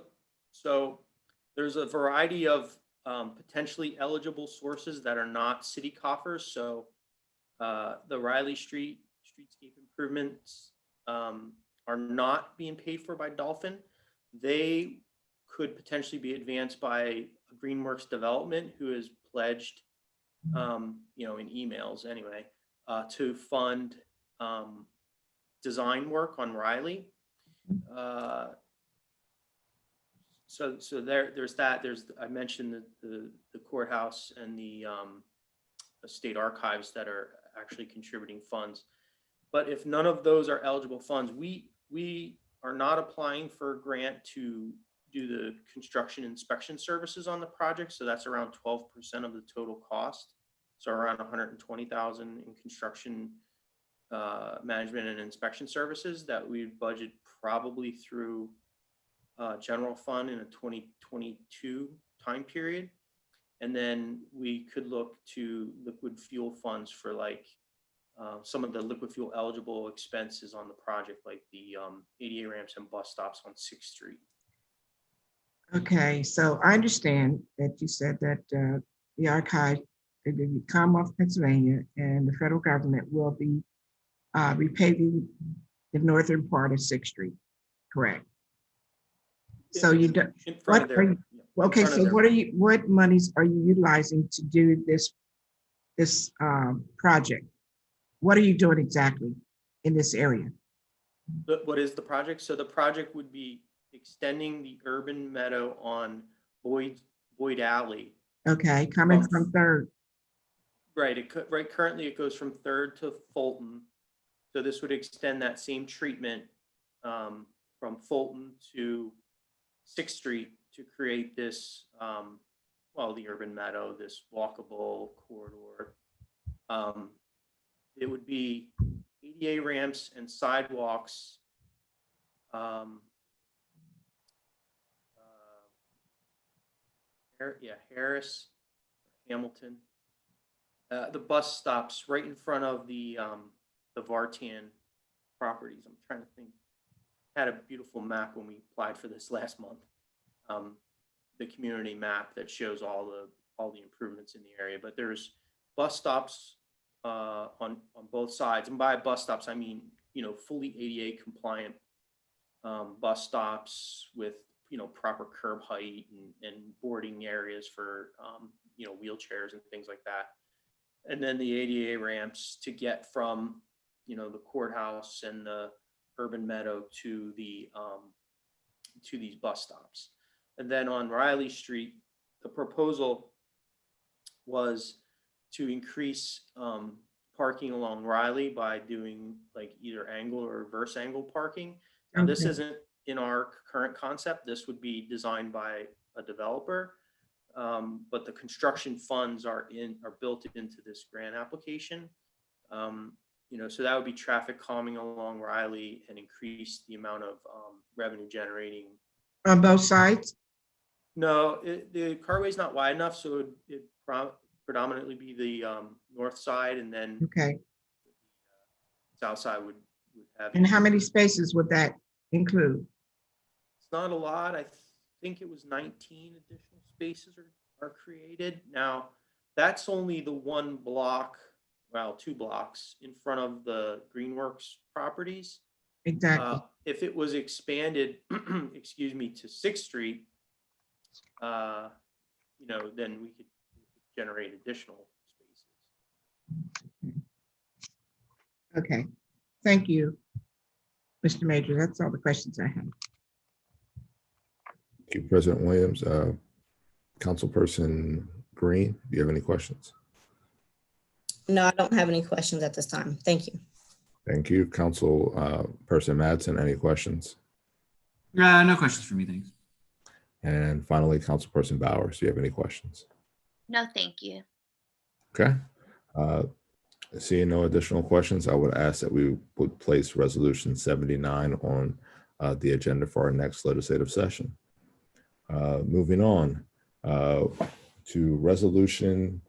a variety of potentially eligible sources that are not city coffers. So the Riley streetscape improvements are not being paid for by Dolphin. They could potentially be advanced by Greenworks Development, who is pledged, in emails anyway, to fund design work on Riley. So there's that. I mentioned the courthouse and the state archives that are actually contributing funds. But if none of those are eligible funds, we are not applying for a grant to do the construction inspection services on the project. So that's around 12% of the total cost. So around 120,000 in construction management and inspection services that we budget probably through general fund in a 2022 time period. And then we could look to liquid fuel funds for some of the liquid fuel eligible expenses on the project, like the ADA ramps and bus stops on 6th Street. Okay, so I understand that you said that the archive, the Commonwealth of Pennsylvania and the federal government will be repaving the northern part of 6th Street, correct? So you don't, what are you, okay, so what monies are you utilizing to do this project? What are you doing exactly in this area? What is the project? So the project would be extending the urban meadow on Boyd Alley. Okay, coming from 3rd. Right. Currently it goes from 3rd to Fulton. So this would extend that same treatment from Fulton to 6th Street to create this, the urban meadow, this walkable corridor. It would be ADA ramps and sidewalks. Harris, Hamilton. The bus stops right in front of the Vartan properties. I'm trying to think. Had a beautiful map when we applied for this last month. The community map that shows all the improvements in the area. But there's bus stops on both sides, and by bus stops I mean fully ADA compliant bus stops with proper curb height and boarding areas for wheelchairs and things like that. And then the ADA ramps to get from the courthouse and the urban meadow to the to these bus stops. And then on Riley Street, the proposal was to increase parking along Riley by doing either angle or reverse angle parking. Now this isn't in our current concept. This would be designed by a developer, but the construction funds are built into this grant application. So that would be traffic calming along Riley and increase the amount of revenue generating. On both sides? No, the carway is not wide enough, so it predominantly be the north side, and then okay, south side would would have. And how many spaces would that include? It's not a lot. I think it was 19 additional spaces are created. Now, that's only the one block, well, 2 blocks in front of the Greenworks properties. Exactly. If it was expanded, excuse me, to 6th Street, you know, then we could generate additional spaces. Okay, thank you, Mr. Major. That's all the questions I have. Thank you, President Williams. Councilperson Green, do you have any questions? No, I don't have any questions at this time. Thank you. Thank you. Person Madsen, any questions? No questions for me, thanks. And finally, Councilperson Bowers, do you have any questions? No, thank you. Okay. Seeing no additional questions, I would ask that we would place Resolution 79 on the agenda for our next legislative session. Moving on to Resolution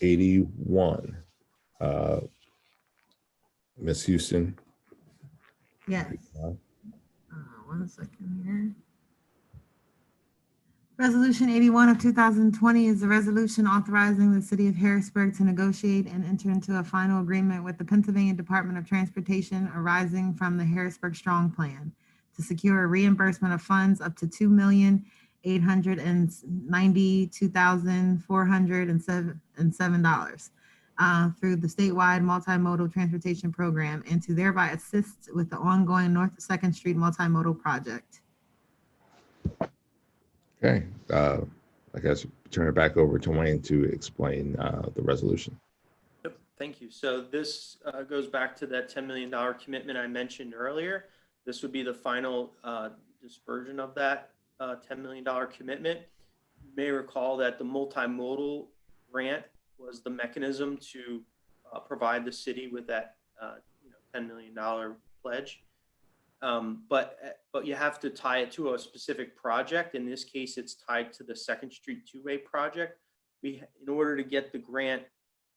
81. Ms. Houston. Yes. 1 second here. Resolution 81 of 2020 is a resolution authorizing the city of Harrisburg to negotiate and enter into a final agreement with the Pennsylvania Department of Transportation arising from the Harrisburg Strong Plan to secure a reimbursement of funds up to $2,892,407 through the statewide multimodal transportation program and to thereby assist with the ongoing North 2nd Street multimodal project. Okay, I guess turn it back over to Wayne to explain the resolution. Yep, thank you. So this goes back to that $10 million commitment I mentioned earlier. This would be the final dispersion of that $10 million commitment. You may recall that the multimodal grant was the mechanism to provide the city with that $10 million pledge. But you have to tie it to a specific project. In this case, it's tied to the 2nd Street two-way project. In order to get the grant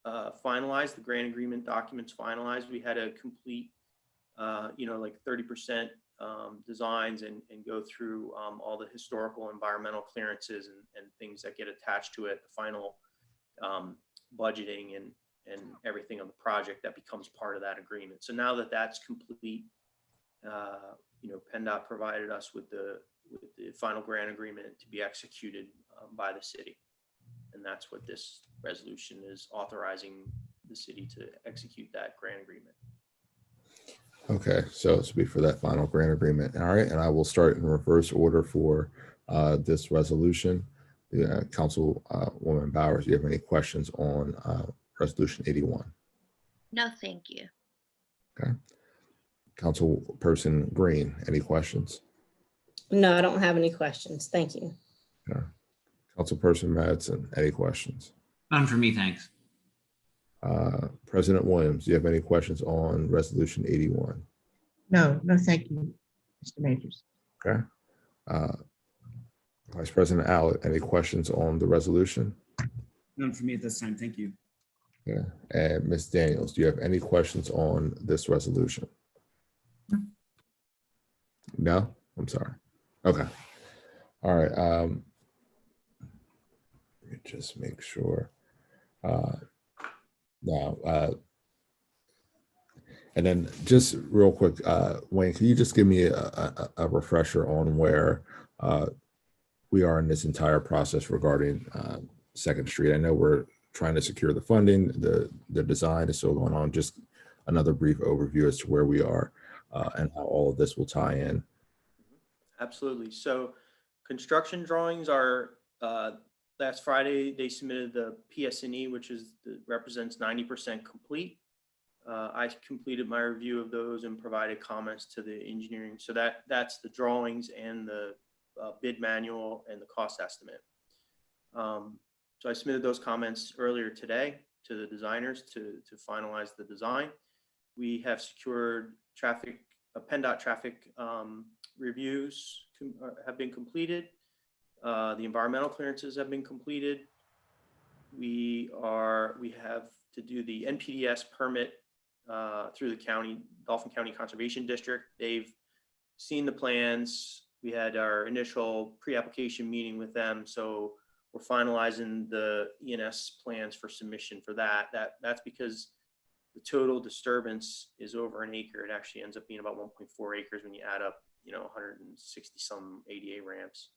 finalized, the grant agreement documents finalized, we had to complete, like 30% designs and go through all the historical environmental clearances and things that get attached to it, the final budgeting and everything on the project that becomes part of that agreement. So now that that's complete, PennDOT provided us with the final grant agreement to be executed by the city. And that's what this resolution is, authorizing the city to execute that grant agreement. Okay, so this will be for that final grant agreement. All right, and I will start in reverse order for this resolution. Councilwoman Bowers, do you have any questions on Resolution 81? No, thank you. Okay. Councilperson Green, any questions? No, I don't have any questions. Thank you. Okay. Councilperson Madsen, any questions? None for me, thanks. President Williams, do you have any questions on Resolution 81? No, thank you, Mr. Majors. Okay. Vice President Allett, any questions on the resolution? None for me at this time. Thank you. Okay. And Ms. Daniels, do you have any questions on this resolution? No? I'm sorry. Okay. All right. Let me just make sure. And then just real quick, Wayne, can you just give me a refresher on where we are in this entire process regarding 2nd Street? I know we're trying to secure the funding, the design is still going on. Just another brief overview as to where we are and how all of this will tie in. Absolutely. So construction drawings are, last Friday, they submitted the PS&E, which represents 90% complete. I completed my review of those and provided comments to the engineering. So that's the drawings and the bid manual and the cost estimate. So I submitted those comments earlier today to the designers to finalize the design. We have secured PennDOT traffic reviews have been completed. The environmental clearances have been completed. We have to do the NPDES permit through the Dauphin County Conservation District. They've seen the plans. We had our initial pre-application meeting with them. So we're finalizing the ENS plans for submission for that. That's because the total disturbance is over an acre. It actually ends up being about 1.4 acres when you add up, 160 some ADA ramps.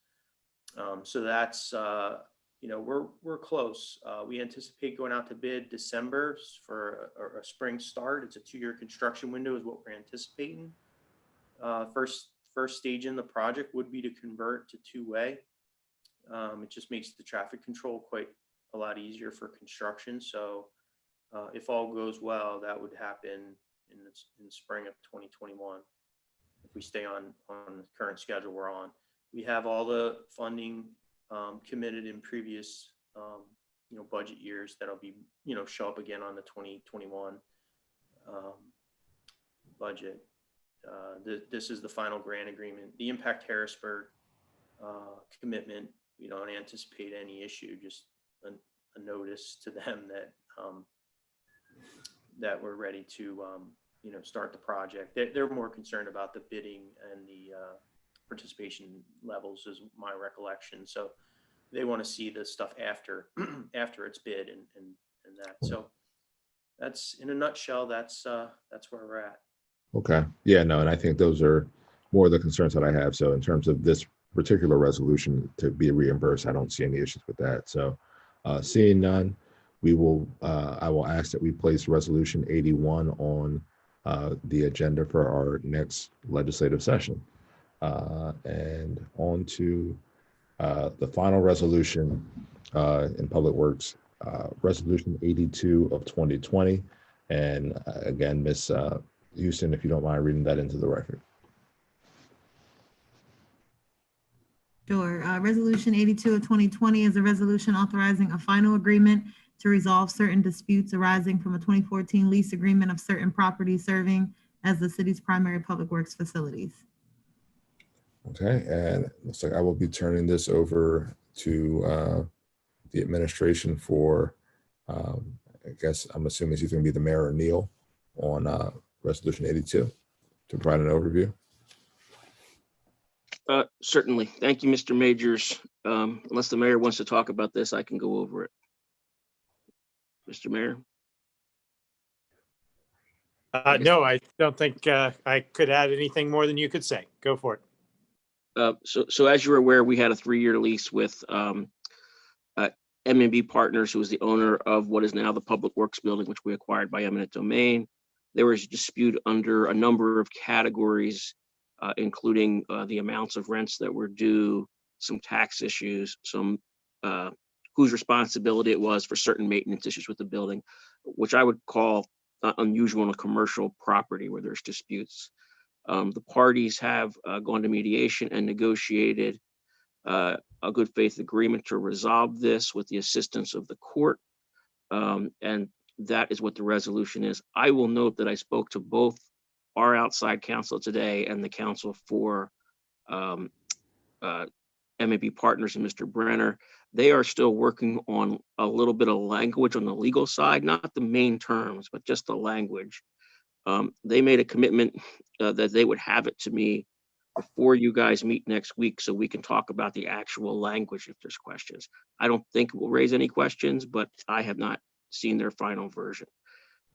So that's, we're close. We anticipate going out to bid December for a spring start. It's a 2-year construction window is what we're anticipating. First stage in the project would be to convert to two-way. It just makes the traffic control quite a lot easier for construction. So if all goes well, that would happen in the spring of 2021. If we stay on the current schedule we're on. We have all the funding committed in previous, budget years that'll be, show up again on the 2021 budget. This is the final grant agreement. The Impact Harrisburg commitment, we don't anticipate any issue, just a notice to them that we're ready to, start the project. They're more concerned about the bidding and the participation levels is my recollection. So they want to see the stuff after it's bid and that. So that's in a nutshell, that's where we're at. Okay. Yeah, no, and I think those are more of the concerns that I have. So in terms of this particular resolution to be reimbursed, I don't see any issues with that. So seeing none, I will ask that we place resolution 81 on the agenda for our next legislative session. And on to the final resolution in Public Works, resolution 82 of 2020. And again, Ms. Houston, if you don't mind reading that into the record. Sure. Resolution 82 of 2020 is a resolution authorizing a final agreement to resolve certain disputes arising from a 2014 lease agreement of certain properties serving as the city's primary public works facilities. Okay, and it looks like I will be turning this over to the administration for, I guess I'm assuming he's going to be the mayor or Neil on resolution 82 to provide an overview. Certainly. Thank you, Mr. Majors. Unless the mayor wants to talk about this, I can go over it. Mr. Mayor? No, I don't think I could add anything more than you could say. Go for it. So as you're aware, we had a 3-year lease with M&B Partners, who is the owner of what is now the Public Works building, which we acquired by eminent domain. There was a dispute under a number of categories, including the amounts of rents that were due, some tax issues, some whose responsibility it was for certain maintenance issues with the building, which I would call unusual in a commercial property where there's disputes. The parties have gone to mediation and negotiated a good faith agreement to resolve this with the assistance of the court. And that is what the resolution is. I will note that I spoke to both our outside counsel today and the counsel for M&B Partners and Mr. Brenner. They are still working on a little bit of language on the legal side, not the main terms, but just the language. They made a commitment that they would have it to me before you guys meet next week so we can talk about the actual language if there's questions. I don't think we'll raise any questions, but I have not seen their final version.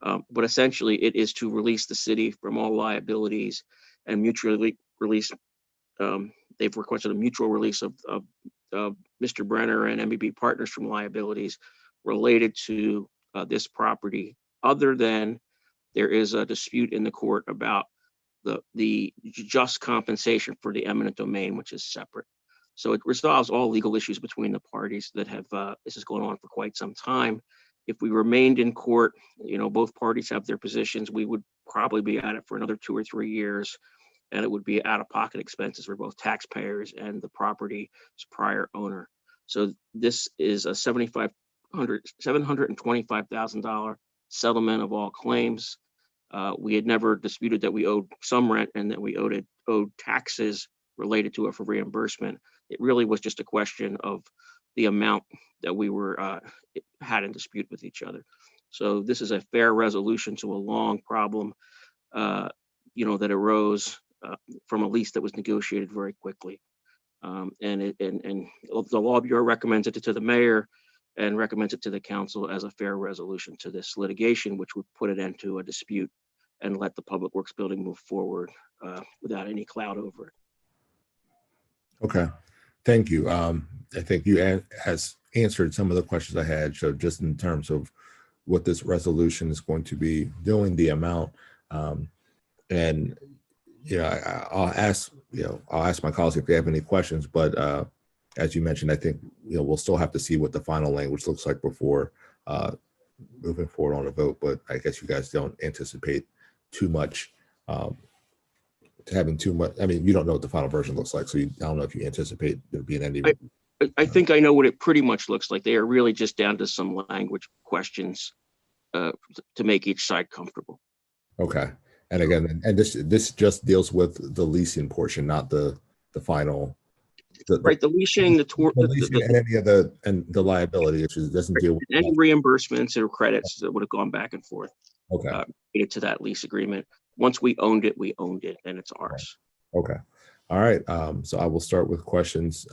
But essentially it is to release the city from all liabilities and mutually release. They've requested a mutual release of Mr. Brenner and M&B Partners from liabilities related to this property, other than there is a dispute in the court about the just compensation for the eminent domain, which is separate. So it resolves all legal issues between the parties that have, this is going on for quite some time. If we remained in court, both parties have their positions, we would probably be at it for another 2 or 3 years, and it would be out-of-pocket expenses for both taxpayers and the property's prior owner. So this is a $725,000 settlement of all claims. We had never disputed that we owed some rent and that we owed taxes related to it for reimbursement. It really was just a question of the amount that we were had in dispute with each other. So this is a fair resolution to a long problem, that arose from a lease that was negotiated very quickly. And the Law Bureau recommends it to the mayor and recommends it to the council as a fair resolution to this litigation, which would put an end to a dispute and let the Public Works building move forward without any cloud over it. Okay, thank you. I think you has answered some of the questions I had. So just in terms of what this resolution is going to be doing, the amount, and I'll ask my colleagues if they have any questions. But as you mentioned, I think we'll still have to see what the final language looks like before moving forward on a vote. But I guess you guys don't anticipate too much. Having too much. I mean, you don't know what the final version looks like, so I don't know if you anticipate there being any. I think I know what it pretty much looks like. They are really just down to some language questions to make each side comfortable. Okay, and again, and this just deals with the leasing portion, not the final. Right, the leasing, the leasing, and any of the liability issues. It doesn't deal with any reimbursements or credits that would have gone back and forth. Okay, related to that lease agreement. Once we owned it, and it's ours. Okay, all right. So I will start with questions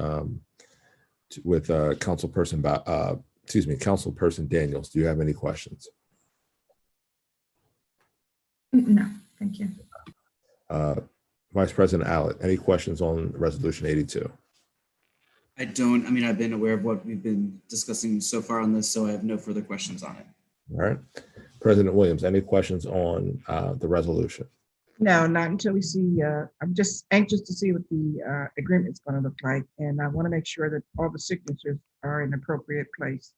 with Councilperson Daniels. Do you have any questions? No, thank you. Vice President Allett, any questions on Resolution 82? I don't. I mean, I've been aware of what we've been discussing so far on this, so I have no further questions on it. All right. President Williams, any questions on the resolution? No, not until we see, I'm just anxious to see what the agreement's going to look like. And I want to make sure that all the signatures are in appropriate place.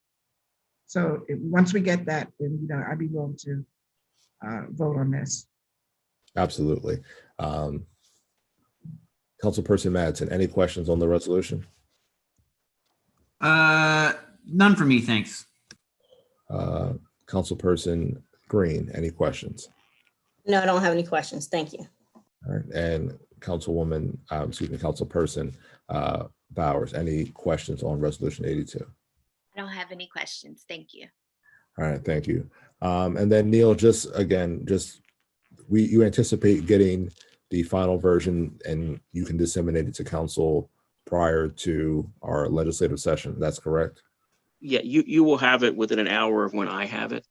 So once we get that, then, I'd be willing to vote on this. Absolutely. Councilperson Madsen, any questions on the resolution? None for me, thanks. Councilperson Green, any questions? No, I don't have any questions. Thank you. All right, and Councilperson Bowers, any questions on Resolution 82? I don't have any questions. Thank you. All right, thank you. And then Neil, you anticipate getting the final version and you can disseminate it to council prior to our legislative session. That's correct? Yeah, you will have it within an hour of when I have it.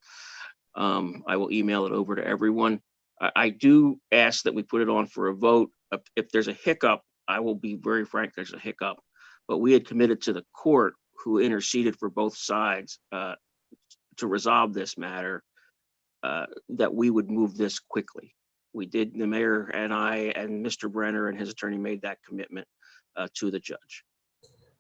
I will email it over to everyone. I do ask that we put it on for a vote. If there's a hiccup, I will be very frank, there's a hiccup. But we had committed to the court, who interceded for both sides to resolve this matter, that we would move this quickly. We did, the mayor and I and Mr. Brenner and his attorney made that commitment to the judge.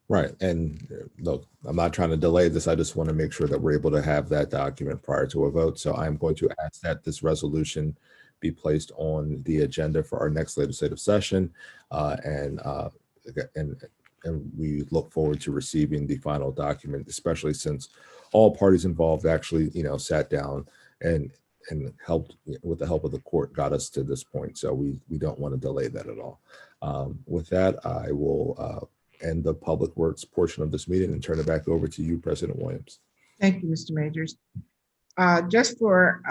Right. And look, I'm not trying to delay this. I just want to make sure that we're able to have that document prior to a vote. So I'm going to ask that this resolution be placed on the agenda for our next legislative session. And we look forward to receiving the final document, especially since all parties involved actually, sat down and helped with the help of the court, got us to this point. So we don't want to delay that at all. With that, I will end the Public Works portion of this meeting and turn it back over to you, President Williams. Thank you, Mr. Majors. Just for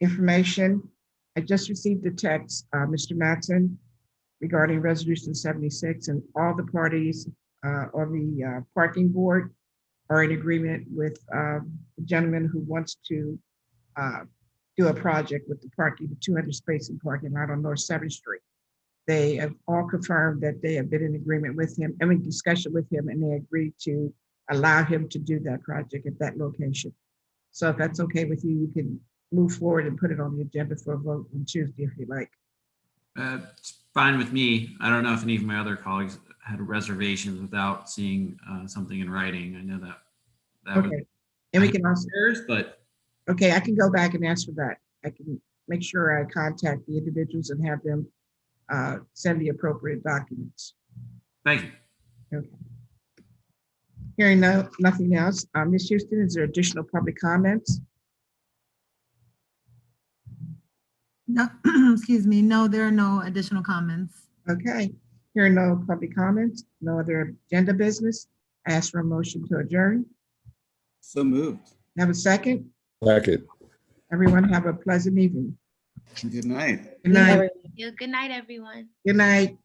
information, I just received a text, Mr. Madsen, regarding Resolution 76, and all the parties on the parking board are in agreement with the gentleman who wants to do a project with the 200 space in parking lot on North 7th Street. They have all confirmed that they have been in agreement with him, and in discussion with him, and they agreed to allow him to do that project at that location. So if that's okay with you, you can move forward and put it on the agenda for a vote on Tuesday if you like. It's fine with me. I don't know if any of my other colleagues had reservations without seeing something in writing. I know that Okay. And we can also, but okay, I can go back and ask for that. I can make sure I contact the individuals and have them send the appropriate documents. Thank you. Okay. Hearing nothing else, Ms. Houston, is there additional public comments? No, excuse me. No, there are no additional comments. Okay. Hearing no public comments, no other agenda business, I ask for a motion to adjourn. So moved. Have a second? Second. Everyone have a pleasant evening. Good night. Good night. Good night, everyone. Good night.